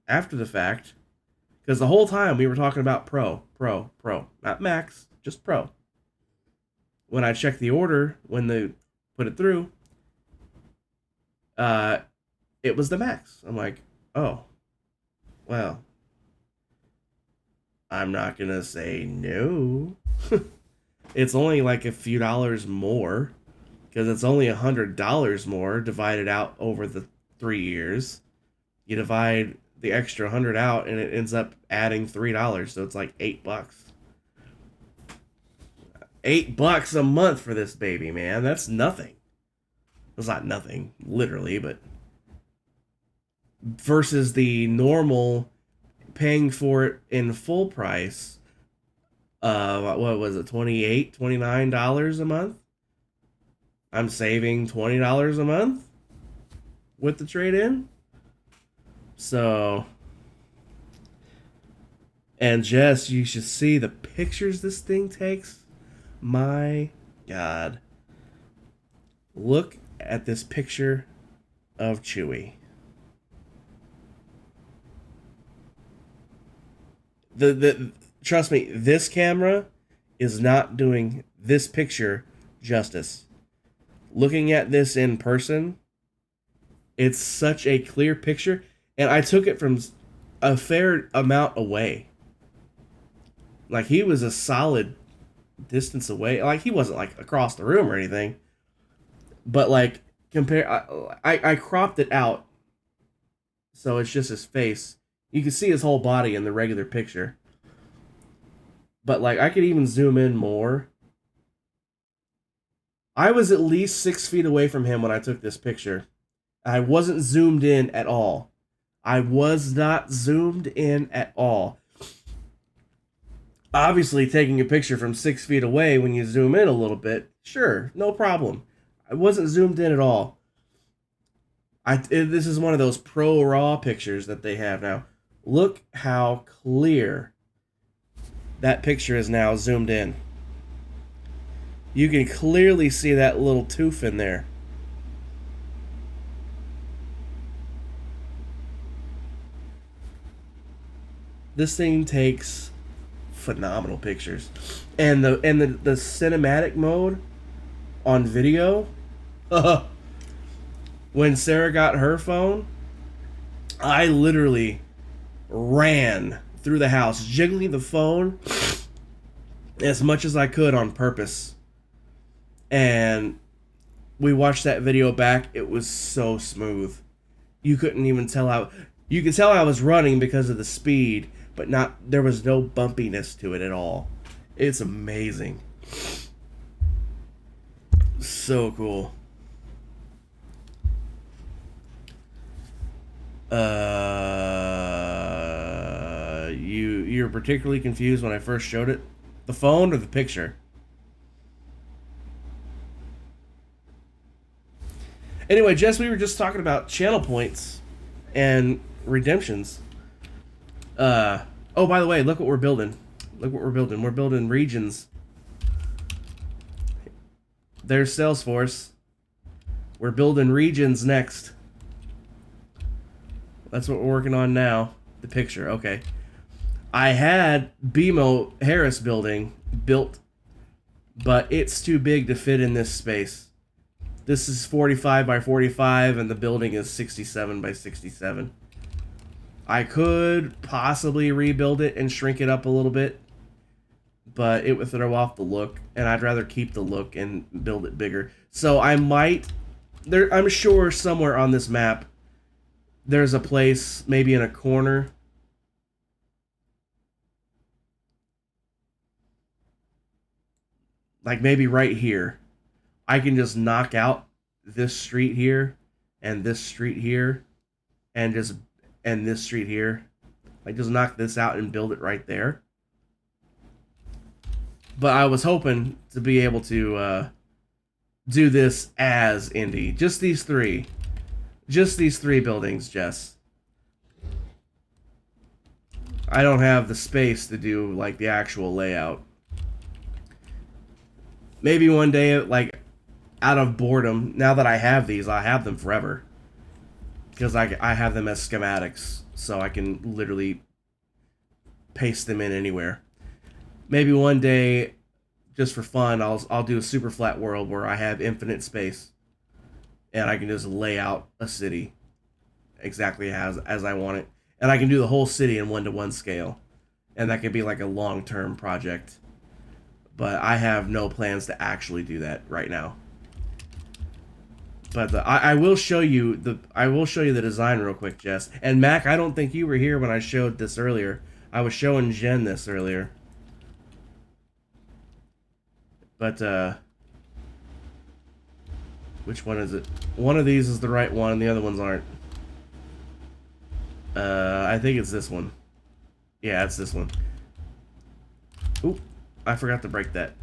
after the fact, Because the whole time we were talking about Pro, Pro, Pro. Not Max, just Pro. When I checked the order, when they put it through, it was the Max. I'm like, oh, well, I'm not going to say no. It's only like a few dollars more. Because it's only $100 more divided out over the 3 years. You divide the extra 100 out, and it ends up adding $3, so it's like $8. $8 a month for this baby, man. That's nothing. It's not nothing, literally, but versus the normal paying for it in full price. What was it? $29 a month. I'm saving $20 a month with the trade-in. So, and Jess, you should see the pictures this thing takes. My God. Look at this picture of Chewie. Trust me, this camera is not doing this picture justice. Looking at this in person, it's such a clear picture, and I took it from a fair amount away. Like, he was a solid distance away. Like, he wasn't like across the room or anything, but like I cropped it out so it's just his face. You can see his whole body in the regular picture, but like I could even zoom in more. I was at least 6 feet away from him when I took this picture. I wasn't zoomed in at all. I was not zoomed in at all. Obviously, taking a picture from 6 feet away when you zoom in a little bit, sure, no problem. I wasn't zoomed in at all. This is one of those Pro Raw pictures that they have now. Look how clear that picture is now zoomed in. You can clearly see that little tooth in there. This thing takes phenomenal pictures. And the cinematic mode on video, when Sarah got her phone, I literally ran through the house, jiggling the phone as much as I could on purpose. And we watched that video back. It was so smooth. You couldn't even tell how... You could tell I was running because of the speed, but there was no bumpiness to it at all. It's amazing. So cool. You're particularly confused when I first showed it? The phone or the picture? Anyway, Jess, we were just talking about channel points and redemptions. Oh, by the way, look what we're building. Look what we're building. We're building regions. There's Salesforce. We're building regions next. That's what we're working on now. The picture, okay. I had BMO Harris building built, but it's too big to fit in this space. This is 45 by 45, and the building is 67 by 67. I could possibly rebuild it and shrink it up a little bit, but it would throw off the look, and I'd rather keep the look and build it bigger. So I might... I'm sure somewhere on this map, there's a place, maybe in a corner, like maybe right here, I can just knock out this street here, and this street here, and this street here. Like, just knock this out and build it right there. But I was hoping to be able to do this as Indy. Just these three. Just these three buildings, Jess. I don't have the space to do, like, the actual layout. Maybe one day, like, out of boredom, now that I have these, I'll have them forever. Because I have them as schematics, so I can literally paste them in anywhere. Maybe one day, just for fun, I'll do a super flat world where I have infinite space, and I can just lay out a city exactly as I want it, and I can do the whole city in 1-to-1 scale, and that could be like a long-term project. But I have no plans to actually do that right now. But I will show you the design real quick, Jess. And Mac, I don't think you were here when I showed this earlier. I was showing Jen this earlier. But which one is it? One of these is the right one, and the other ones aren't. I think it's this one. Yeah, it's this one. Oop, I forgot to break that.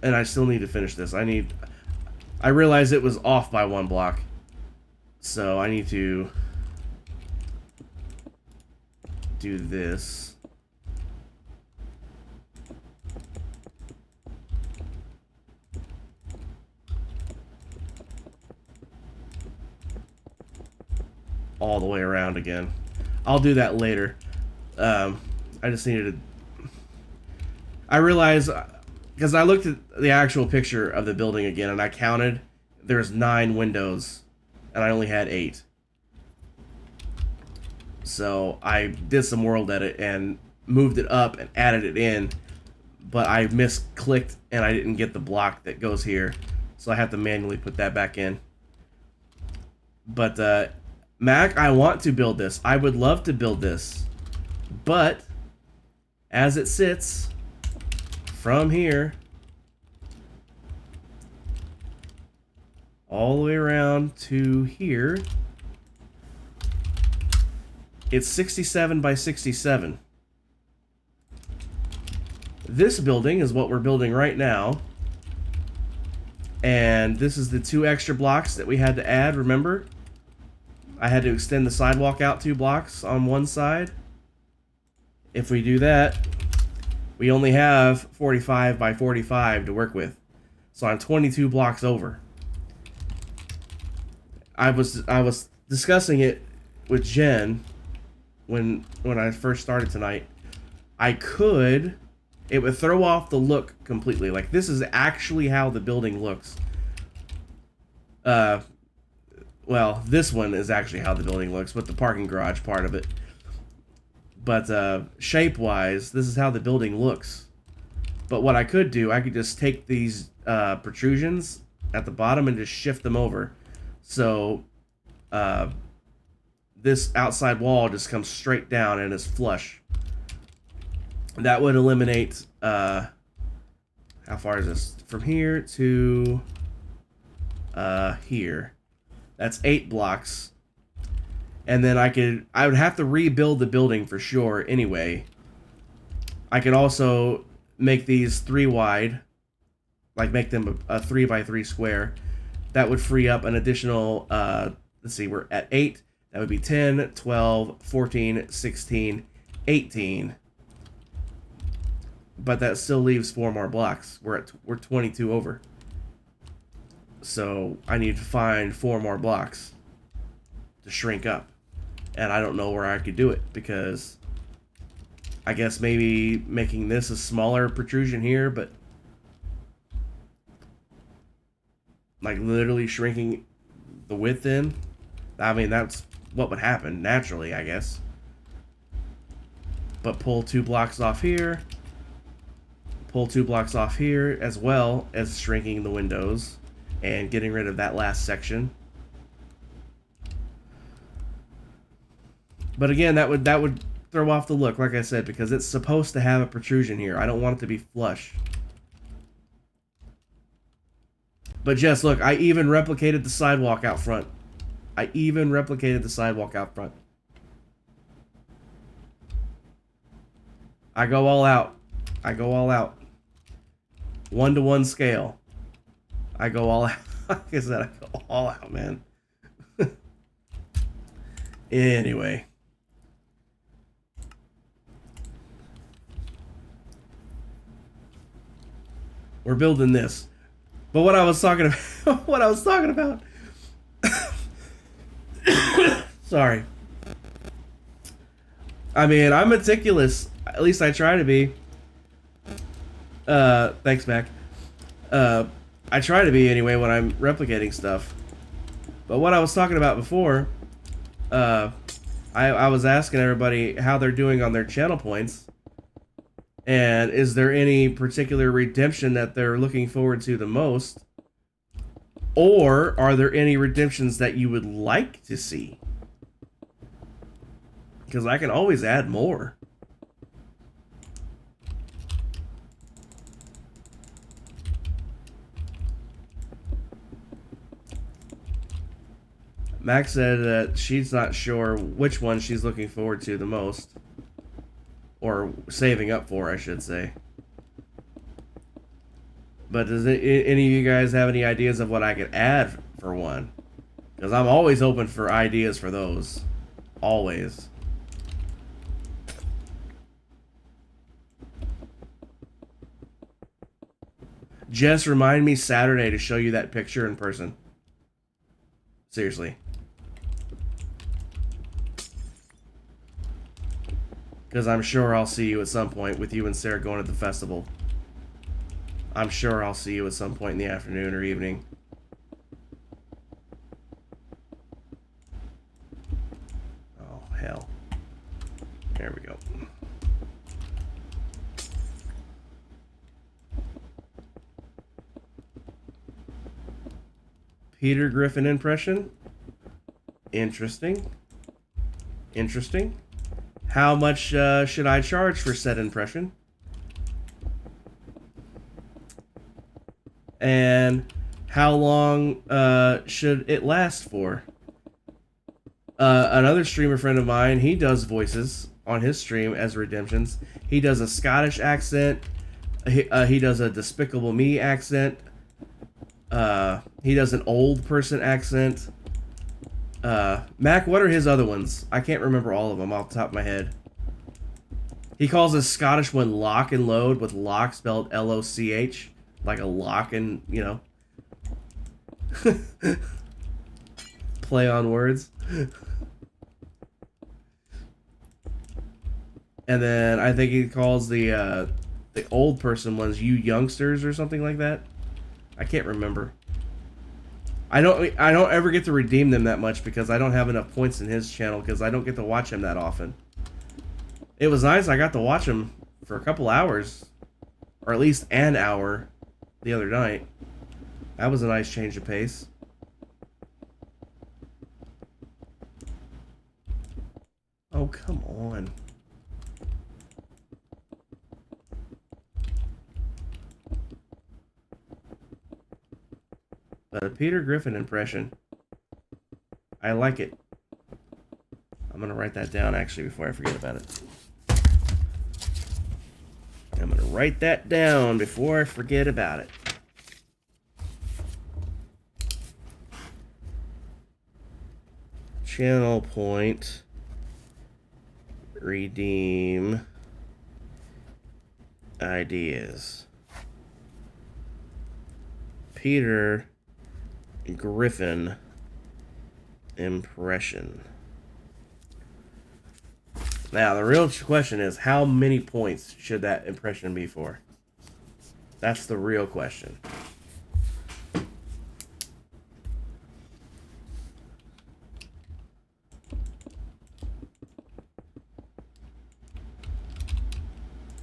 And I still need to finish this. I realized it was off by 1 block. So I need to do this. All the way around again. I'll do that later. I just needed to... I realized... Because I looked at the actual picture of the building again, and I counted. There's 9 windows, and I only had 8. So I did some world edit and moved it up and added it in, but I misclicked and I didn't get the block that goes here. So I have to manually put that back in. But, Mac, I want to build this. I would love to build this. But, as it sits... from here all the way around to here, it's 67 by 67. This building is what we're building right now, and this is the 2 extra blocks that we had to add. Remember, I had to extend the sidewalk out 2 blocks on one side. If we do that, we only have 45 by 45 to work with. So I'm 22 blocks over. I was discussing it with Jen when I first started tonight. It would throw off the look completely. Like, this is actually how the building looks. Well, this one is actually how the building looks, with the parking garage part of it. But shape-wise, this is how the building looks. But what I could do, I could just take these protrusions at the bottom and just shift them over. So this outside wall just comes straight down and is flush. That would eliminate... how far is this? From here to here. That's 8 blocks. And then I would have to rebuild the building for sure anyway. I could also make these 3 wide, like make them a 3 by 3 square. That would free up an additional, let's see, we're at 8. That would be 10, 12, 14, 16, 18. But that still leaves 4 more blocks. We're 22 over. So I need to find 4 more blocks to shrink up. And I don't know where I could do it, because I guess maybe making this a smaller protrusion here, but like literally shrinking the width in. I mean, that's what would happen naturally, I guess. But pull 2 blocks off here. Pull 2 blocks off here, as well as shrinking the windows and getting rid of that last section. But again, that would throw off the look, like I said, because it's supposed to have a protrusion here. I don't want it to be flush. But Jess, look, I even replicated the sidewalk out front. I go all out. 1-to-1 scale. I go all out. Like I said, I go all out, man. Anyway. We're building this. But what I was talking about, sorry. I mean, I'm meticulous. At least I try to be. Thanks, Mac. I try to be anyway when I'm replicating stuff. But what I was talking about before, I was asking everybody how they're doing on their channel points. And is there any particular redemption that they're looking forward to the most? Or are there any redemptions that you would like to see? Because I can always add more. Max said that she's not sure which one she's looking forward to the most. Or saving up for, I should say. But does any of you guys have any ideas of what I could add for one? Because I'm always open for ideas for those. Always. Jess, remind me Saturday to show you that picture in person. Seriously. Because I'm sure I'll see you at some point with you and Sarah going to the festival. I'm sure I'll see you at some point in the afternoon or evening. Oh, hell. There we go. Peter Griffin impression. Interesting. Interesting. How much should I charge for said impression? And how long should it last for? Another streamer friend of mine, he does voices on his stream as redemptions. He does a Scottish accent. He does a Despicable Me accent. He does an old person accent. Mac, what are his other ones? I can't remember all of them off the top of my head. He calls his Scottish one Lock and Load, with lock spelled L-O-C-H. Like a lock and, you know. Play on words. And then I think he calls the old person ones You Youngsters or something like that. I can't remember. I don't ever get to redeem them that much because I don't have enough points in his channel because I don't get to watch him that often. It was nice I got to watch him for a couple hours, or at least an hour, the other night. That was a nice change of pace. Oh, come on. But a Peter Griffin impression. I like it. I'm going to write that down, actually, before I forget about it. I'm going to write that down before I forget about it. Channel point. Redeem. Ideas. Peter Griffin impression. Now, the real question is, how many points should that impression be for? That's the real question.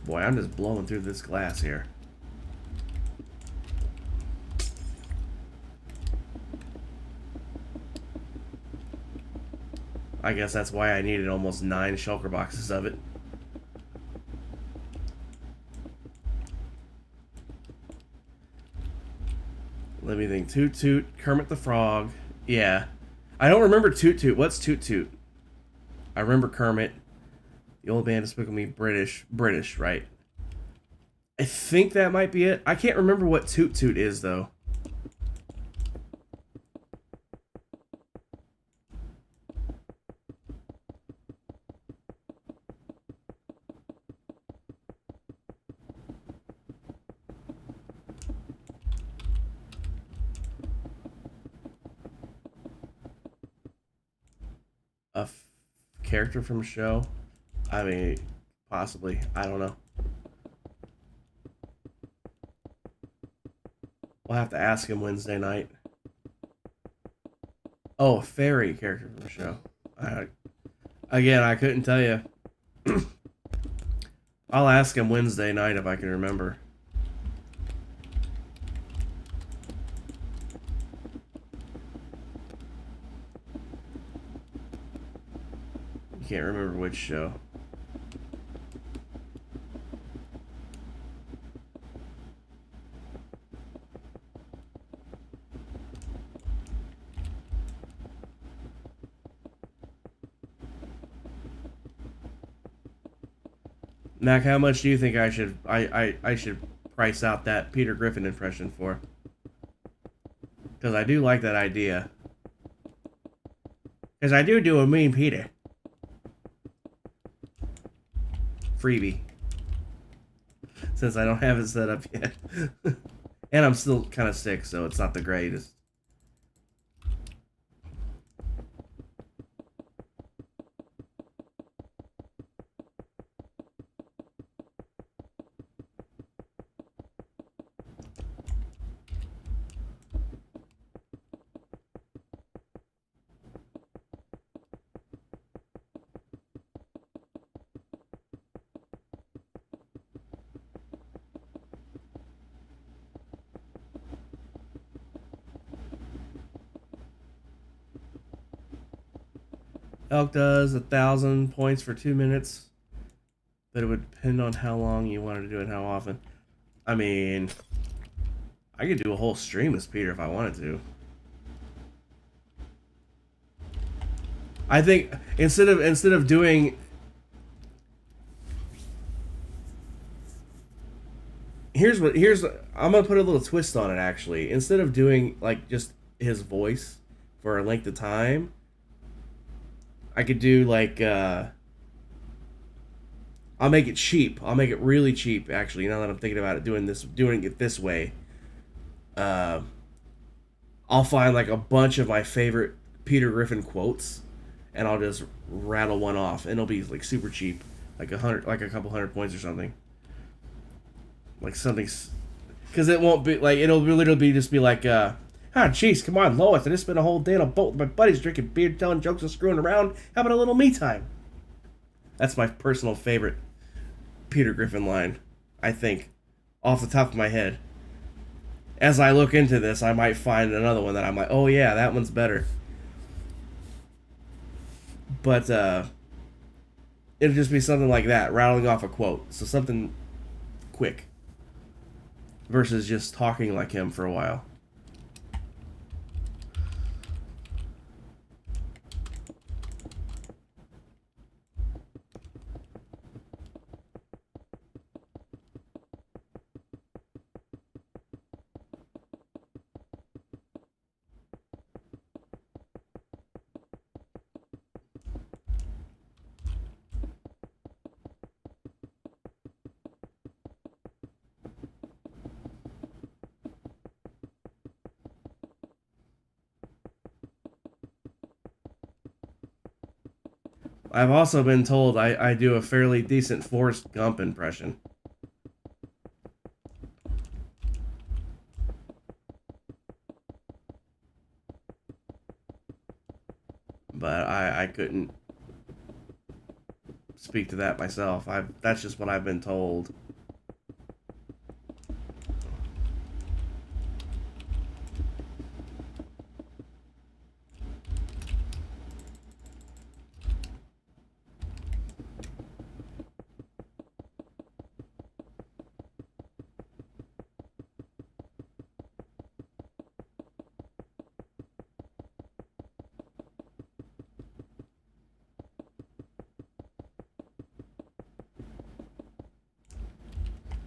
Boy, I'm just blowing through this glass here. I guess that's why I needed almost 9 shulker boxes of it. Let me think. Toot Toot, Kermit the Frog. Yeah. I don't remember Toot Toot. What's Toot Toot? I remember Kermit. The old band Despicable Me, British, right? I think that might be it. I can't remember what Toot Toot is, though. A character from a show. I mean, possibly. I don't know. We'll have to ask him Wednesday night. Oh, a fairy character from the show. Again, I couldn't tell you. I'll ask him Wednesday night if I can remember. You can't remember which show. Mac, how much do you think I should price out that Peter Griffin impression for? Because I do like that idea. Because I do a mean Peter. Freebie. Since I don't have it set up yet. And I'm still kind of sick, so it's not the greatest. Elk does 1,000 points for 2 minutes, but it would depend on how long you wanted to do it and how often. I mean, I could do a whole stream as Peter if I wanted to. I think instead of doing, here's I'm gonna put a little twist on it actually. Instead of doing like just his voice for a length of time, I could do like I'll make it cheap. I'll make it really cheap actually. Now that I'm thinking about it, doing it this way. I'll find like a bunch of my favorite Peter Griffin quotes, and I'll just rattle one off, and it'll be like super cheap, like a couple hundred points or something. Like something, because it won't be like it'll literally be just be like jeez, come on, Lois. I just spent a whole day on a boat with my buddies drinking beer, telling jokes, and screwing around. How about a little me time? That's my personal favorite Peter Griffin line, I think, off the top of my head. As I look into this, I might find another one that I'm like, oh yeah, that one's better. But it'll just be something like that, rattling off a quote. So something quick. Versus just talking like him for a while. I've also been told I do a fairly decent Forrest Gump impression. But I couldn't speak to that myself. That's just what I've been told.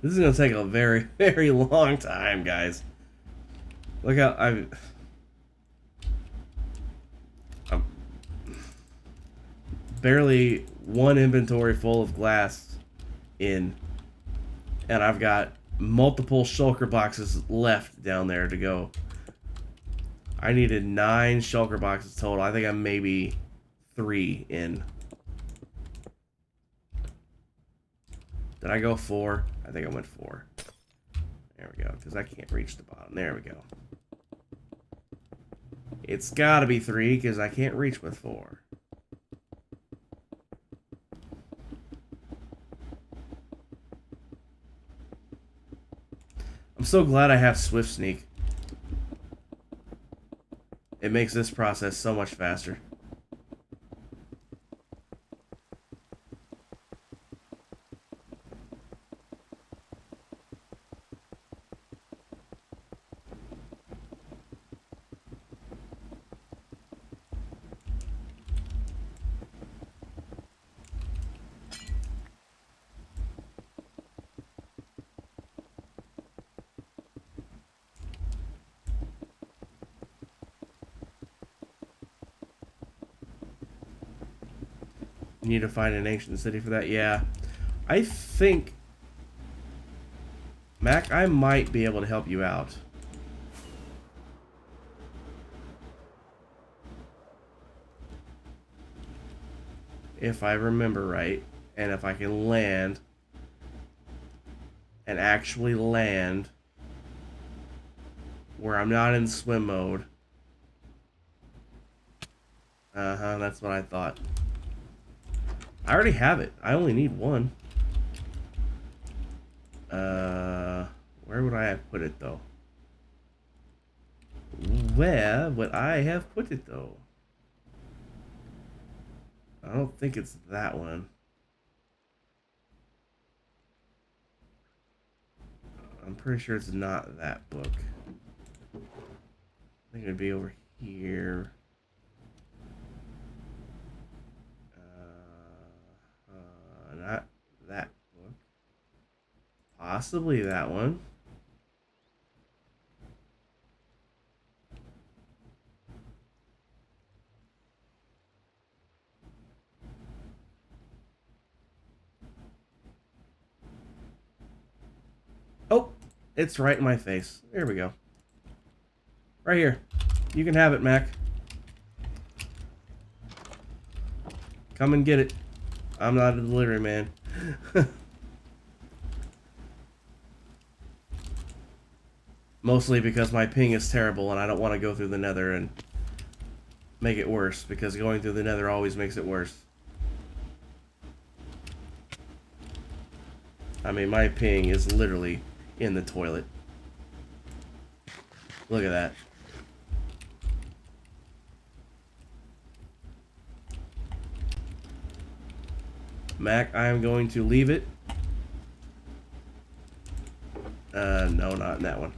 This is gonna take a very, very long time, guys. Look how I'm barely one inventory full of glass in, and I've got multiple shulker boxes left down there to go. I needed 9 shulker boxes total. I think I'm maybe 3 in. Did I go 4? I think I went 4. There we go, because I can't reach the bottom. There we go. It's gotta be 3, because I can't reach with 4. I'm so glad I have Swift Sneak. It makes this process so much faster. You need to find an ancient city for that? Yeah. I think... Mac, I might be able to help you out. If I remember right. And if I can land... And actually land... Where I'm not in swim mode. Uh-huh, that's what I thought. I already have it. I only need 1. Where would I have put it, though? Where would I have put it, though? I don't think it's that one. I'm pretty sure it's not that book. I think it would be over here. Not that book. Possibly that one. Oh, it's right in my face. There we go. Right here. You can have it, Mac. Come and get it. I'm not a delivery man. Mostly because my ping is terrible and I don't want to go through the nether and make it worse, because going through the nether always makes it worse. I mean, my ping is literally in the toilet. Look at that. Mac, I am going to leave it. No, not in that one.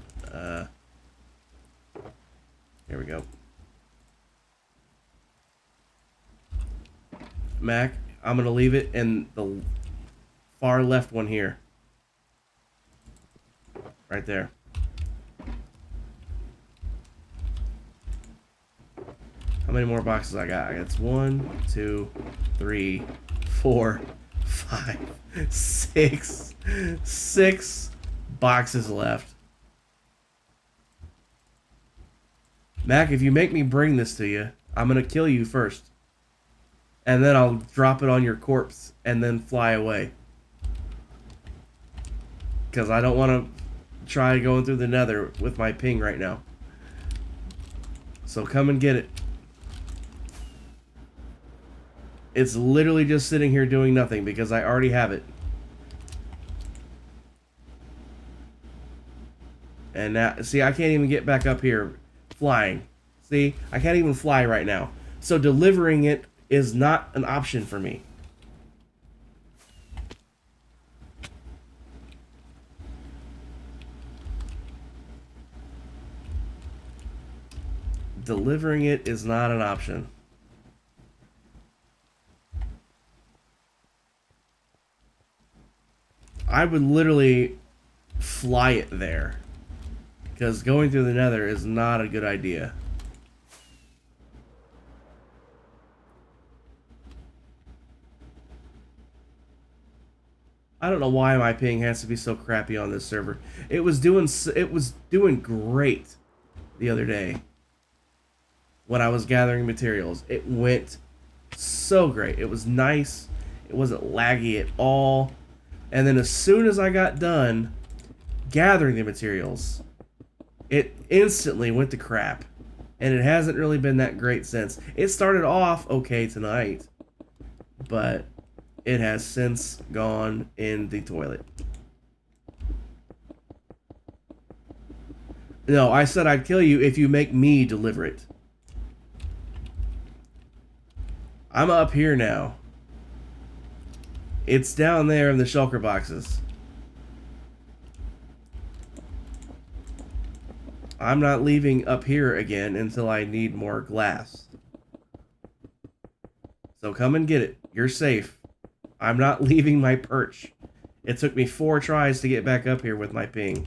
Here we go. Mac, I'm gonna leave it in the far left one here. Right there. How many more boxes I got? It's 1, 2, 3, 4, 5, 6. 6 boxes left. Mac, if you make me bring this to you, I'm gonna kill you first. And then I'll drop it on your corpse and then fly away. Because I don't want to try going through the nether with my ping right now. So come and get it. It's literally just sitting here doing nothing because I already have it. And now, see, I can't even get back up here flying. See, I can't even fly right now. So delivering it is not an option for me. Delivering it is not an option. I would literally fly it there. Because going through the nether is not a good idea. I don't know why my ping has to be so crappy on this server. It was doing great the other day when I was gathering materials. It went so great. It was nice. It wasn't laggy at all. And then as soon as I got done gathering the materials, it instantly went to crap. And it hasn't really been that great since. It started off okay tonight, but it has since gone in the toilet. No, I said I'd kill you if you make me deliver it. I'm up here now. It's down there in the shulker boxes. I'm not leaving up here again until I need more glass. So come and get it. You're safe. I'm not leaving my perch. It took me 4 tries to get back up here with my ping.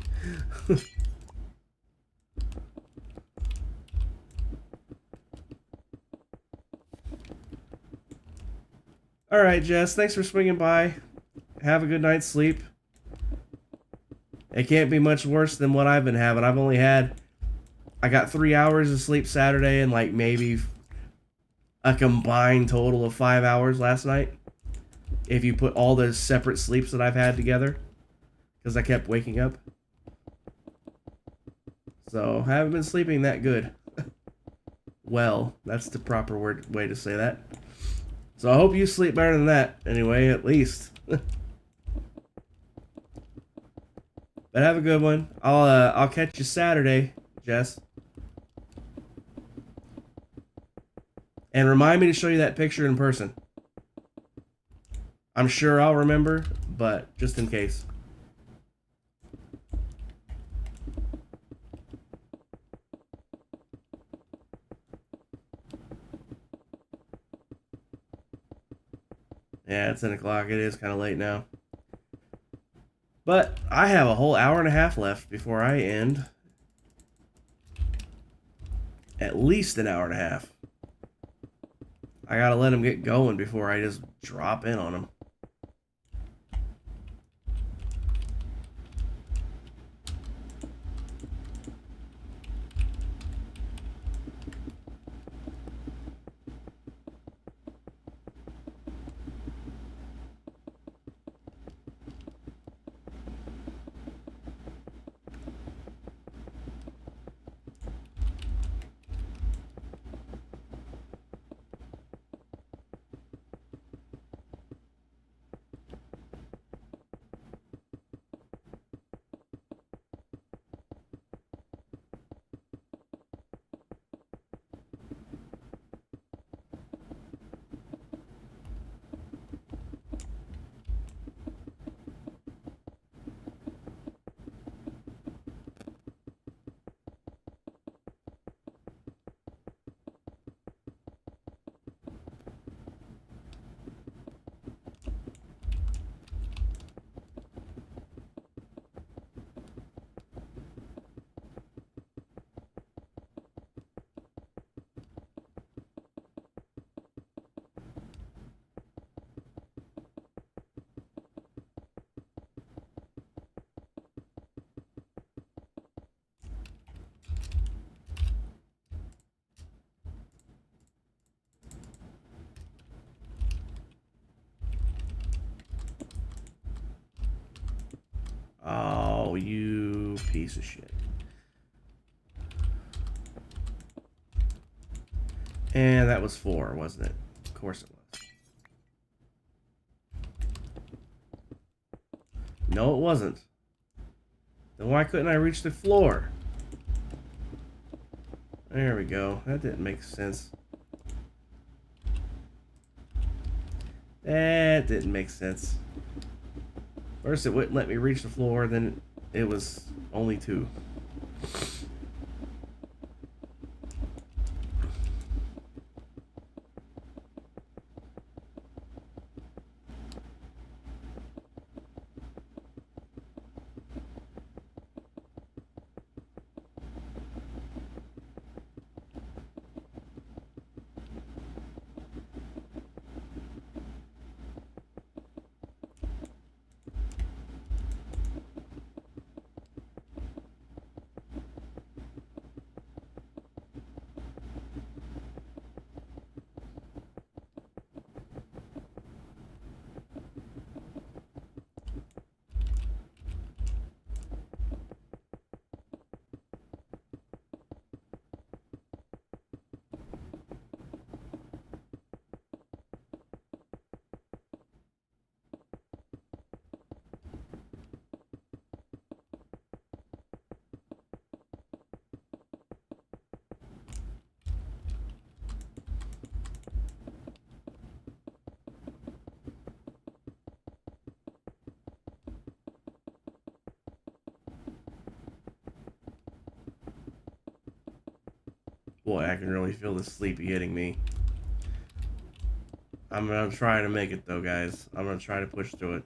Alright, Jess. Thanks for swinging by. Have a good night's sleep. It can't be much worse than what I've been having. I got 3 hours of sleep Saturday and like maybe a combined total of 5 hours last night. If you put all the separate sleeps that I've had together. Because I kept waking up. So, I haven't been sleeping that good. Well, that's the proper way to say that. So I hope you sleep better than that, anyway, at least. But have a good one. I'll catch you Saturday, Jess. And remind me to show you that picture in person. I'm sure I'll remember, but just in case. Yeah, it's 10 o'clock. It is kind of late now. But I have a whole hour and a half left before I end. At least an hour and a half. I gotta let him get going before I just drop in on him. Oh, you piece of shit. And that was 4, wasn't it? Of course it was. No, it wasn't. Then why couldn't I reach the floor? There we go. That didn't make sense. That didn't make sense. First it wouldn't let me reach the floor, then it was only 2. Boy, I can really feel the sleepy hitting me. I'm gonna try to make it though, guys. I'm gonna try to push through it.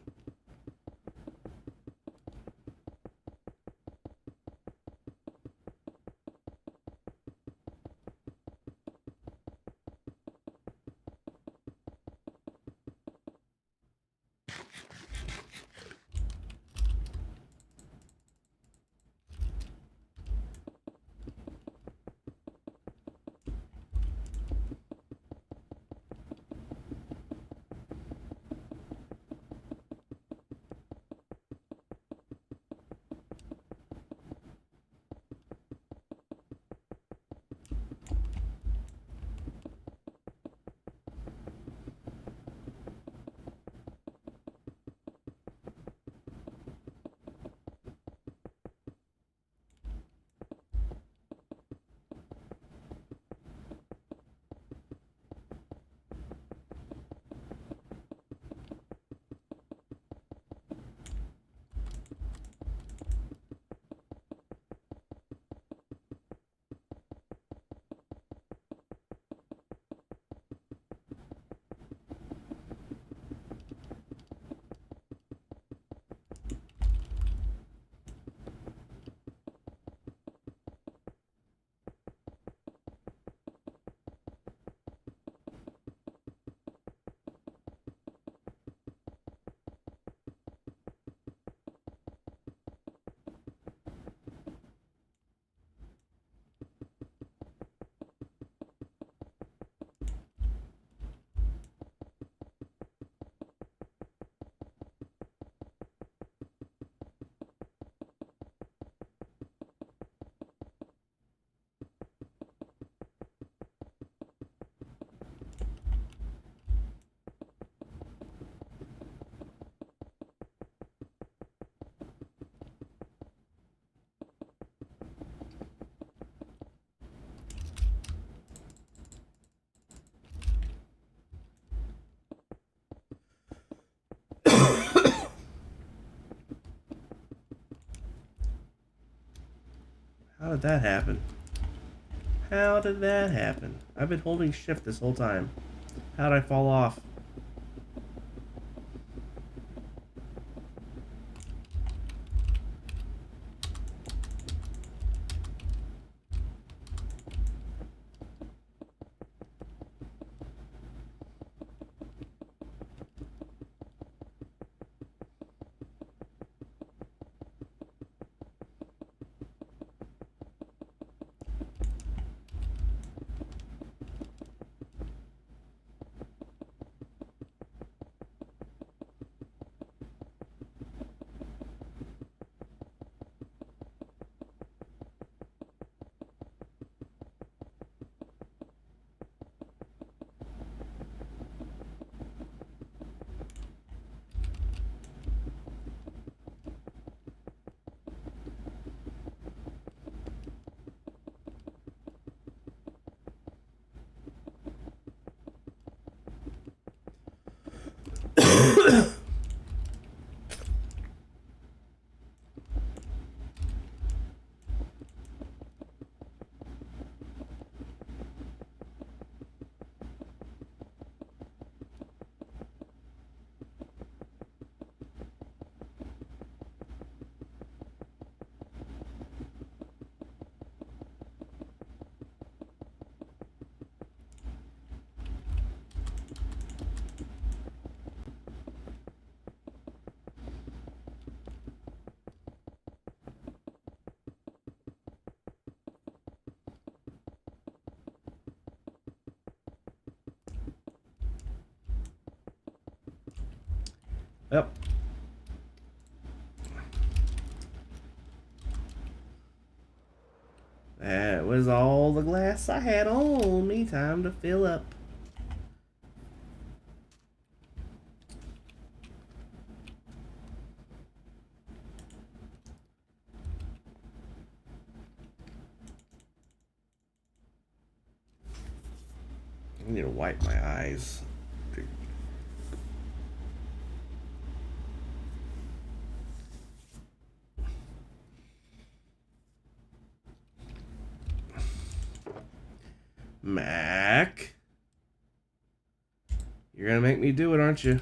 How did that happen? How did that happen? I've been holding shift this whole time. How did I fall off? Yep. That was all the glass I had on me. Time to fill up. I need to wipe my eyes. Mac. You're gonna make me do it, aren't you?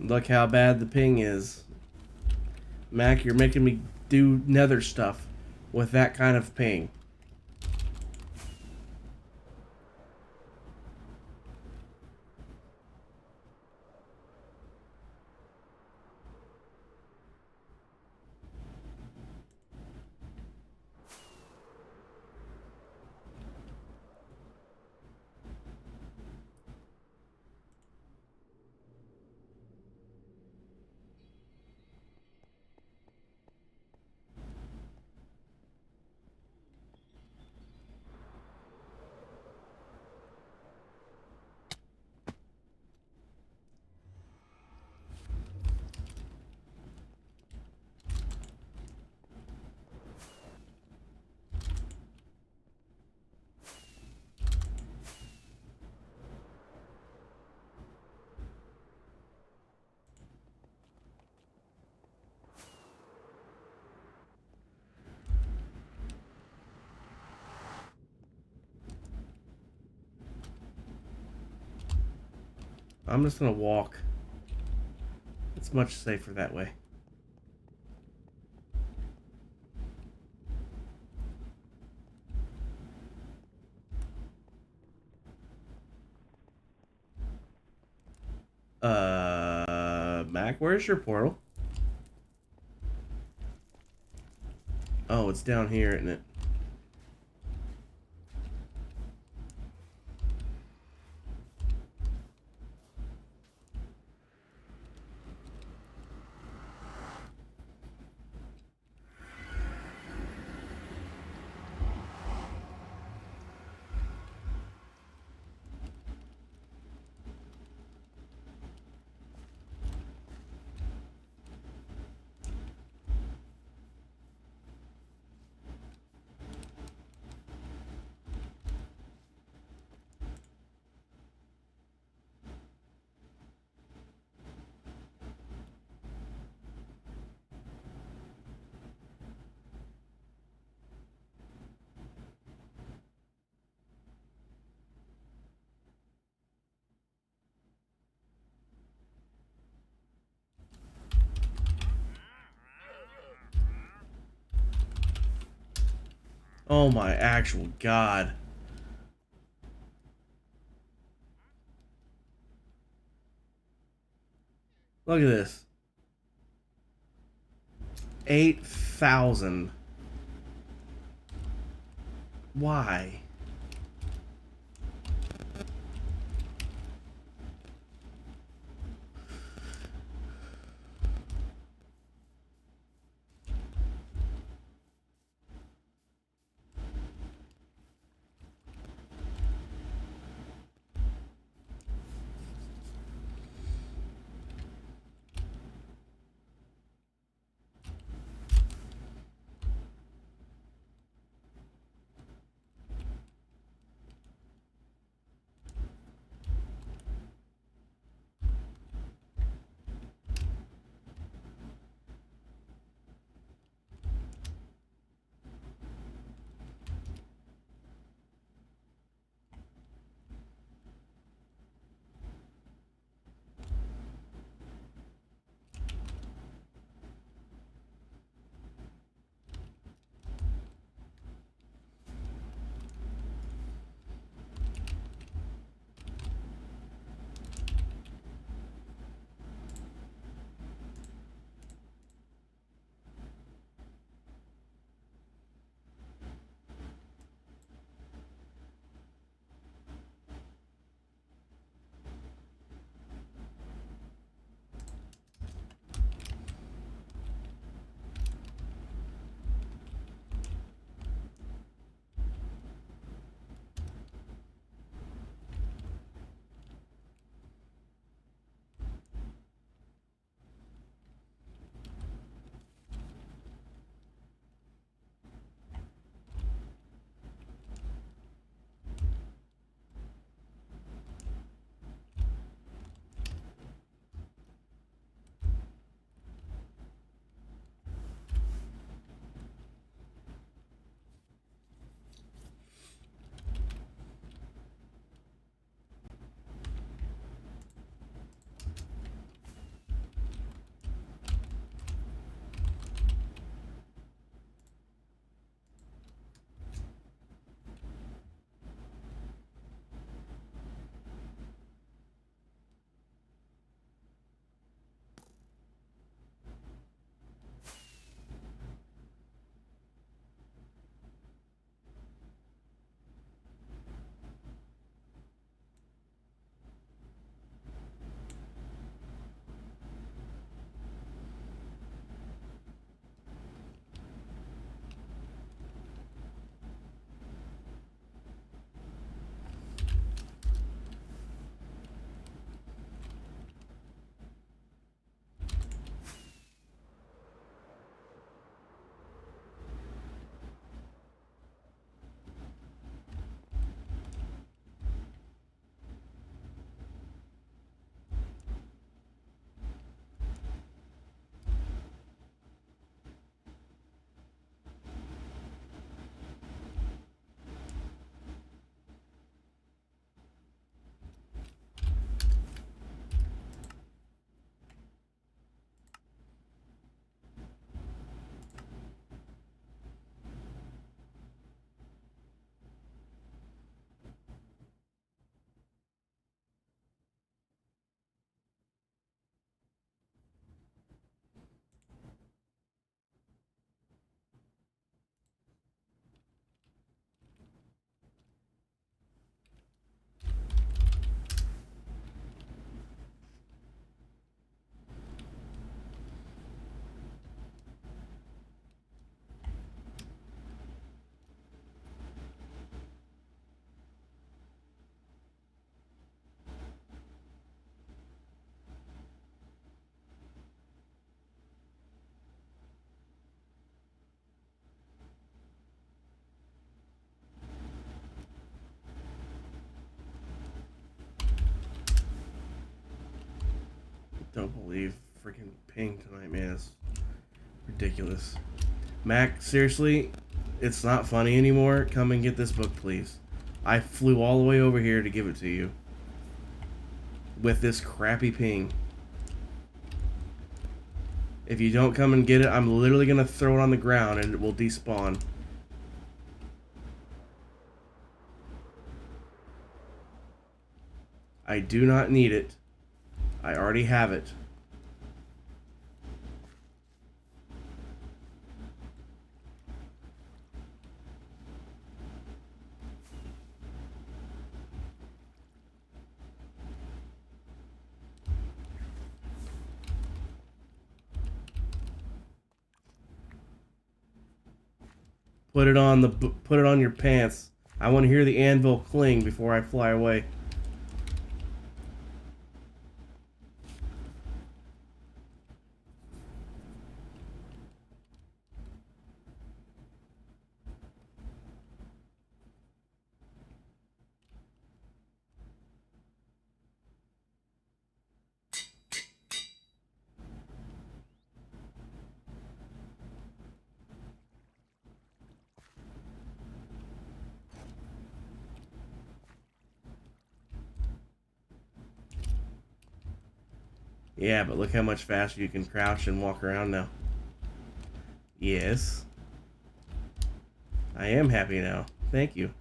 Look how bad the ping is. Mac, you're making me do nether stuff with that kind of ping. I'm just gonna walk. It's much safer that way. Mac, where's your portal? Oh, it's down here, isn't it? Oh my actual god. Look at this. 8,000. Why? don't believe freaking ping tonight, man. It's ridiculous. Mac, seriously, it's not funny anymore. Come and get this book, please. I flew all the way over here to give it to you. With this crappy ping. If you don't come and get it, I'm literally going to throw it on the ground and it will despawn. I do not need it. I already have it. Put it on your pants. I want to hear the anvil cling before I fly away. Yeah, but look how much faster you can crouch and walk around now. Yes. I am happy now. Thank you.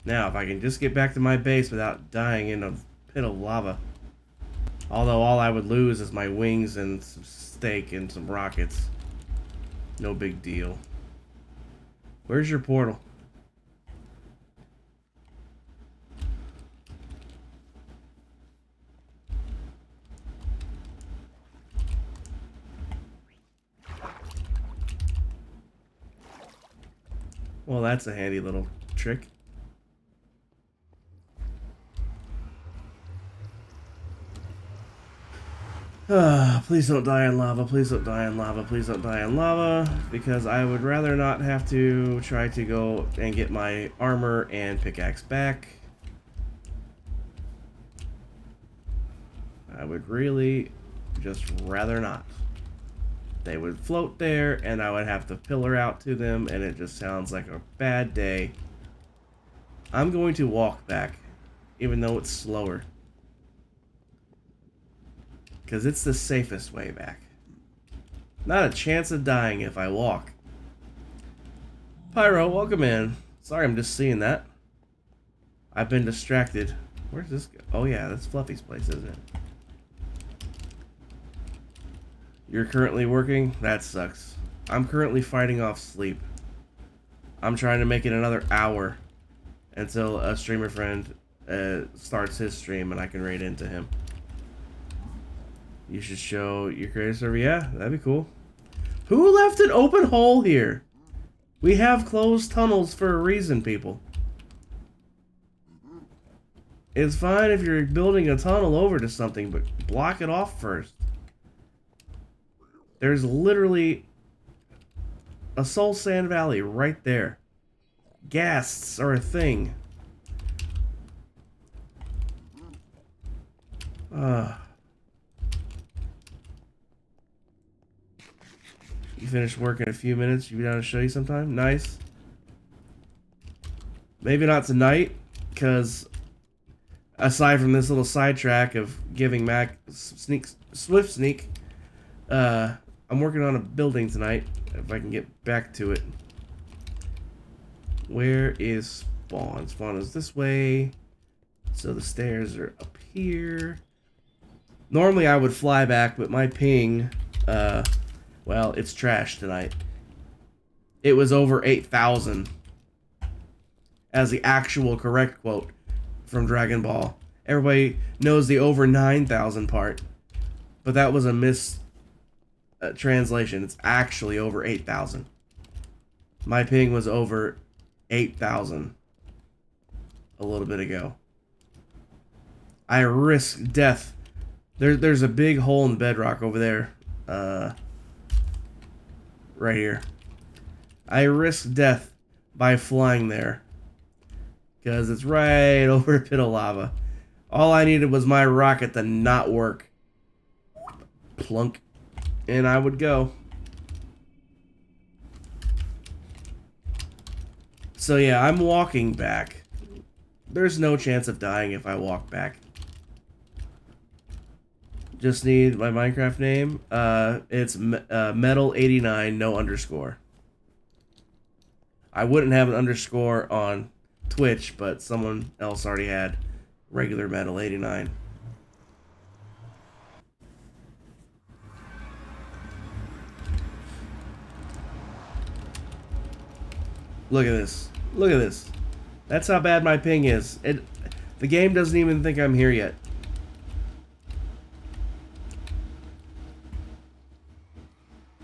Now, if I can just get back to my base without dying in a pit of lava. Although all I would lose is my wings and some steak and some rockets. No big deal. Where's your portal? Well, that's a handy little trick. Please don't die in lava, please don't die in lava, please don't die in lava, because I would rather not have to try to go and get my armor and pickaxe back. I would really just rather not. They would float there, and I would have to pillar out to them, and it just sounds like a bad day. I'm going to walk back, even though it's slower. Because it's the safest way back. Not a chance of dying if I walk. Pyro, welcome in. Sorry, I'm just seeing that. I've been distracted. Where's this go? Oh yeah, that's Fluffy's place, isn't it? You're currently working? That sucks. I'm currently fighting off sleep. I'm trying to make it another hour until a streamer friend starts his stream and I can raid into him. You should show your creator server. Yeah, that'd be cool. Who left an open hole here? We have closed tunnels for a reason, people. It's fine if you're building a tunnel over to something, but block it off first. There's literally a Soul Sand Valley right there. Ghasts are a thing. You finish work in a few minutes. You be down to show you sometime? Nice. Maybe not tonight, because aside from this little sidetrack of giving Mac Swift Sneak, I'm working on a building tonight, if I can get back to it. Where is spawn? Spawn is this way. So the stairs are up here. Normally I would fly back, but my ping, well, it's trash tonight. It was over 8,000 as the actual correct quote from Dragon Ball. Everybody knows the over 9,000 part, but that was a translation. It's actually over 8,000. My ping was over 8,000 a little bit ago. I risk death. There's a big hole in the bedrock over there. Right here. I risk death by flying there. Because it's right over a pit of lava. All I needed was my rocket to not work. Plunk. And I would go. So yeah, I'm walking back. There's no chance of dying if I walk back. Just need my Minecraft name. It's Metal89, no underscore. I wouldn't have an underscore on Twitch, but someone else already had regular Metal89. Look at this. Look at this. That's how bad my ping is. The game doesn't even think I'm here yet.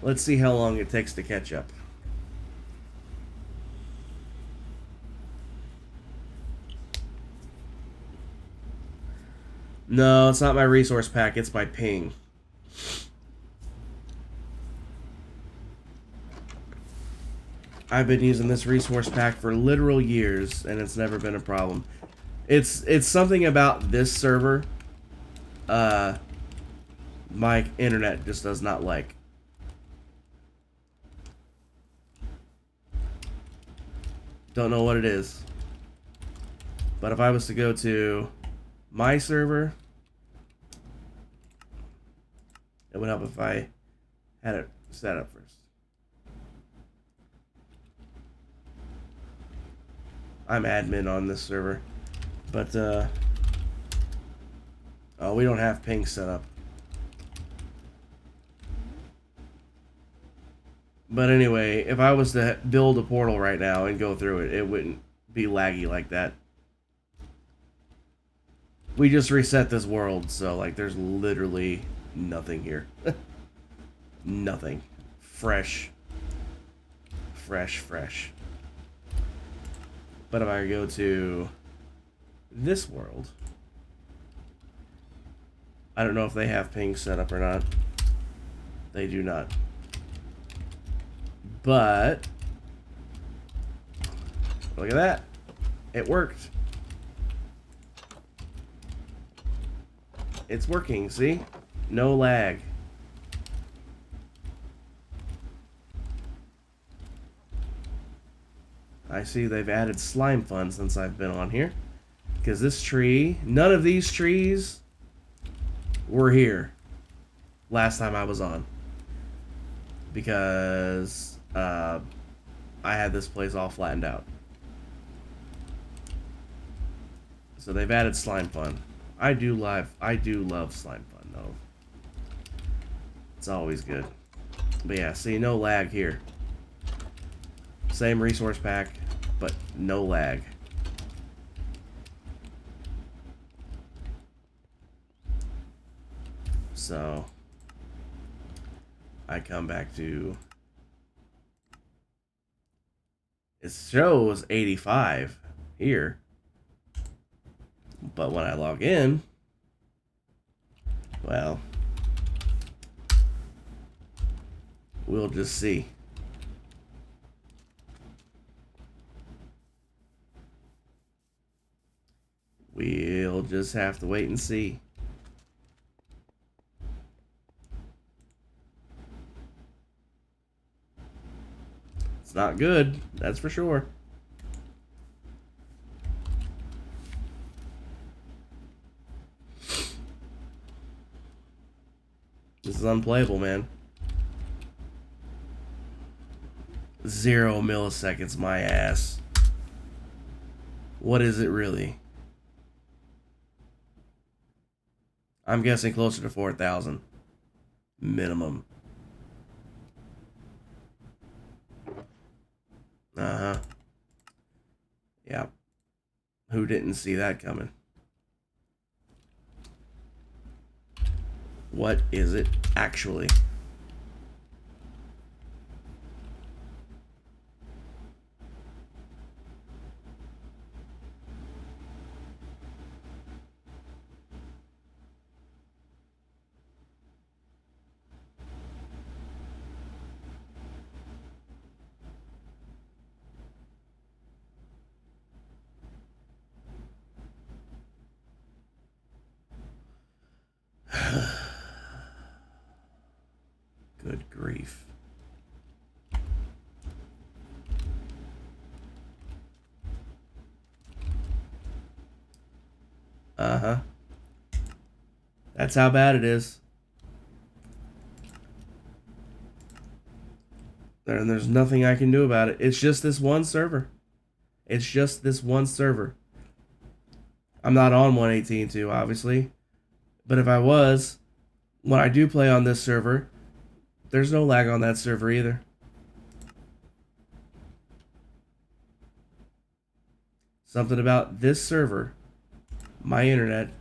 Let's see how long it takes to catch up. No, it's not my resource pack, it's my ping. I've been using this resource pack for literal years, and it's never been a problem. It's something about this server, my internet just does not like. Don't know what it is. But if I was to go to my server, it would help if I had it set up first. I'm admin on this server, but oh, we don't have ping set up. But anyway, if I was to build a portal right now and go through it, it wouldn't be laggy like that. We just reset this world, so like there's literally nothing here. Nothing. Fresh. Fresh. But if I go to this world, I don't know if they have ping set up or not. They do not. But look at that. It worked. It's working, see? No lag. I see they've added slime fun since I've been on here. Because this tree, none of these trees were here last time I was on. Because I had this place all flattened out. So they've added slime fun. I do love slime fun though. It's always good. But yeah, see, no lag here. Same resource pack, but no lag. So I come back to, it shows 85 here, but when I log in, well, we'll just see. We'll just have to wait and see. It's not good, that's for sure. This is unplayable, man. 0 milliseconds, my ass. What is it really? I'm guessing closer to 4,000. Minimum. Uh-huh. Yep. Who didn't see that coming? What is it actually? Good grief. Uh-huh. That's how bad it is. And there's nothing I can do about it. It's just this one server. It's just this one server. I'm not on 118.2, obviously. But if I was, when I do play on this server, there's no lag on that server either. Something about this server, my internet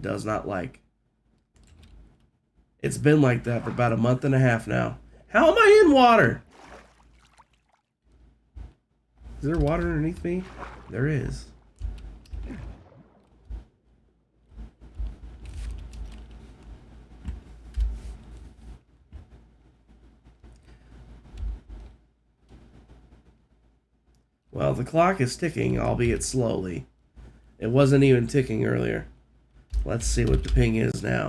does not like. It's been like that for about a month and a half now. How am I in water? Is there water underneath me? There is. Well, the clock is ticking, albeit slowly. It wasn't even ticking earlier. Let's see what the ping is now.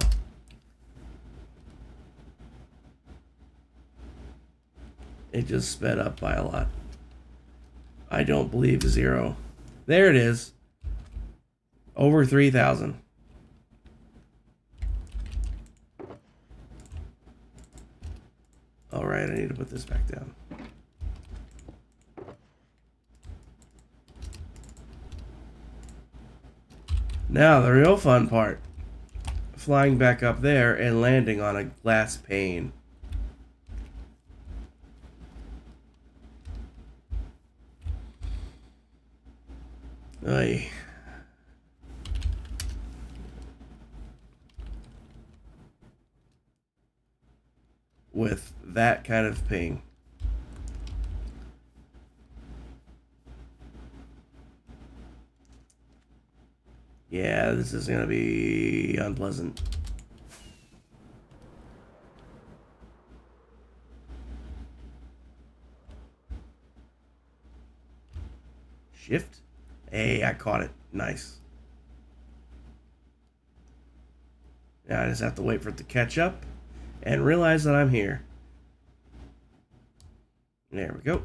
It just sped up by a lot. I don't believe 0. There it is. Over 3,000. Alright, I need to put this back down. Now, the real fun part. Flying back up there and landing on a glass pane. Ay. With that kind of ping. Yeah, this is gonna be unpleasant. Shift? Hey, I caught it. Nice. Now I just have to wait for it to catch up and realize that I'm here. There we go.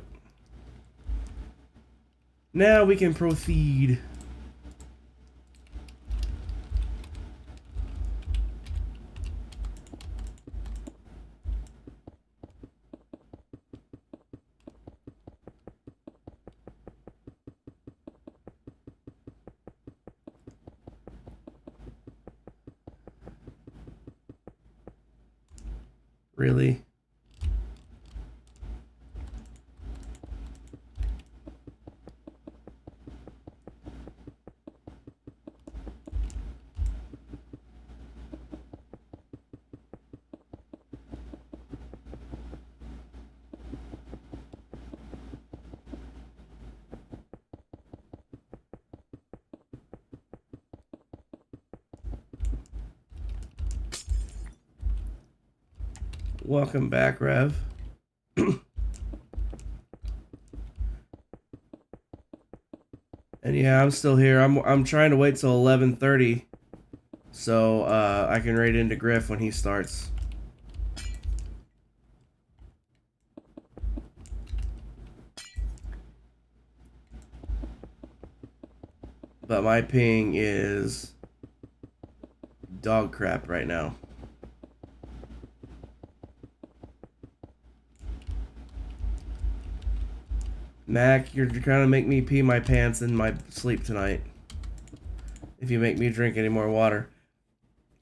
Now we can proceed. Really? Welcome back, Rev. And yeah, I'm still here. I'm trying to wait till 11:30 so I can raid into Griff when he starts. But my ping is dog crap right now. Mac, you're trying to make me pee my pants in my sleep tonight. If you make me drink any more water.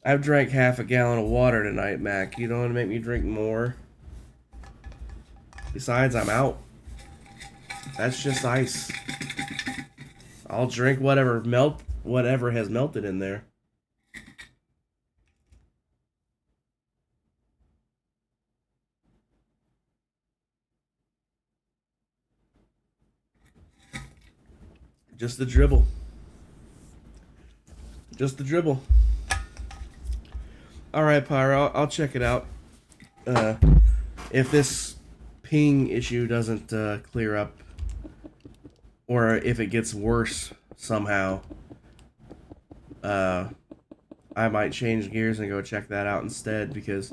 I've drank half a gallon of water tonight, Mac. You don't want to make me drink more? Besides, I'm out. That's just ice. I'll drink whatever has melted in there. Just the dribble. Just the dribble. Alright, Pyro, I'll check it out. If this ping issue doesn't clear up, or if it gets worse somehow, I I might change gears and go check that out instead, because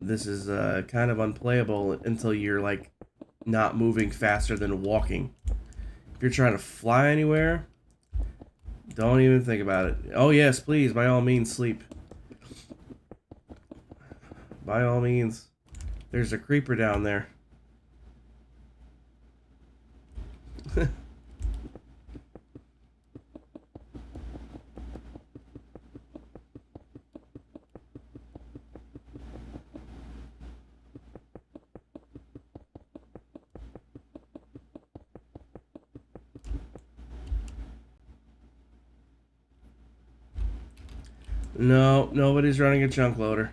this is kind of unplayable until you're like not moving faster than walking. If you're trying to fly anywhere, don't even think about it. Oh yes, please, by all means, sleep. By all means. There's a creeper down there. No, nobody's running a chunk loader.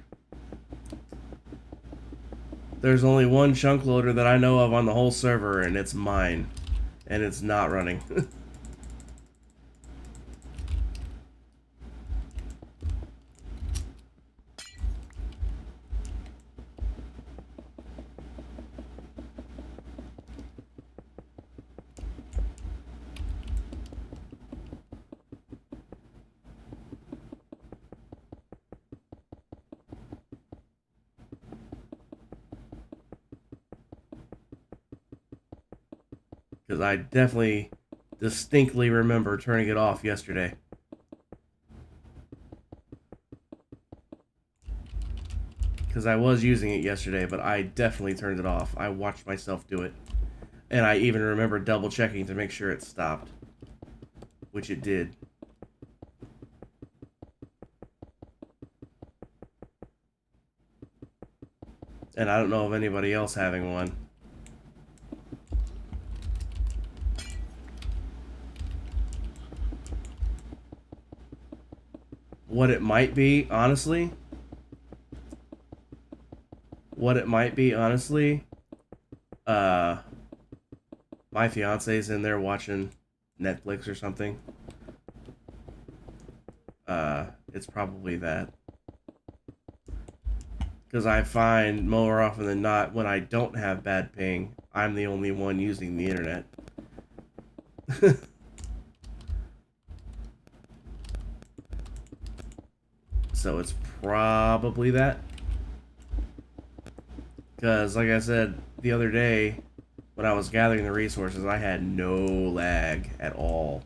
There's only one chunk loader that I know of on the whole server, and it's mine. And it's not running. Because I definitely distinctly remember turning it off yesterday. Because I was using it yesterday, but I definitely turned it off. I watched myself do it. And I even remember double checking to make sure it stopped. Which it did. And I don't know of anybody else having one. What it might be, honestly. Uh, my fiance's in there watching Netflix or something. It's probably that. Because I find more often than not, when I don't have bad ping, I'm the only one using the internet. So it's probably that. Because, like I said the other day, when I was gathering the resources, I had no lag at all.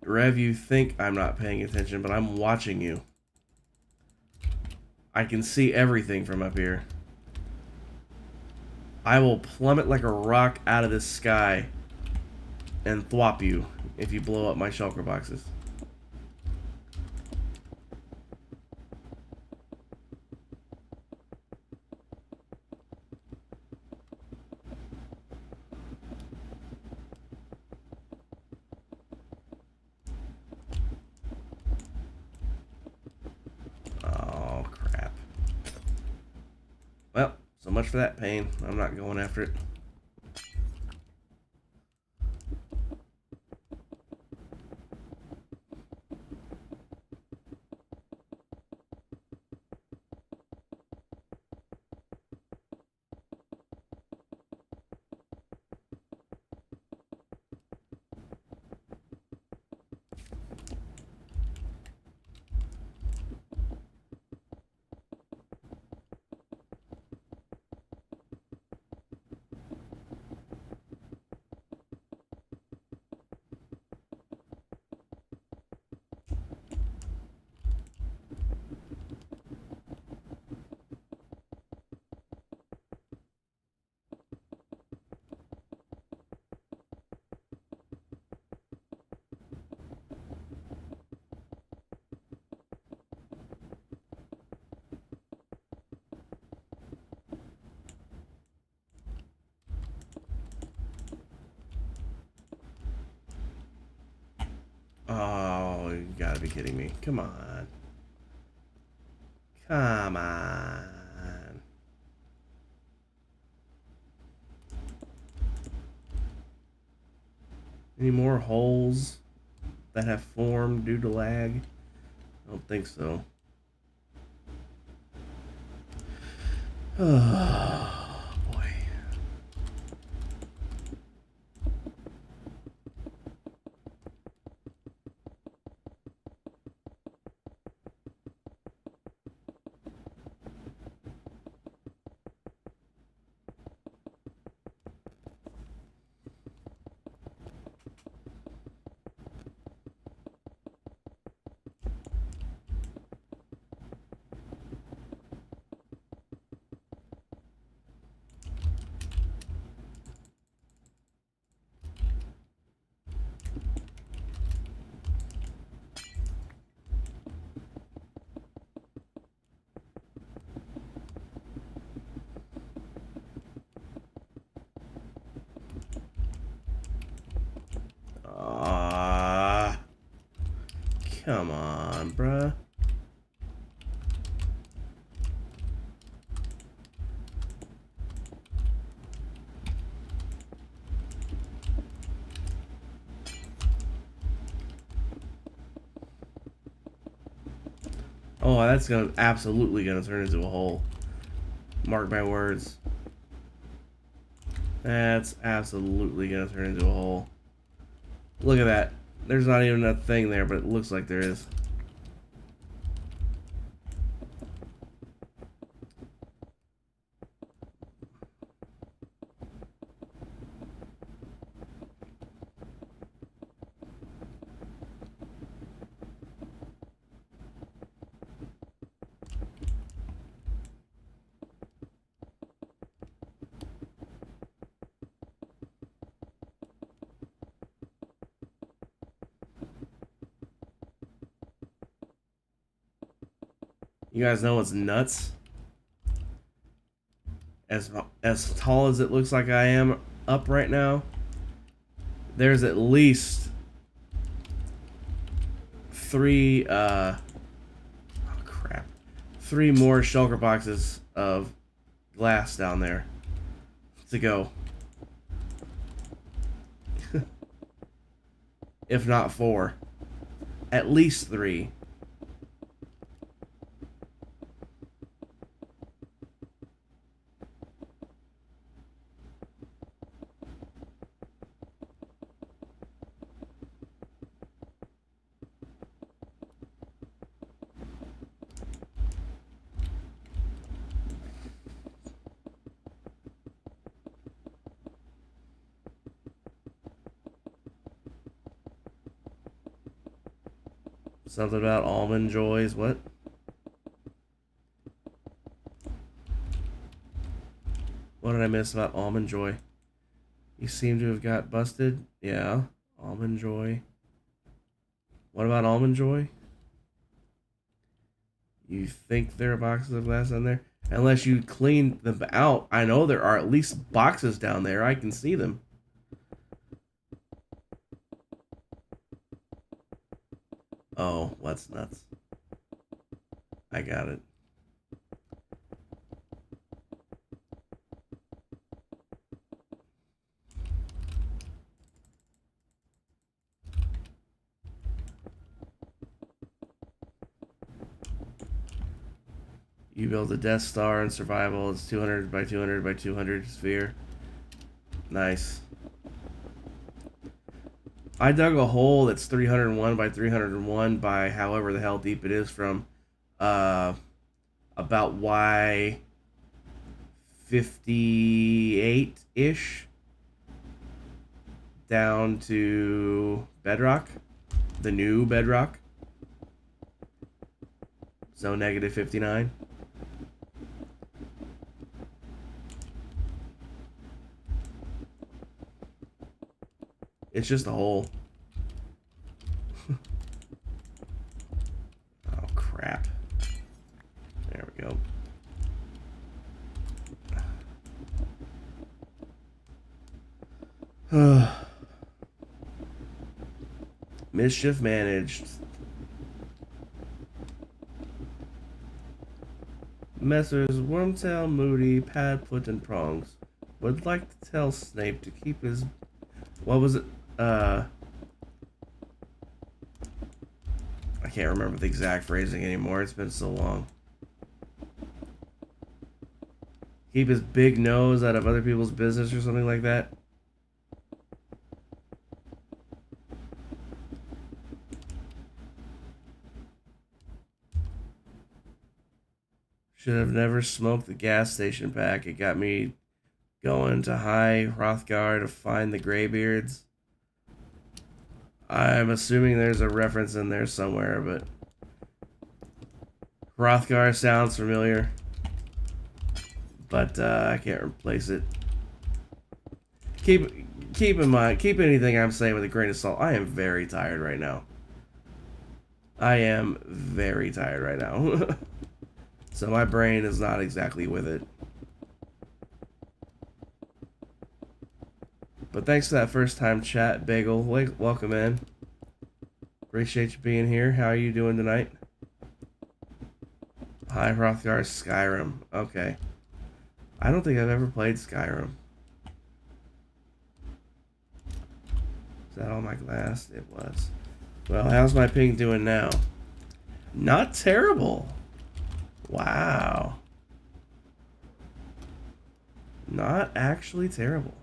Rev, you think I'm not paying attention, but I'm watching you. I can see everything from up here. I will plummet like a rock out of the sky and thwop you if you blow up my shulker boxes. Oh, crap. Well, so much for that pain. I'm not going after it. Oh, you gotta be kidding me. Come on. Come on. Any more holes that have formed due to lag? I don't think so. Oh, boy. Come on, bruh. Oh, that's absolutely gonna turn into a hole. Mark my words. That's absolutely gonna turn into a hole. Look at that. There's not even a thing there, but it looks like there is. You guys know what's nuts? As tall as it looks like I am up right now, there's at least three three more shulker boxes of glass down there to go. If not four. At least three. Something about almond joys. What? What did I miss about almond joy? You seem to have got busted. Yeah. Almond joy. What about almond joy? You think there are boxes of glass on there? Unless you clean them out. I know there are at least boxes down there. I can see them. Oh, what's nuts? I got it. You build a Death Star in survival. It's 200 by 200 by 200 sphere. Nice. I dug a hole that's 301 by 301 by however the hell deep it is from about Y 58-ish down to bedrock, the new bedrock. So negative 59. It's just a hole. Oh, crap. There we go. Mischief managed. Messrs. Wormtail, Moody, Padfoot, and Prongs would like to tell Snape to keep his... What was it? I can't remember the exact phrasing anymore. It's been so long. Keep his big nose out of other people's business or something like that. Should have never smoked the gas station pack. It got me going to High Hrothgar to find the Greybeards. I'm assuming there's a reference in there somewhere, but Hrothgar sounds familiar. But I can't replace it. Keep in mind, keep anything I'm saying with a grain of salt. I am very tired right now. I am very tired right now. So my brain is not exactly with it. But thanks for that first time chat, Bagel. Welcome in. Appreciate you being here. How are you doing tonight? High Hrothgar Skyrim. Okay. I don't think I've ever played Skyrim. Is that all my glass? It was. Well, how's my ping doing now? Not terrible. Wow. Not actually terrible.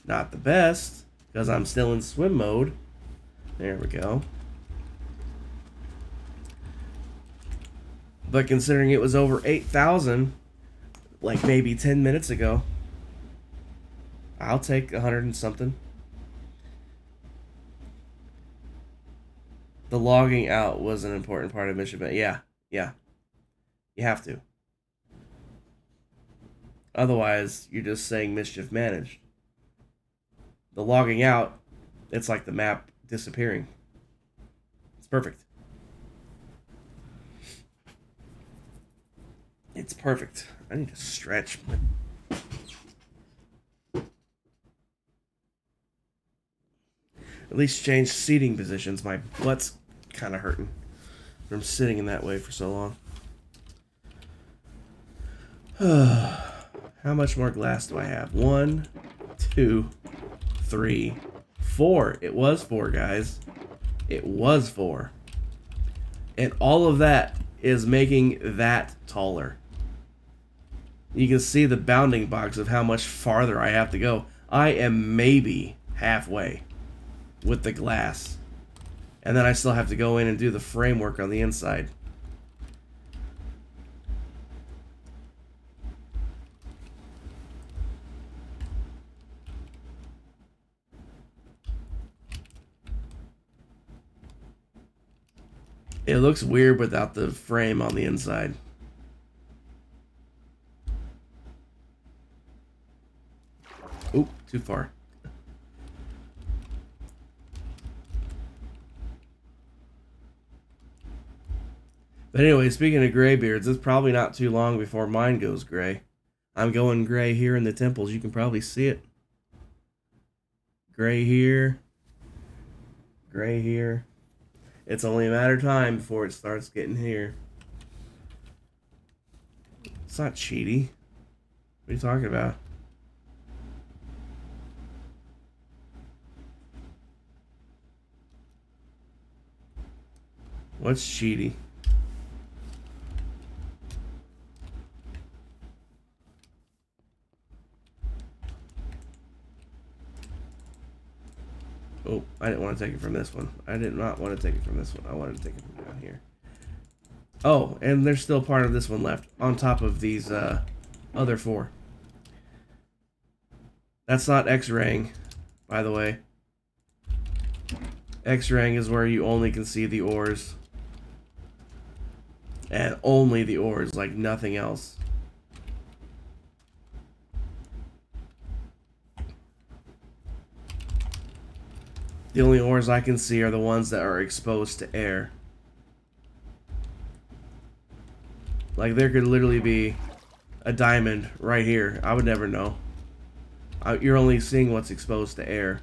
Not the best, because I'm still in swim mode. There we go. But considering it was over 8,000, like maybe 10 minutes ago, I'll take 100 and something. The logging out was an important part of mission, but yeah. You have to. Otherwise, you're just saying mischief managed. The logging out, it's like the map disappearing. It's perfect. It's perfect. I need to stretch. At least change seating positions. My butt's kind of hurting from sitting in that way for so long. How much more glass do I have? 1, 2, 3, 4. It was 4, guys. It was 4. And all of that is making that taller. You can see the bounding box of how much farther I have to go. I am maybe halfway with the glass. And then I still have to go in and do the framework on the inside. It looks weird without the frame on the inside. Oop, too far. But anyway, speaking of graybeards, it's probably not too long before mine goes gray. I'm going gray here in the temples. You can probably see it. Gray here. Gray here. It's only a matter of time before it starts getting here. It's not cheaty. What are you talking about? What's cheaty? Oh, I didn't want to take it from this one. I did not want to take it from this one. I wanted to take it from down here. Oh, and there's still part of this one left on top of these other 4. That's not X-raying, by the way. X-raying is where you only can see the ores. And only the ores, like nothing else. The only ores I can see are the ones that are exposed to air. Like, there could literally be a diamond right here. I would never know. You're only seeing what's exposed to air.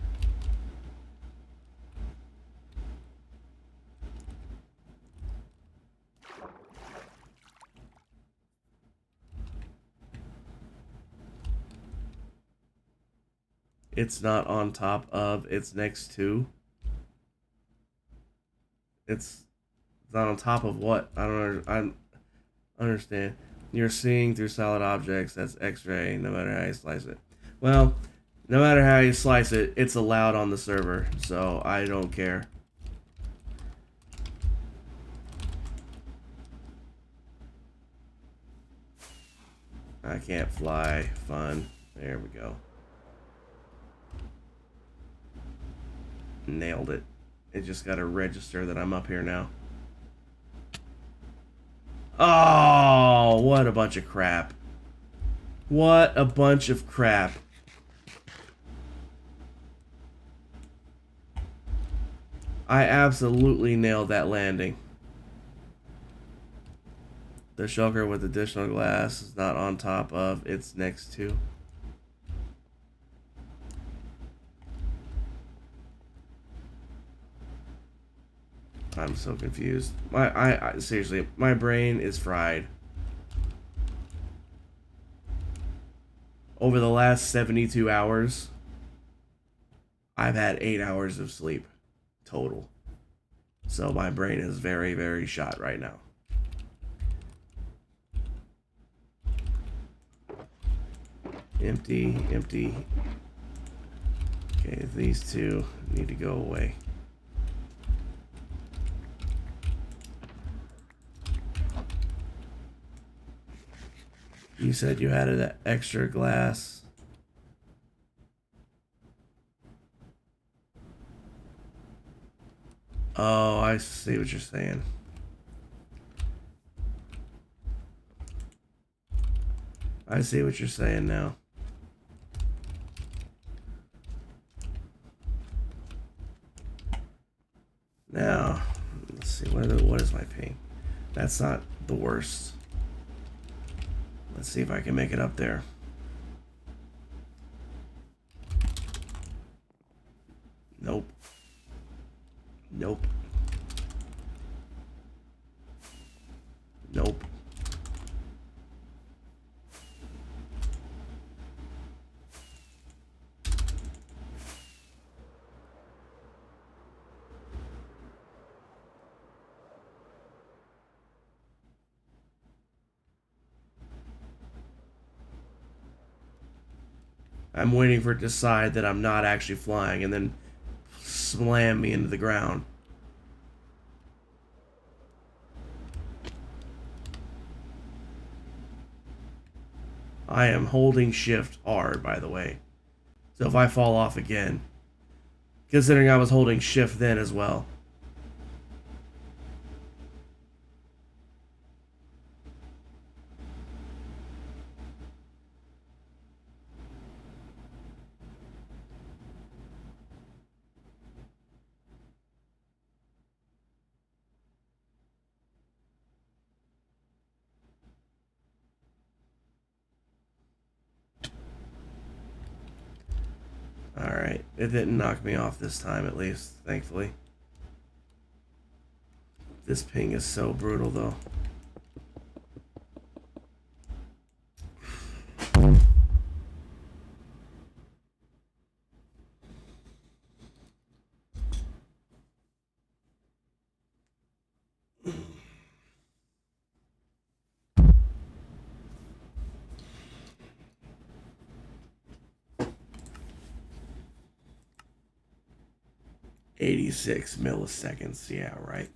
It's not on top of, it's next to. It's not on top of what? I don't understand. You're seeing through solid objects. That's X-ray, no matter how you slice it. Well, no matter how you slice it, it's allowed on the server, so I don't care. I can't fly. Fun. There we go. Nailed it. It just got to register that I'm up here now. Oh, what a bunch of crap. What a bunch of crap. I absolutely nailed that landing. The shulker with additional glass is not on top of, it's next to. I'm so confused. I seriously, my brain is fried. Over the last 72 hours, I've had 8 hours of sleep total. So my brain is very, very shot right now. Empty, empty. Okay, these two need to go away. You said you added an extra glass. Oh, I see what you're saying. I see what you're saying now. Now, let's see, what is my ping? That's not the worst. Let's see if I can make it up there. Nope. Nope. Nope. I'm waiting for it to decide that I'm not actually flying and then slam me into the ground. I am holding shift hard, by the way. So if I fall off again, considering I was holding shift then as well. Alright, it didn't knock me off this time at least, thankfully. This ping is so brutal though. "86 milliseconds, yeah, right.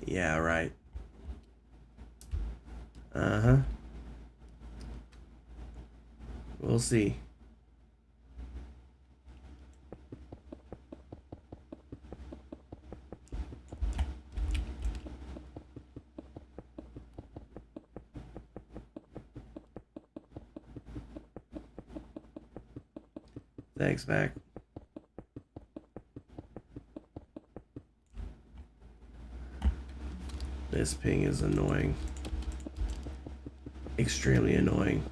Yeah, right. Uh-huh. We'll see. Thanks, Mac. This ping is annoying. Extremely annoying.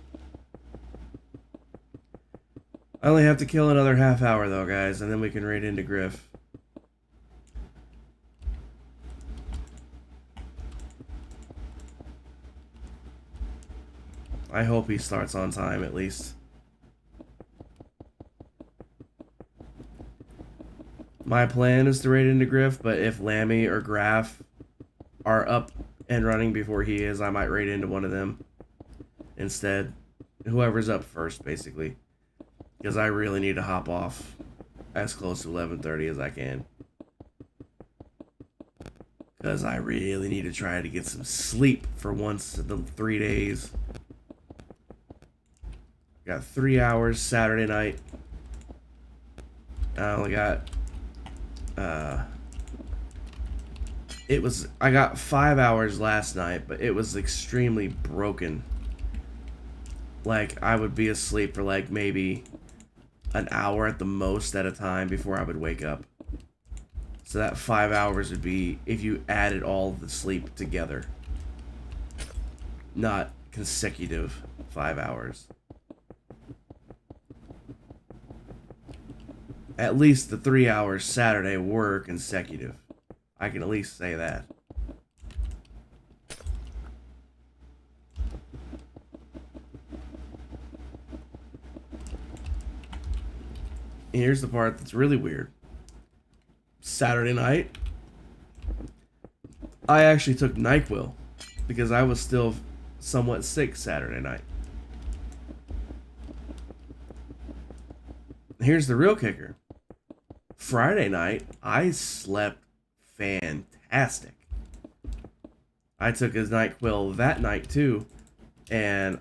I only have to kill another half hour though, guys, and then we can raid into Griff. I hope he starts on time at least. My plan is to raid into Griff, but if Lammy or Graf are up and running before he is, I might raid into one of them instead. Whoever's up first, basically. Because I really need to hop off as close to 11:30 as I can. Because I really need to try to get some sleep for once in the 3 days. Got 3 hours Saturday night. I only got I got 5 hours last night, but it was extremely broken. Like, I would be asleep for like maybe an hour at the most at a time before I would wake up. So that 5 hours would be if you added all of the sleep together. Not consecutive 5 hours. At least the 3 hours Saturday were consecutive. I can at least say that. And here's the part that's really weird. Saturday night, I actually took NyQuil because I was still somewhat sick Saturday night. Here's the real kicker. Friday night, I slept fantastic. I took his NyQuil that night too, and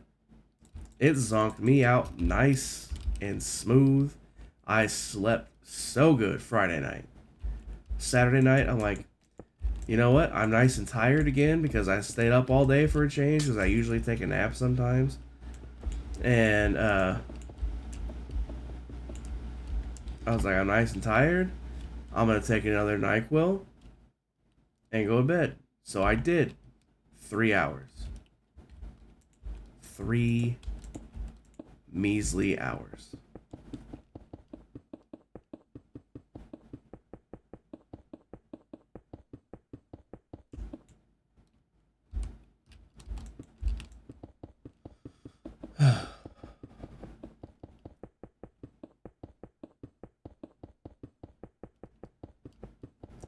it zonked me out nice and smooth. I slept so good Friday night. Saturday night, I'm like, you know what? I'm nice and tired again because I stayed up all day for a change because I usually take a nap sometimes. And I was like, I'm nice and tired. I'm going to take another NyQuil and go to bed. So I did. 3 hours. 3 measly hours.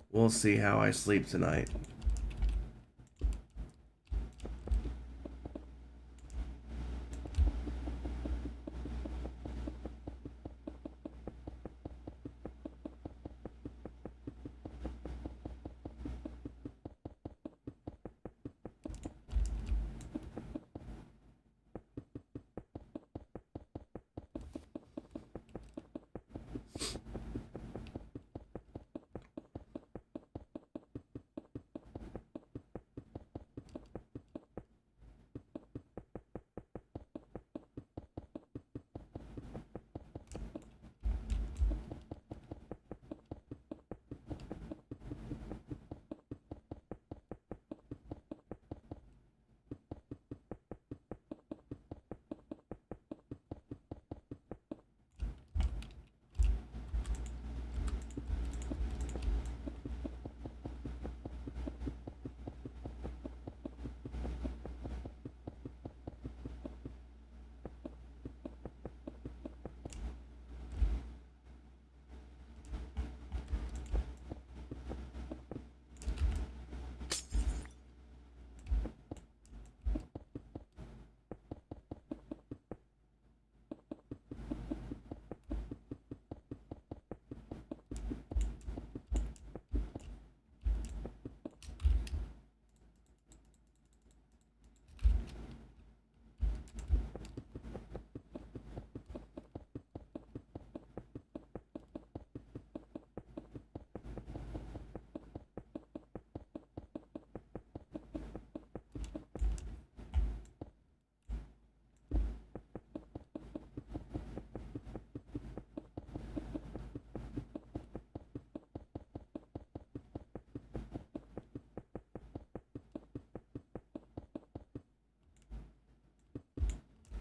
We'll see how I sleep tonight.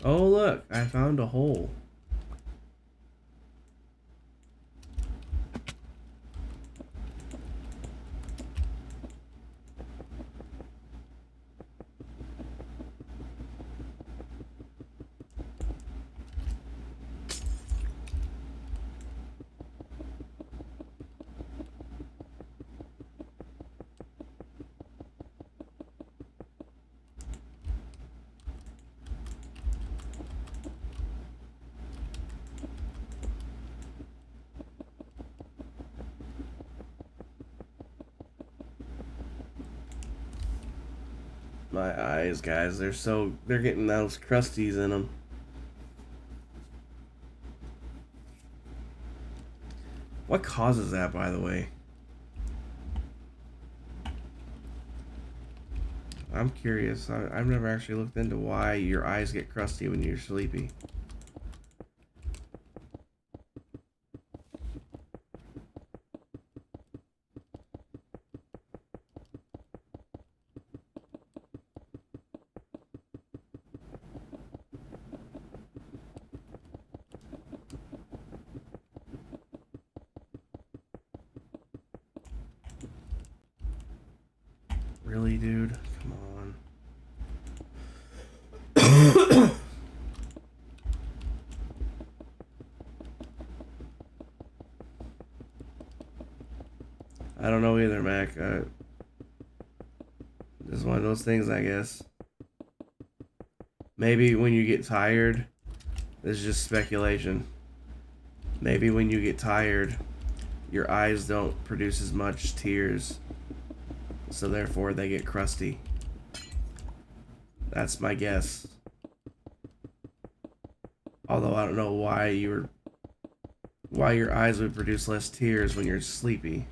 Oh, look, I found a hole. My eyes, guys, they're getting those crusties in them. What causes that, by the way? I'm curious. I've never actually looked into why your eyes get crusty when you're sleepy. Really, dude? Come on. I don't know either, Mac. It's one of those things, I guess. Maybe when you get tired, this is just speculation. Maybe when you get tired, your eyes don't produce as much tears, so therefore they get crusty. That's my guess. Although I don't know why your eyes would produce less tears when you're sleepy.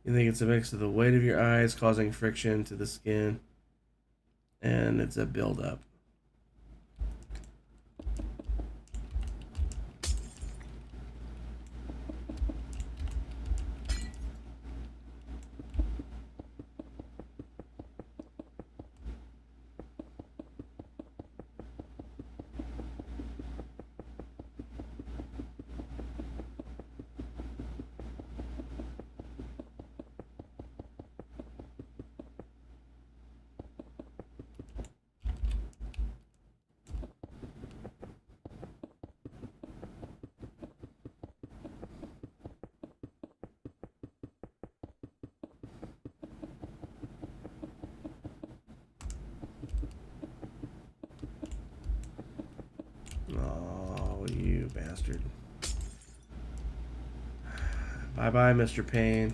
You think it's a mix of the weight of your eyes causing friction to the skin, and it's a buildup. Oh, you bastard. Bye-bye, Mr. Payne.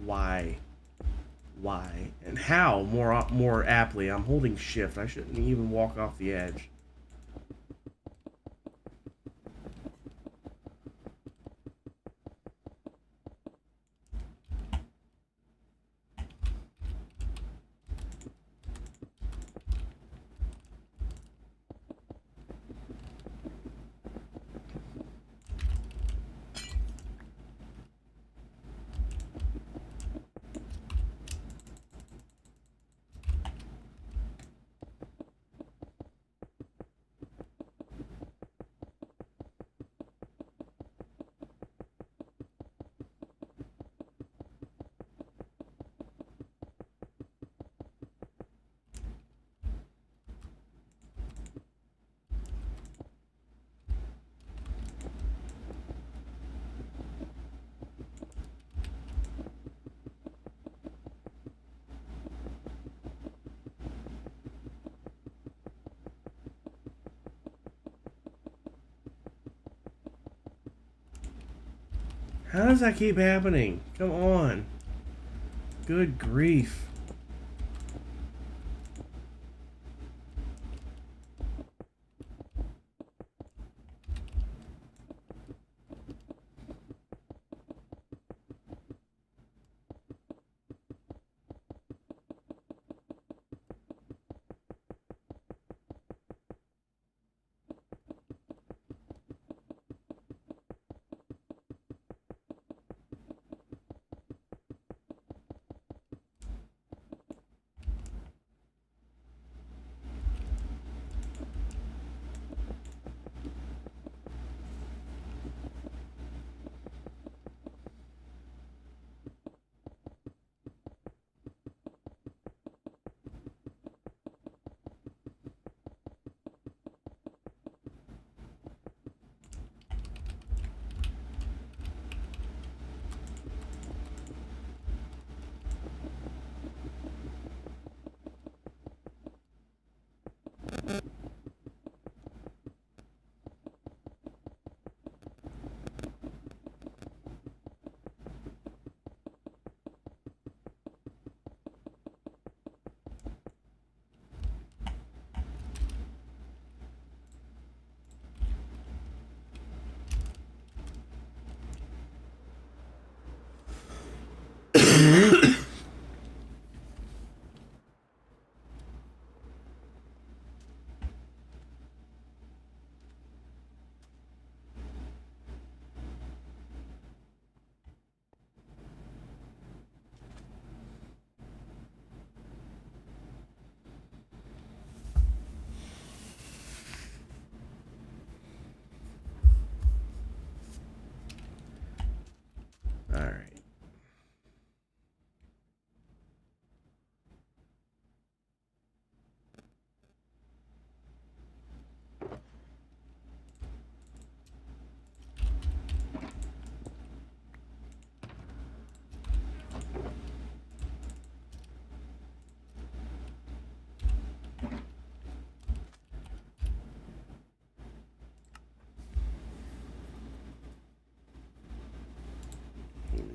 Why? Why? And how? More aptly. I'm holding shift. I shouldn't even walk off the edge. How does that keep happening? Come on. Good grief.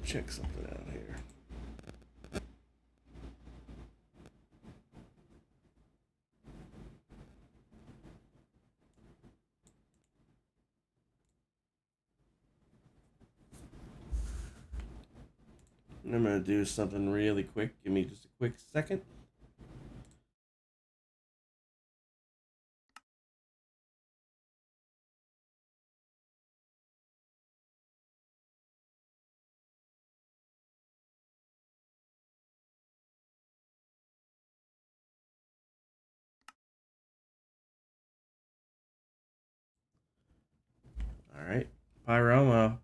check something out here. I'm going to do something really quick. Give me just a quick second. All right. Pyroma,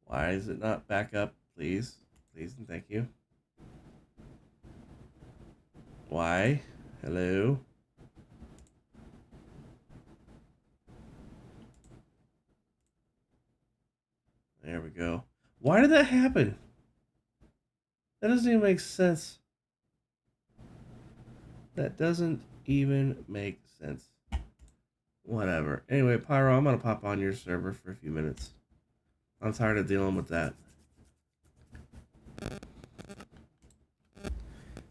why is it not back up? Please. Please and thank you. Why? Hello? There we go. Why did that happen? That doesn't even make sense. That doesn't even make sense. Whatever. Anyway, Pyro, I'm gonna pop on your server for a few minutes. I'm tired of dealing with that.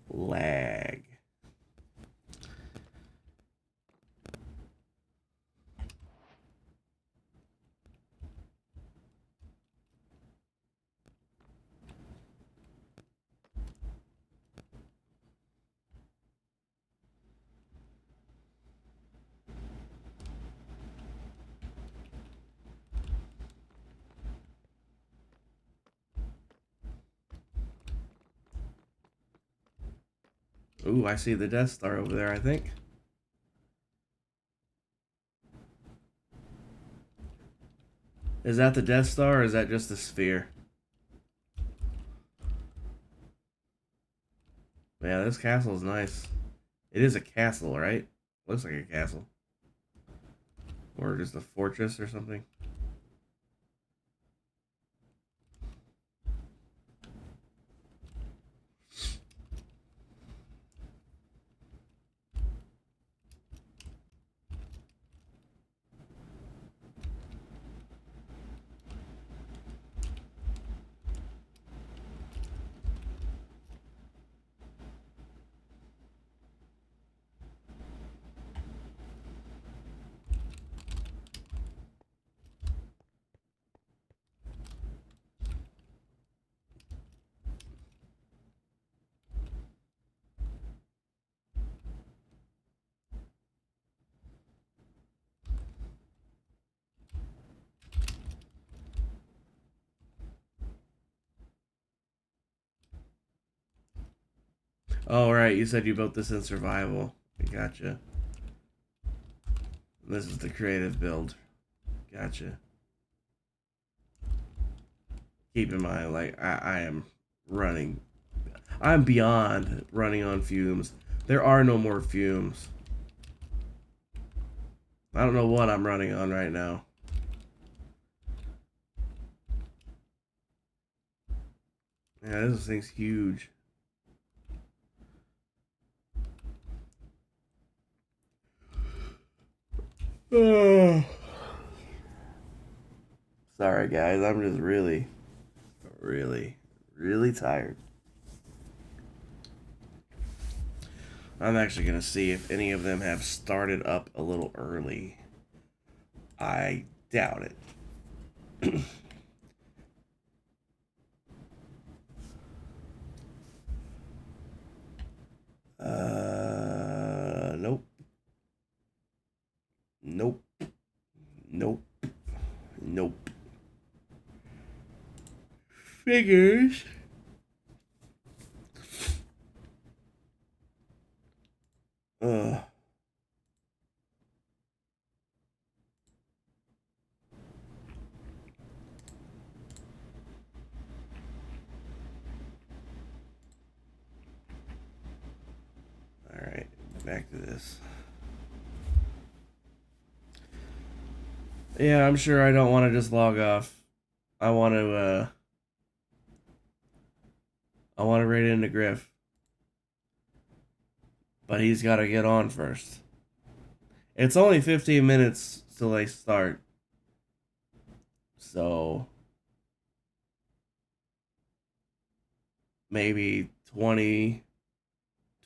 Lag. Ooh, I see the Death Star over there, I think. Is that the Death Star or is that just the sphere? Yeah, this castle is nice. It is a castle, right? Looks like a castle. Or just a fortress or something. Oh, right. You said you built this in survival. Gotcha. This is the creative build. Gotcha. Keep in mind, like, I am running. I'm beyond running on fumes. There are no more fumes. I don't know what I'm running on right now. Yeah, this thing's huge. Oh. Sorry, guys. I'm just really, really tired. I'm actually going to see if any of them have started up a little early. I doubt it. Nope. Nope. Nope. Nope. Figures. Ugh. Alright, back to this. Yeah, I'm sure I don't want to just log off. I want to raid into Griff. But he's got to get on first. . It's only 15 minutes till they start. So maybe 20,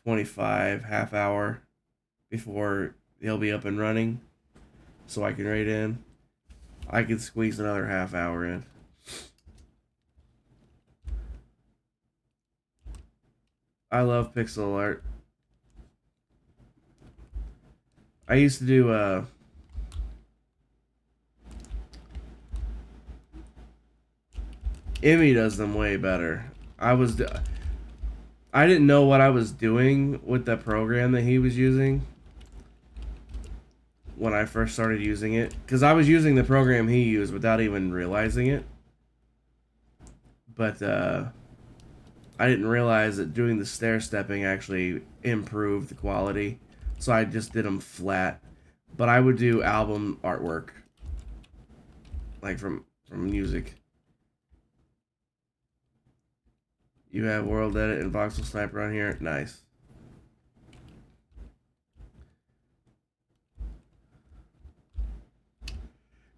25, half hour before he'll be up and running. So I can raid in. I could squeeze another half hour in. I love pixel art. I used to do Emmy does them way better. I didn't know what I was doing with the program that he was using when I first started using it, because I was using the program he used without even realizing it. But I didn't realize that doing the stair stepping actually improved the quality, so I just did them flat. But I would do album artwork, like from music. You have World Edit and Voxel Sniper on here. Nice.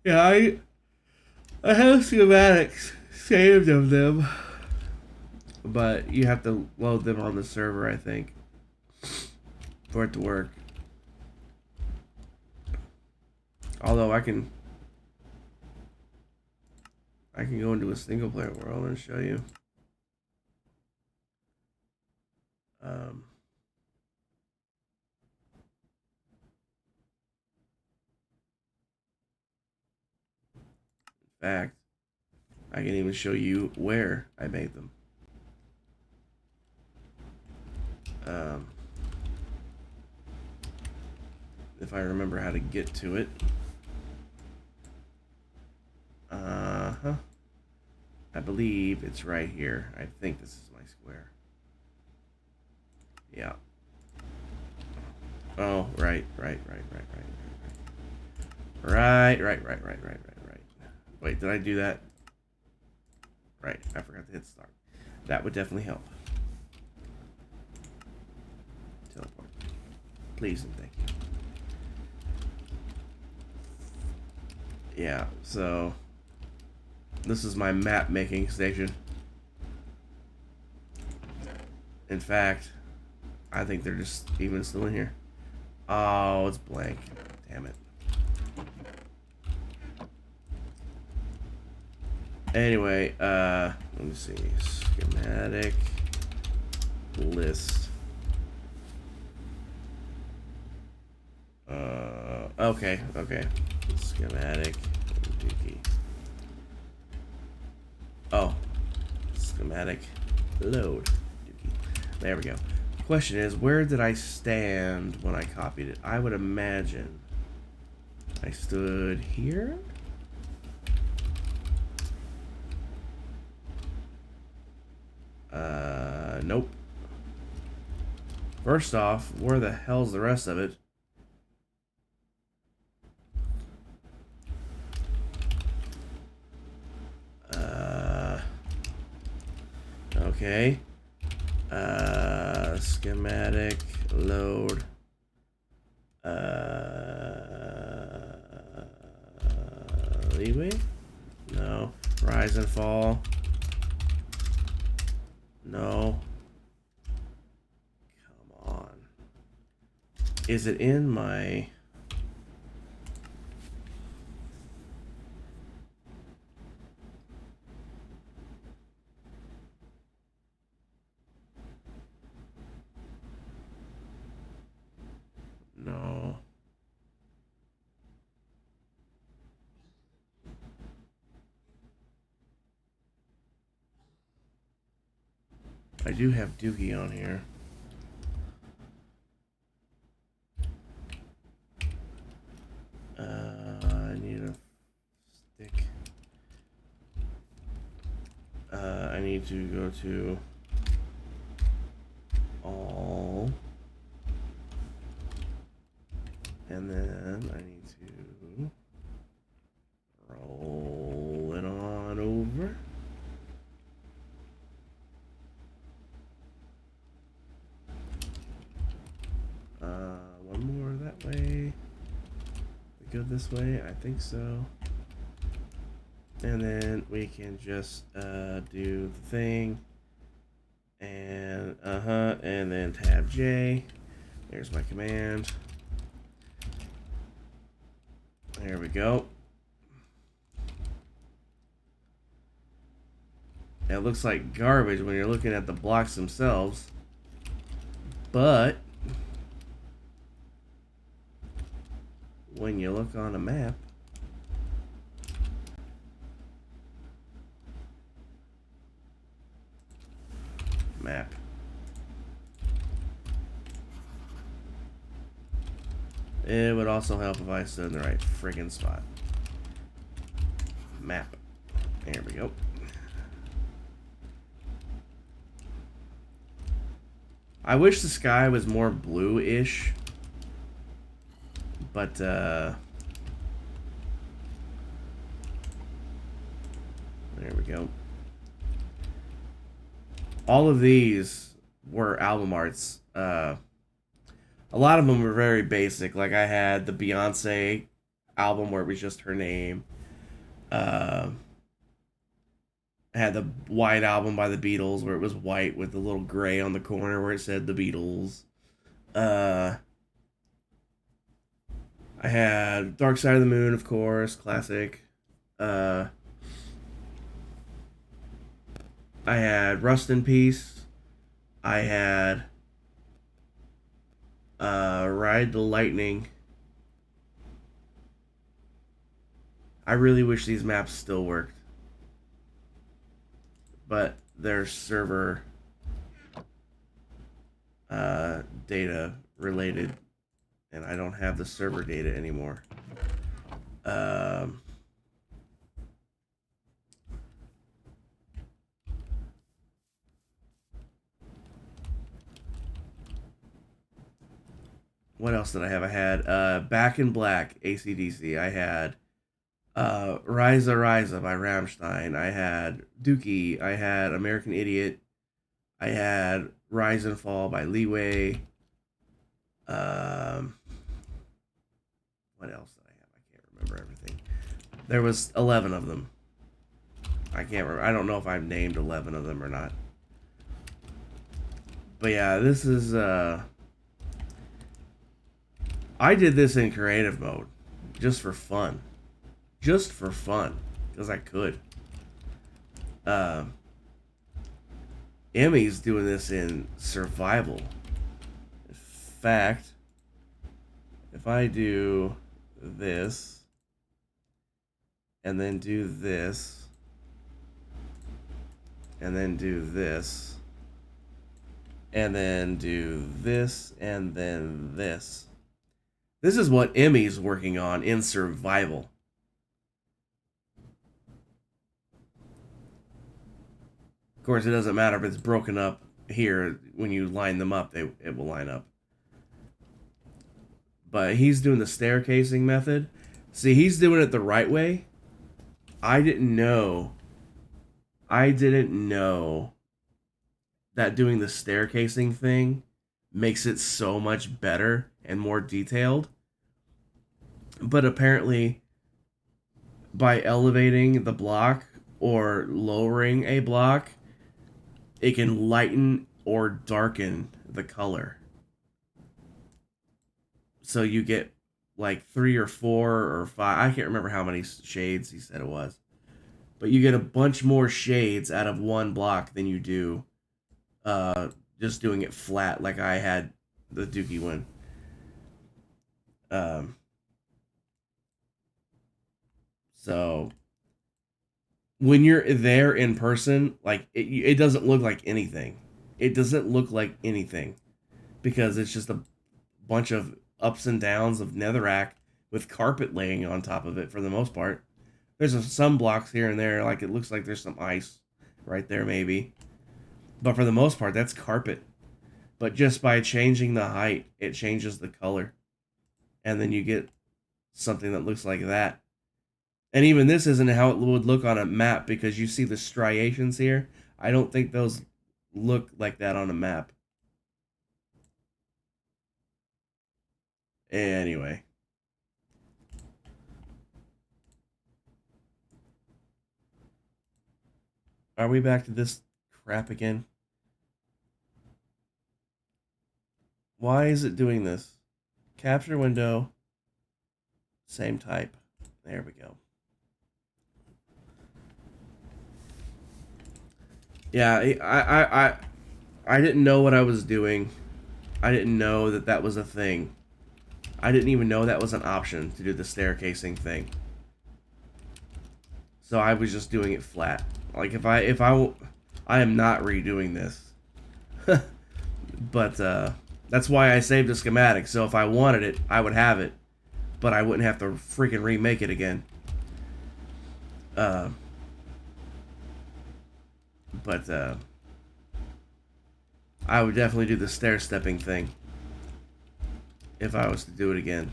Yeah, I have schematics saved of them, but you have to load them on the server, I think, for it to work. Although I can go into a single player world and show you. In fact, I can even show you where I made them. If I remember how to get to it. I believe it's right here. I think this is my square. Yeah. Oh, right. Right. Wait, did I do that? Right, I forgot to hit start. That would definitely help. Teleport. Please and thank you. Yeah, so this is my map making station. In fact, I think they're just even still in here. Oh, it's blank. Damn it. Anyway, let me see. Schematic list. Okay. Schematic dookie. Oh. Schematic load dookie. There we go. The question is, where did I stand when I copied it? I would imagine I stood here. Nope. First off, where the hell's the rest of it? Okay. Schematic load. Leeway? No. Rise and fall. No. Come on. Is it in my... No. I do have Dookie on here. I need a stick. I need to go to all. And then I need to roll it on over. One more that way. We go this way? I think so. And then we can just do the thing. And and then tab J. There's my command. There we go. It looks like garbage when you're looking at the blocks themselves, but when you look on a map, it would also help if I stood in the right friggin' spot. Map. There we go. I wish the sky was more blue-ish, but there we go. All of these were album arts. A lot of them were very basic. Like I had the Beyonce album where it was just her name. I had the White Album by the Beatles where it was white with the little gray on the corner where it said the Beatles. I had Dark Side of the Moon, of course, classic. I had Rust in Peace. I had Ride the Lightning. I really wish these maps still worked, but they're server data related, and I don't have the server data anymore. What else did I have? I had Back in Black, AC/DC. I had Ryza Ryza by Rammstein. I had Dookie. I had American Idiot. I had Rise and Fall by Leeway. What else did I have? I can't remember everything. There was 11 of them. I can't remember. I don't know if I've named 11 of them or not. But yeah, this is I did this in creative mode just for fun. Just for fun, because I could. Emmy's doing this in survival. In fact, if I do this, and then do this, and then do this, and then do this, and then this. This is what Emmy's working on in survival. Of course, it doesn't matter if it's broken up here. When you line them up, it will line up. But he's doing the staircasing method. See, he's doing it the right way. I didn't know that doing the staircasing thing makes it so much better and more detailed. But apparently, by elevating the block or lowering a block, it can lighten or darken the color. So you get like 3 or 4 or 5. I can't remember how many shades he said it was. But you get a bunch more shades out of one block than you do just doing it flat like I had the Dookie one. So when you're there in person, like it doesn't look like anything. It doesn't look like anything because it's just a bunch of ups and downs of netherrack with carpet laying on top of it for the most part. There's some blocks here and there, like it looks like there's some ice right there maybe. But for the most part, that's carpet. But just by changing the height, it changes the color. And then you get something that looks like that. And even this isn't how it would look on a map because you see the striations here. I don't think those look like that on a map. Anyway. Are we back to this crap again? Why is it doing this? Capture window. Same type. There we go. Yeah, I didn't know what I was doing. I didn't know that that was a thing. I didn't even know that was an option to do the staircasing thing. So I was just doing it flat. Like I am not redoing this. But that's why I saved the schematic. So if I wanted it, I would have it, but I wouldn't have to freaking remake it again. But I would definitely do the stair stepping thing if I was to do it again.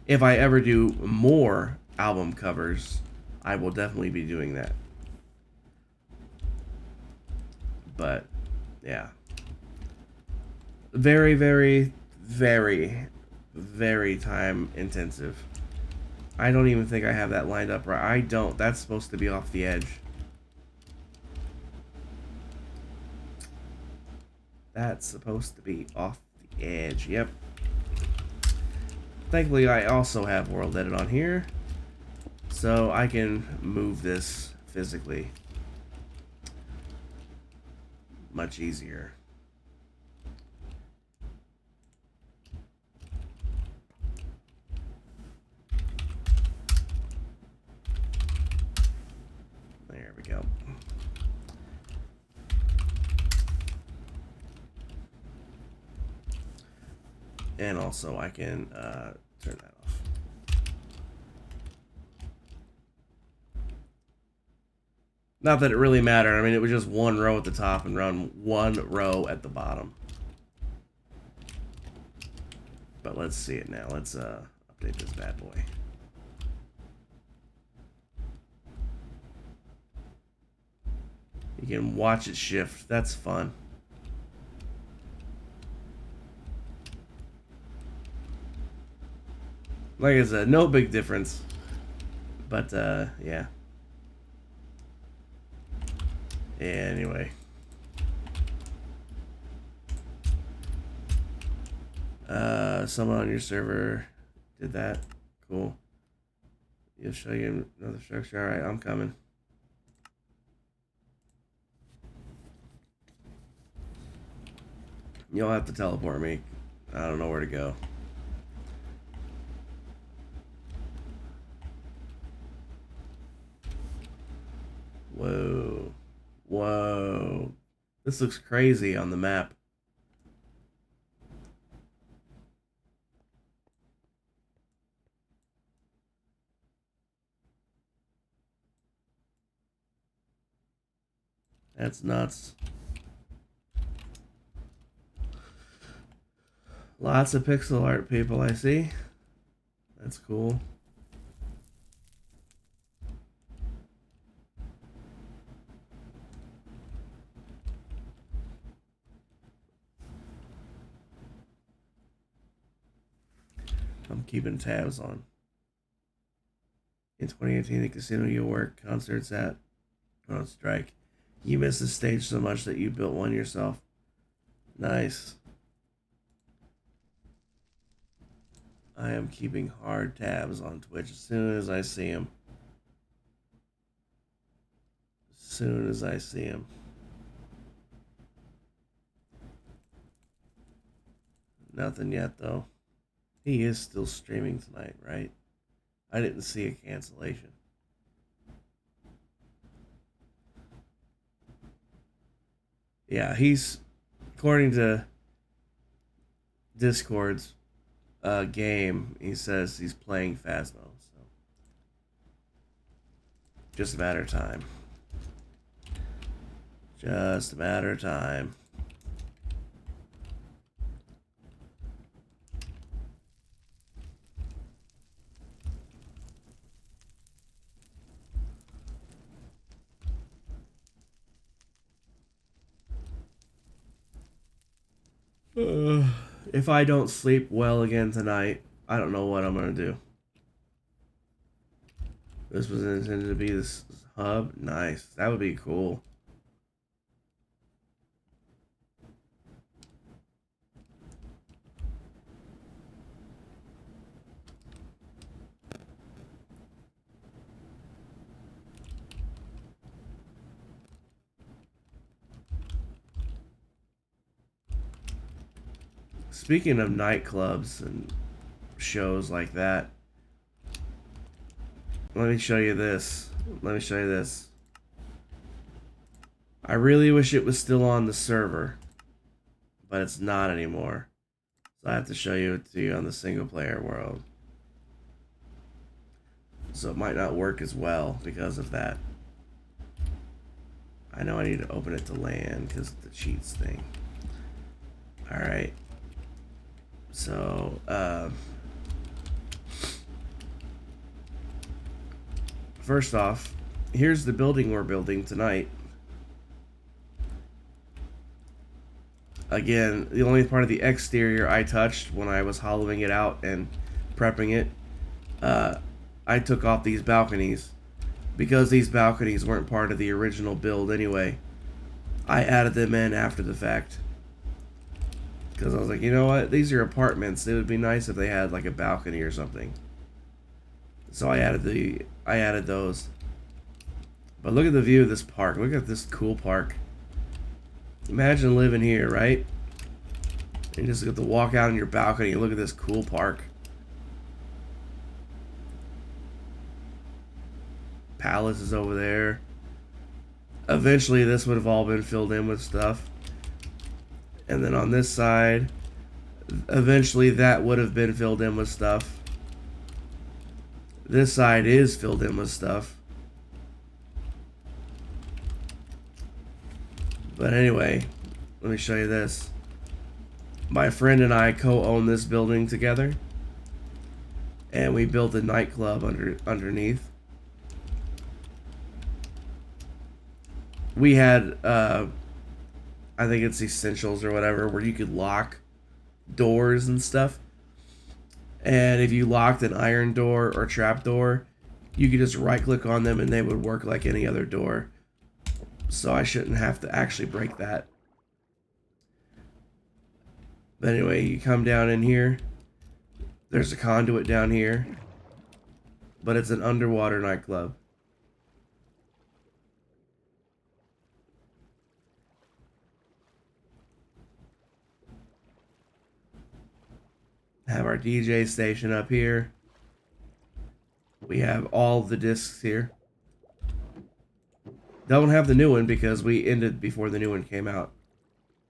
If I ever do more album covers, I will definitely be doing that. But yeah, very, very, very, very time intensive. I don't even think I have that lined up right. I don't. That's supposed to be off the edge. That's supposed to be off the edge. Yep. Thankfully, I also have World Edit on here, so I can move this physically much easier. There we go. And also I can turn that off. Not that it really mattered. I mean, it was just one row at the top and run one row at the bottom. But let's see it now. Let's update this bad boy. You can watch it shift. That's fun. Like I said, no big difference. But, yeah. Anyway. Someone on your server did that. Cool. You'll show you another structure. Alright, I'm coming. You'll have to teleport me. I don't know where to go. Whoa. Whoa. This looks crazy on the map. That's nuts. Lots of pixel art, people, I see. That's cool. I'm keeping tabs on. In 2018, the casino you work concerts at on strike. You missed the stage so much that you built one yourself. Nice. I am keeping hard tabs on Twitch as soon as I see him. As soon as I see him. Nothing yet, though. He is still streaming tonight, right? I didn't see a cancellation. Yeah, he's, according to Discord's game, he says he's playing Phasmo, so just a matter of time. Just a matter of time. If I don't sleep well again tonight, I don't know what I'm gonna do. This was intended to be this hub. Nice. That would be cool. Speaking of nightclubs and shows like that, let me show you this. Let me show you this. I really wish it was still on the server, but it's not anymore. So I have to show you it to you on the single player world. So it might not work as well because of that. I know I need to open it to LAN because of the cheats thing. Alright. So, first off, here's the building we're building tonight. Again, the only part of the exterior I touched when I was hollowing it out and prepping it, I took off these balconies. Because these balconies weren't part of the original build anyway, I added them in after the fact. Because I was like, you know what? These are apartments. It would be nice if they had like a balcony or something. So I added those. But look at the view of this park. Look at this cool park. Imagine living here, right? You just get to walk out on your balcony and look at this cool park. Palace is over there. Eventually this would have all been filled in with stuff. And then on this side, eventually that would have been filled in with stuff. This side is filled in with stuff. But anyway, let me show you this. My friend and I co-own this building together. And we built a nightclub underneath. We had, I think it's Essentials or whatever, where you could lock doors and stuff. And if you locked an iron door or trap door, you could just right click on them and they would work like any other door. So I shouldn't have to actually break that. But anyway, you come down in here. There's a conduit down here. But it's an underwater nightclub. Have our DJ station up here. We have all the discs here. Don't have the new one because we ended before the new one came out.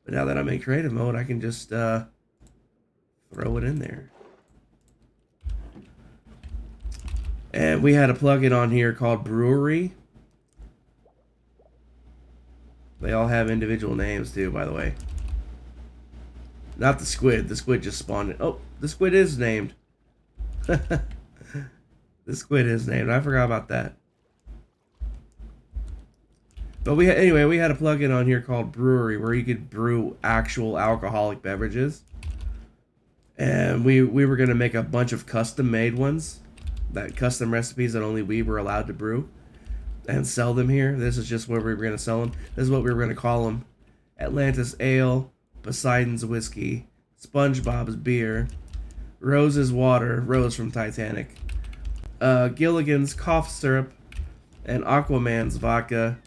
But now that I'm in creative mode, I can just throw it in there. And we had a plugin on here called Brewery. They all have individual names too, by the way. Not the squid. The squid just spawned. Oh, the squid is named. The squid is named. I forgot about that. But we had a plugin on here called Brewery where you could brew actual alcoholic beverages. And we were going to make a bunch of custom-made ones. That custom recipes that only we were allowed to brew. And sell them here. This is just where we were going to sell them. This is what we were going to call them. Atlantis Ale, Poseidon's Whiskey, SpongeBob's Beer, Rose's Water, Rose from Titanic, Gilligan's Cough Syrup, and Aquaman's Vodka,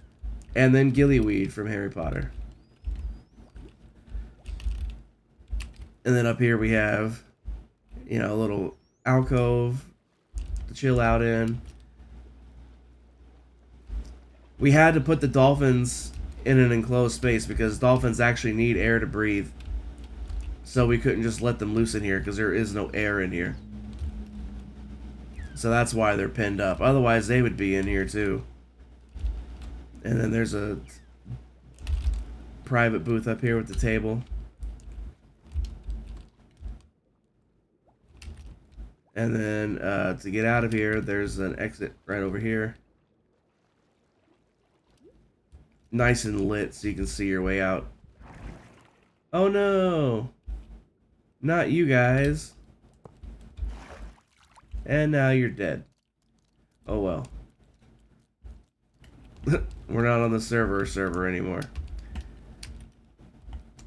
and then Gillyweed from Harry Potter. And then up here we have, you know, a little alcove to chill out in. We had to put the dolphins in an enclosed space because dolphins actually need air to breathe. So we couldn't just let them loose in here because there is no air in here. So that's why they're pinned up. Otherwise they would be in here too. And then there's a private booth up here with the table. And then to get out of here, there's an exit right over here. Nice and lit so you can see your way out. Oh no! Not you guys. And now you're dead. Oh well. We're not on the server anymore.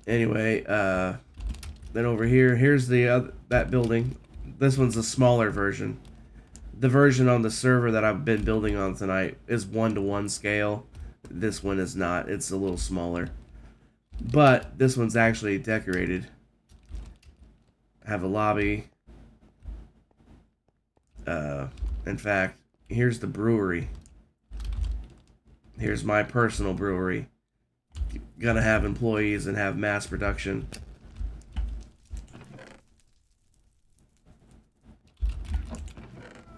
Anyway, then over here, here's the that building. This one's a smaller version. The version on the server that I've been building on tonight is 1-to-1 scale. This one is not. It's a little smaller. But this one's actually decorated. I have a lobby. In fact, here's the brewery. Here's my personal brewery. Gonna have employees and have mass production.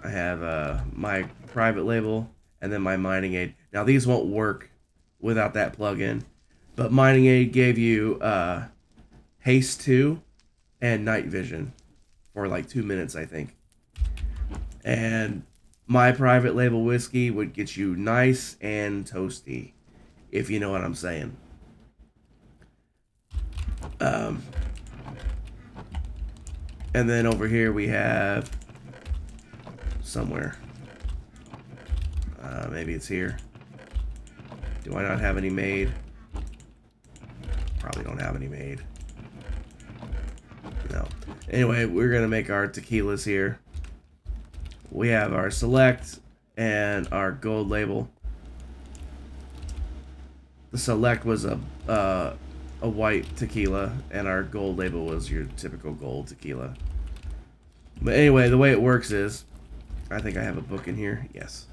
I have my private label and then my mining aid. Now these won't work without that plugin, but mining aid gave you haste 2 and night vision for like 2 minutes, I think. And my private label whiskey would get you nice and toasty, if you know what I'm saying. And then over here we have somewhere. Maybe it's here. Do I not have any made? Probably don't have any made. No. Anyway, we're gonna make our tequilas here. We have our select and our gold label. The select was a white tequila, and our gold label was your typical gold tequila. But anyway, the way it works is, I think I have a book in here. Yes.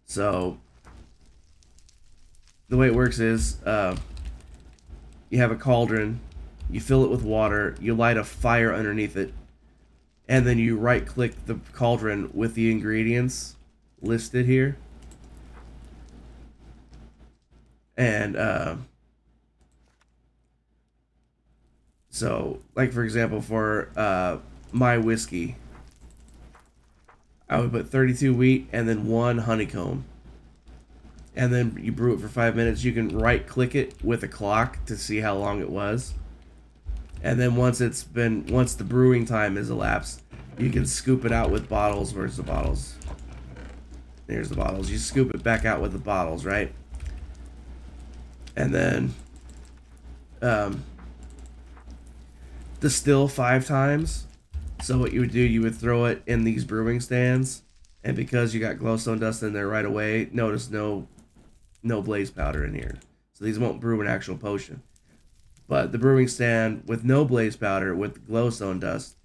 So the way it works is, you have a cauldron, you fill it with water, you light a fire underneath it, and then you right-click the cauldron with the ingredients listed here. And, so, like for example, for, my whiskey, I would put 32 wheat and then 1 honeycomb. And then you brew it for 5 minutes. You can right-click it with a clock to see how long it was. And then once the brewing time is elapsed, you can scoop it out with bottles. Where's the bottles? There's the bottles. You scoop it back out with the bottles, right? And then distill 5 times. So what you would do, you would throw it in these brewing stands, and because you got glowstone dust in there right away, notice no blaze powder in here. So these won't brew an actual potion. But the brewing stand with no blaze powder, with glowstone dust,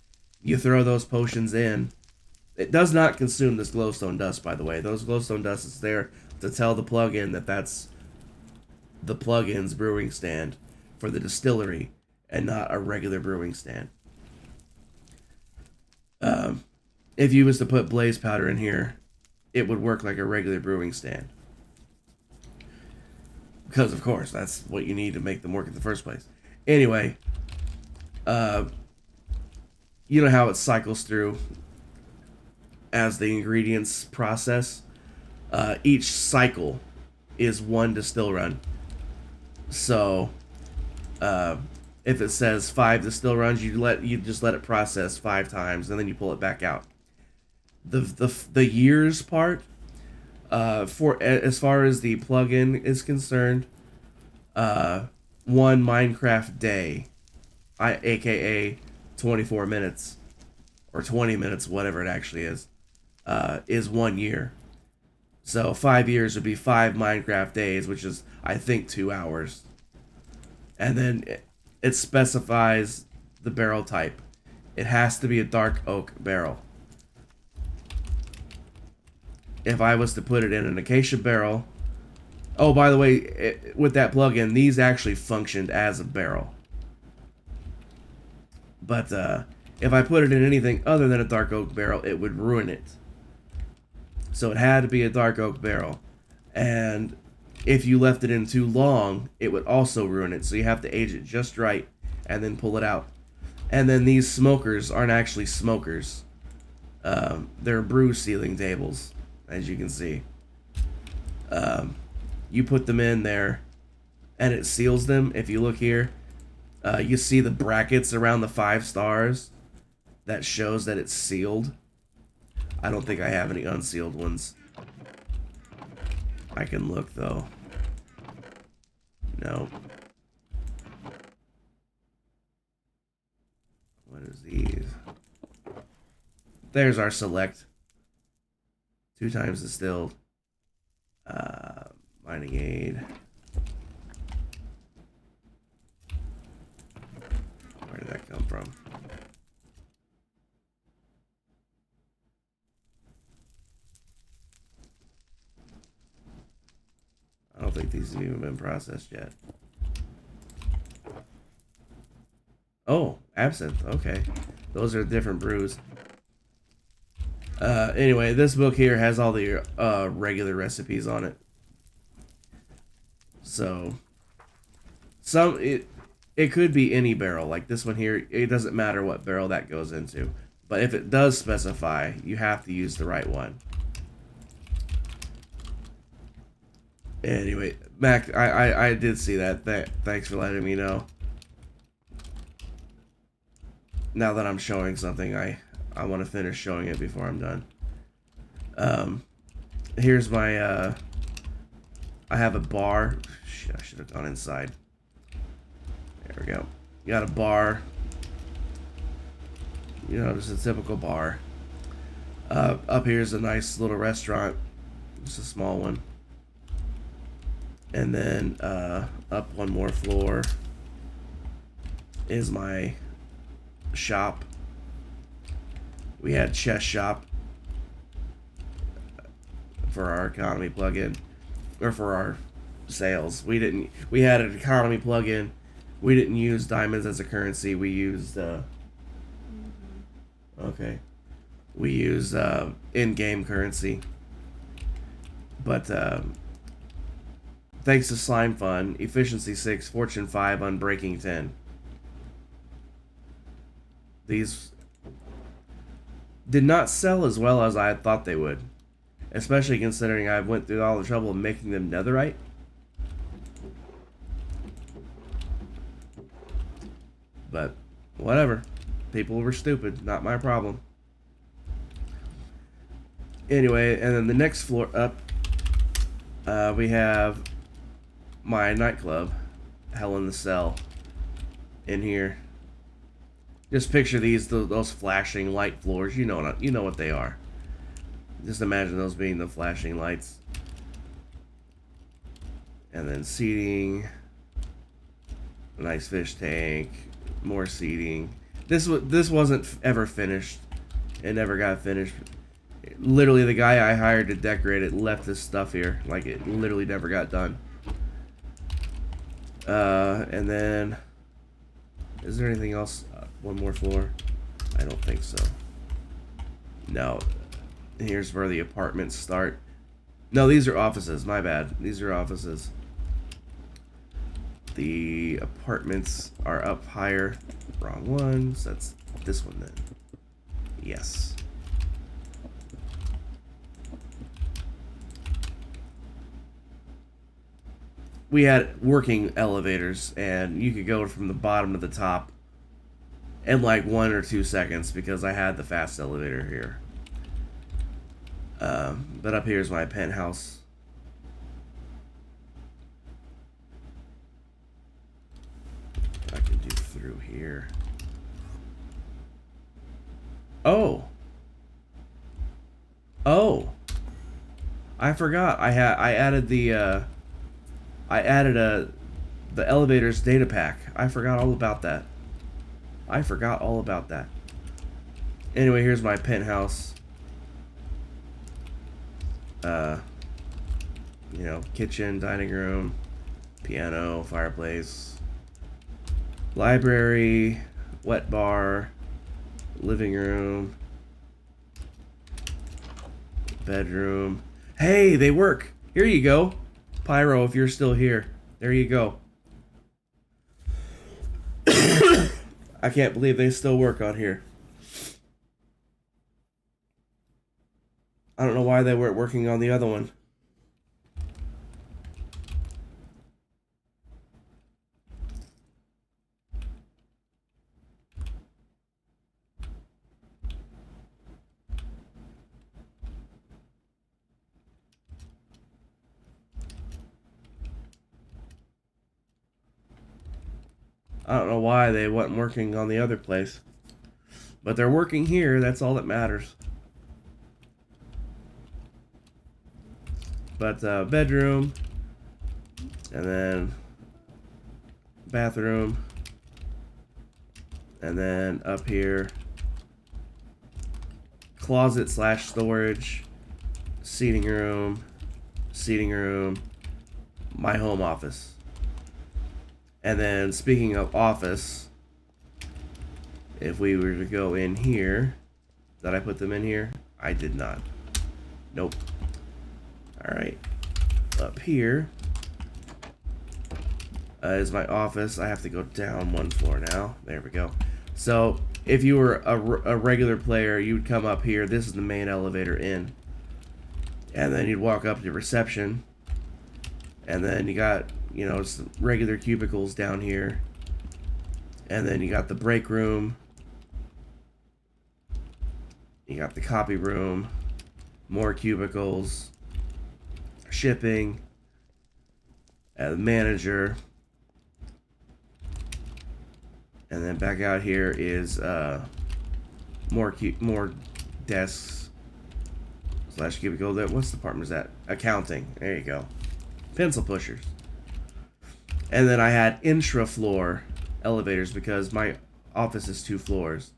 you throw those potions in. It does not consume this glowstone dust, by the way. Those glowstone dust is there to tell the plugin that that's the plugin's brewing stand for the distillery and not a regular brewing stand. If you was to put blaze powder in here, it would work like a regular brewing stand. Because, of course, that's what you need to make them work in the first place. Anyway, you know how it cycles through as the ingredients process? Each cycle is 1 distill run. So, if it says 5 distill runs, you just let it process 5 times, and then you pull it back out. The years part, for as far as the plugin is concerned, 1 Minecraft day, aka 24 minutes or 20 minutes, whatever it actually is 1 year. So 5 years would be 5 Minecraft days, which is, I think, 2 hours. And then it specifies the barrel type. It has to be a dark oak barrel. If I was to put it in an acacia barrel... Oh, by the way, with that plugin, these actually functioned as a barrel. But if I put it in anything other than a dark oak barrel, it would ruin it. So it had to be a dark oak barrel. And if you left it in too long, it would also ruin it. So you have to age it just right and then pull it out. And then these smokers aren't actually smokers. They're brew sealing tables, as you can see. You put them in there and it seals them. If you look here, you see the brackets around the 5 stars. That shows that it's sealed. I don't think I have any unsealed ones. I can look though. No. What is these? There's our select. 2 times distilled. Mining aid. Where did that come from? I don't think these have even been processed yet. Oh, absinthe. Okay. Those are different brews. Anyway, this book here has all the regular recipes on it. So, it could be any barrel. Like this one here, it doesn't matter what barrel that goes into. But if it does specify, you have to use the right one. Anyway, Mac, I did see that. Thanks for letting me know. Now that I'm showing something, I want to finish showing it before I'm done. Here's my, I have a bar. Shit, I should have gone inside. There we go. Got a bar. You know, just a typical bar. Up here's a nice little restaurant. Just a small one. And then up one more floor is my shop. We had chest shop for our economy plugin, or for our sales. We had an economy plugin. We didn't use diamonds as a currency. We used okay. We used in-game currency. But thanks to Slime Fun, Efficiency 6, Fortune 5, Unbreaking 10. These did not sell as well as I had thought they would. Especially considering I went through all the trouble of making them netherite. But, whatever. People were stupid. Not my problem. Anyway, and then the next floor up, we have my nightclub, Hell in the Cell, in here. Just picture those flashing light floors. You know what they are. Just imagine those being the flashing lights. And then seating, a nice fish tank, more seating. This wasn't ever finished. It never got finished. Literally, the guy I hired to decorate it left this stuff here. Like, it literally never got done. And then, is there anything else? One more floor? I don't think so. No. Here's where the apartments start. No, these are offices. My bad. These are offices. The apartments are up higher. Wrong one. So that's this one then. Yes. We had working elevators, and you could go from the bottom to the top in like 1 or 2 seconds because I had the fast elevator here. But up here is my penthouse. I can do through here. Oh. Oh. I forgot. I added the the elevator's data pack. I forgot all about that. Anyway, here's my penthouse. You know, kitchen, dining room, piano, fireplace, library, wet bar, living room, bedroom. Hey, they work. Here you go. Pyro, if you're still here. There you go. I can't believe they still work on here. I don't know why they weren't working on the other one. I don't know why they weren't working on the other place. But they're working here, that's all that matters. But bedroom, and then bathroom, and then up here, closet / storage, seating room, my home office. And then speaking of office, if we were to go in here, did I put them in here? I did not. Nope. Alright. Up here is my office. I have to go down one floor now. There we go. So, if you were a regular player, you would come up here. This is the main elevator in. And then you'd walk up to reception. And then you got, you know, some regular cubicles down here. And then you got the break room. You got the copy room. More cubicles. Shipping. The manager. And then back out here is more desks / cubicle. What's department is that? Accounting. There you go. Pencil pushers. And then I had intra-floor elevators because my office is 2 floors.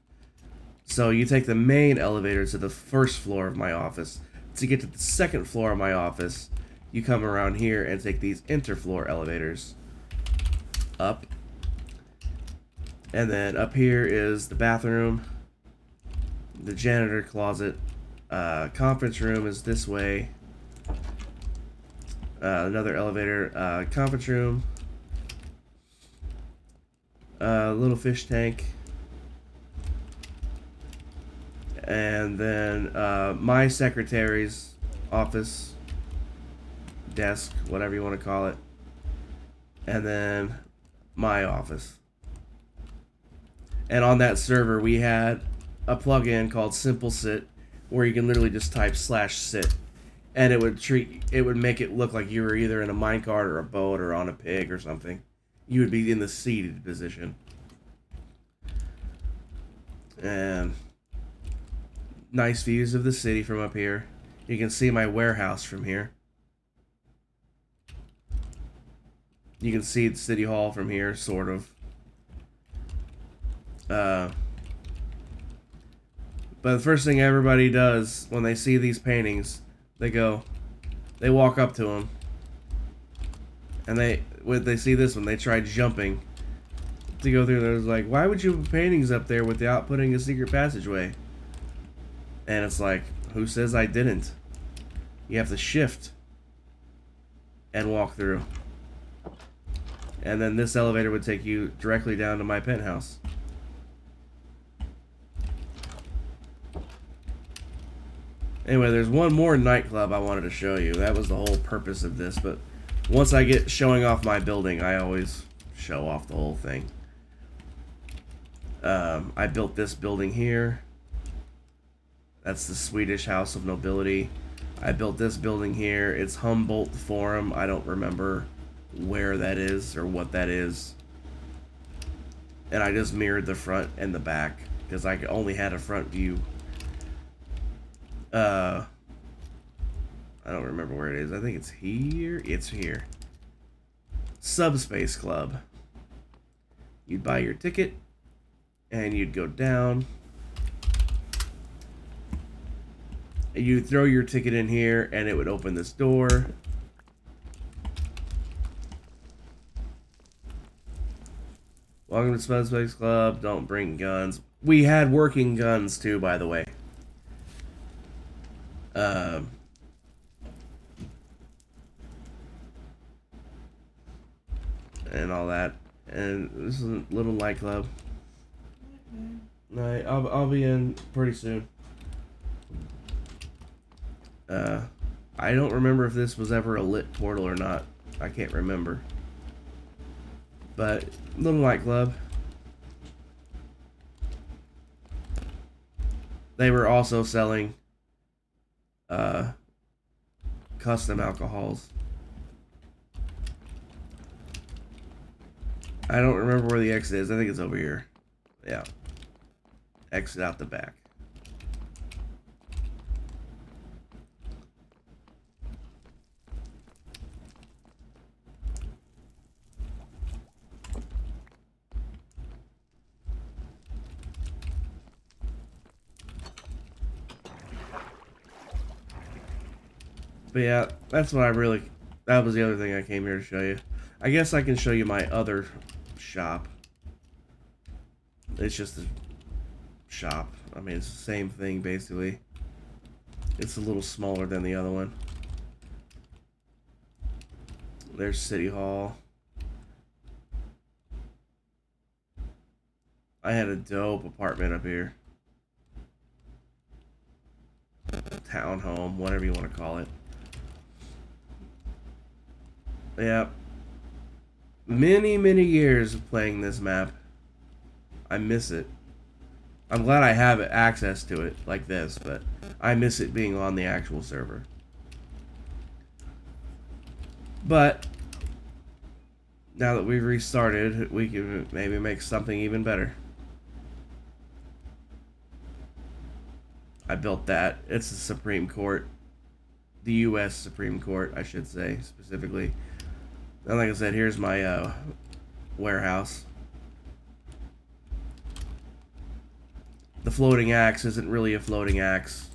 So you take the main elevator to the first floor of my office. To get to the second floor of my office, you come around here and take these interfloor elevators up. And then up here is the bathroom, the janitor closet, conference room is this way. Another elevator, conference room, little fish tank, and then my secretary's office, desk, whatever you want to call it, and then my office. And on that server, we had a plugin called Simple Sit, where you can literally just type /sit, and it would make it look like you were either in a minecart or a boat or on a pig or something. You would be in the seated position. And nice views of the city from up here. You can see my warehouse from here. You can see the city hall from here, sort of. But the first thing everybody does when they see these paintings, they walk up to them, and when they see this one, they try jumping to go through. There's like, why would you put paintings up there without putting a secret passageway? And it's like, who says I didn't? You have to shift and walk through. And then this elevator would take you directly down to my penthouse. Anyway, there's one more nightclub I wanted to show you. That was the whole purpose of this, but once I get showing off my building, I always show off the whole thing. I built this building here. That's the Swedish House of Nobility. I built this building here. It's Humboldt Forum. I don't remember where that is or what that is. And I just mirrored the front and the back because I only had a front view. I don't remember where it is. I think it's here. It's here. Subspace Club. You'd buy your ticket, and you'd go down. You'd throw your ticket in here, and it would open this door. Welcome to Subspace Club. Don't bring guns. We had working guns, too, by the way. And all that, and this is a little nightclub. Okay. I'll be in pretty soon. I don't remember if this was ever a lit portal or not. I can't remember. But little nightclub. They were also selling custom alcohols. I don't remember where the exit is. I think it's over here. Yeah. Exit out the back. But yeah, that's what that was the other thing I came here to show you. I guess I can show you my other shop. It's just a shop. I mean, it's the same thing basically. It's a little smaller than the other one. There's City Hall. I had a dope apartment up here. Townhome, whatever you want to call it. Yeah. Many, many years of playing this map. I miss it. I'm glad I have access to it like this, but I miss it being on the actual server. But now that we've restarted, we can maybe make something even better. I built that. It's the Supreme Court. The U.S. Supreme Court, I should say, specifically. And like I said, here's my warehouse. The floating axe isn't really a floating axe.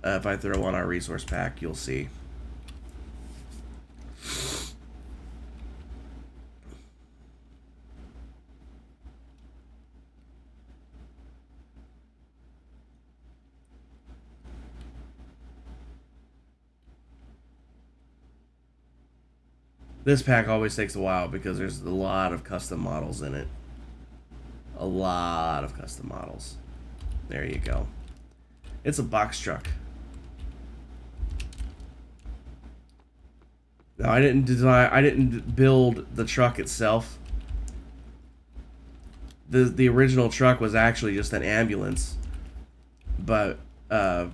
If I throw on our resource pack, you'll see. This pack always takes a while because there's a lot of custom models in it. A lot of custom models. There you go. It's a box truck. Now I didn't build the truck itself. The original truck was actually just an ambulance. But I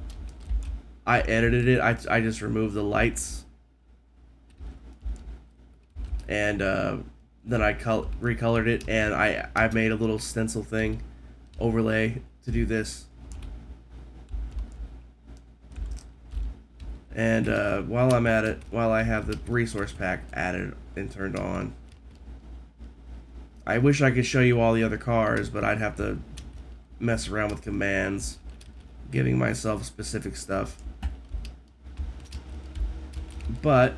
edited it. I just removed the lights. And then I recolored it, and I made a little stencil thing, overlay to do this. And while I'm at it, while I have the resource pack added and turned on, I wish I could show you all the other cars, but I'd have to mess around with commands, giving myself specific stuff. But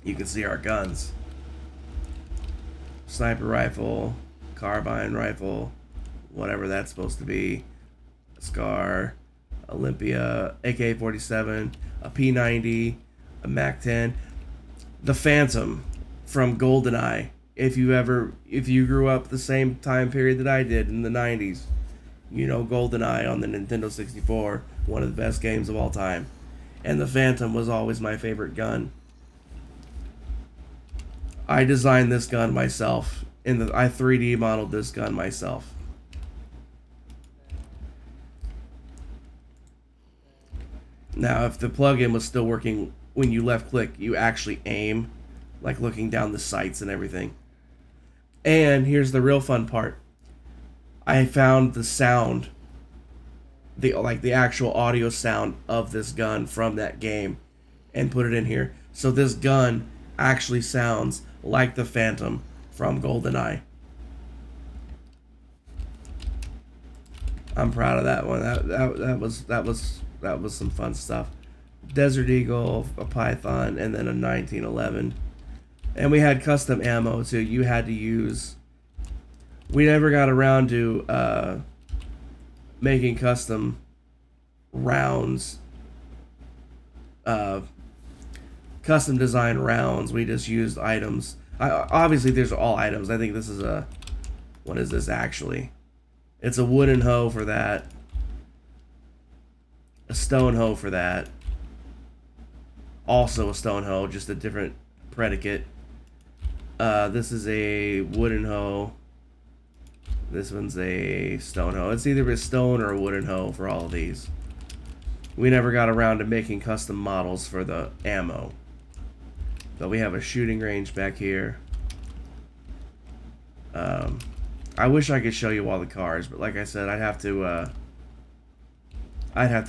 you can see our guns. Sniper rifle, carbine rifle, whatever that's supposed to be. Scar, Olympia, AK-47, a P90, a MAC-10. The Phantom from GoldenEye. If you grew up the same time period that I did in the 90s, you know GoldenEye on the Nintendo 64, one of the best games of all time. And the Phantom was always my favorite gun. I designed this gun myself. I 3D modeled this gun myself. Now, if the plugin was still working when you left click, you actually aim, like looking down the sights and everything. And here's the real fun part. I found the sound, the actual audio sound of this gun from that game, and put it in here. So this gun actually sounds like the Phantom from GoldenEye. I'm proud of that one. That was some fun stuff. Desert Eagle, a Python, and then a 1911. And we had custom ammo too. You had to use. We never got around to making custom rounds. Custom design rounds. We just used items. Obviously, there's all items. I think this is a... What is this actually? It's a wooden hoe for that. A stone hoe for that. Also a stone hoe, just a different predicate. This is a wooden hoe. This one's a stone hoe. It's either a stone or a wooden hoe for all of these. We never got around to making custom models for the ammo. But we have a shooting range back here. I wish I could show you all the cars, but like I said, I'd have to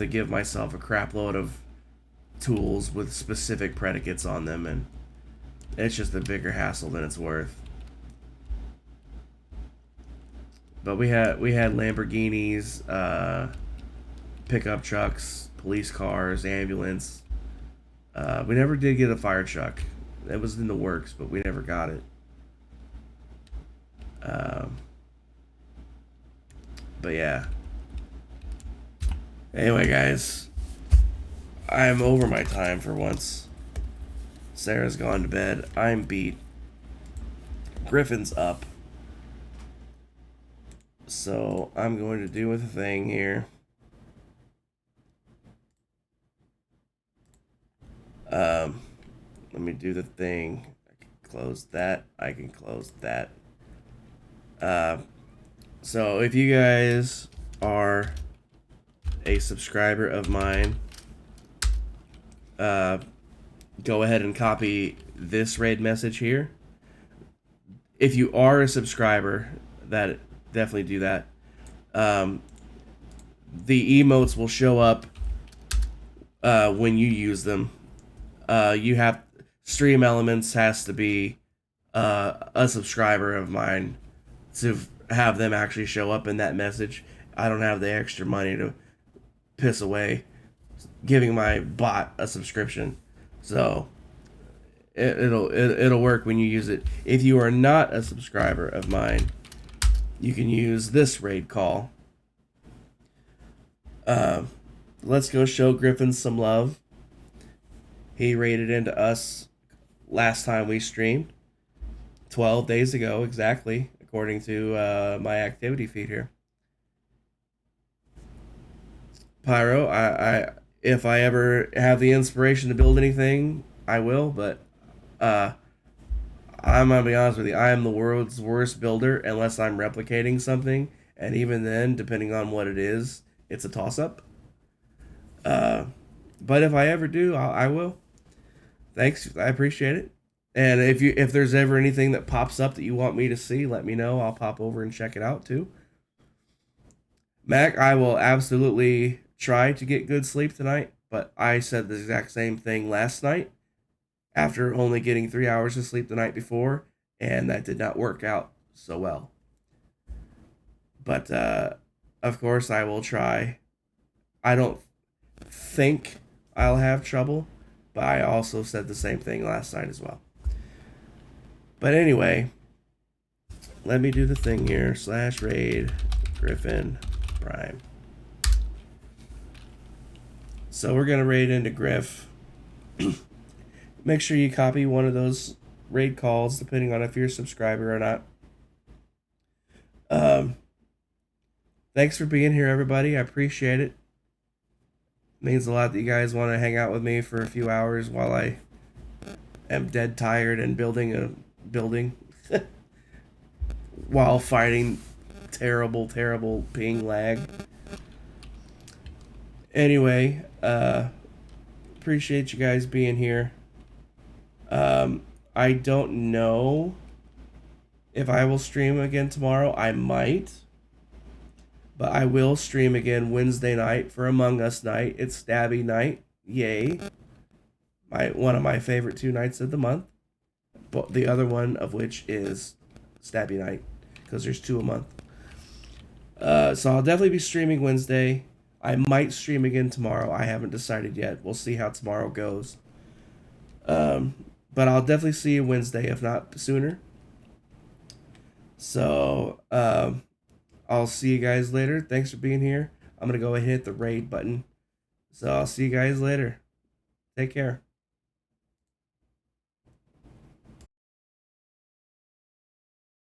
give myself a crap load of tools with specific predicates on them, and it's just a bigger hassle than it's worth. But we had Lamborghinis, pickup trucks, police cars, ambulance. We never did get a fire truck. It was in the works, but we never got it. But yeah. Anyway, guys, I'm over my time for once. Sarah's gone to bed. I'm beat. Griffin's up. So I'm going to do a thing here. Let me do the thing. I can close that. I can close that. So if you guys are a subscriber of mine, go ahead and copy this raid message here. If you are a subscriber, that definitely do that. The emotes will show up when you use them. You have Stream Elements has to be a subscriber of mine to have them actually show up in that message. I don't have the extra money to piss away giving my bot a subscription, so it'll work when you use it. If you are not a subscriber of mine, you can use this raid call. Let's go show Griffin some love. He raided into us last time we streamed, 12 days ago exactly, according to my activity feed here. Pyro, I if I ever have the inspiration to build anything, I will, but I'm gonna be honest with you, I am the world's worst builder unless I'm replicating something, and even then, depending on what it is, it's a toss-up. But if I ever do, I will. Thanks, I appreciate it. And if there's ever anything that pops up that you want me to see, let me know. I'll pop over and check it out too. Mac, I will absolutely try to get good sleep tonight, but I said the exact same thing last night after only getting 3 hours of sleep the night before, and that did not work out so well. But of course, I will try. I don't think I'll have trouble, but I also said the same thing last night as well. But anyway, let me do the thing here. /raid Griffin Prime. So we're going to raid into Griff. Make sure you copy one of those raid calls, depending on if you're a subscriber or not. Thanks for being here, everybody. I appreciate it. It means a lot that you guys want to hang out with me for a few hours while I am dead tired and building a building while fighting terrible ping lag. Anyway, appreciate you guys being here. I don't know if I will stream again tomorrow. I might, but I will stream again Wednesday night for Among Us night. It's Stabby night. Yay. One of my favorite 2 nights of the month. But the other one of which is Stabby night, because there's 2 a month. So I'll definitely be streaming Wednesday. I might stream again tomorrow. I haven't decided yet. We'll see how tomorrow goes. But I'll definitely see you Wednesday, if not sooner. So I'll see you guys later. Thanks for being here. I'm going to go ahead and hit the raid button. So I'll see you guys later. Take care.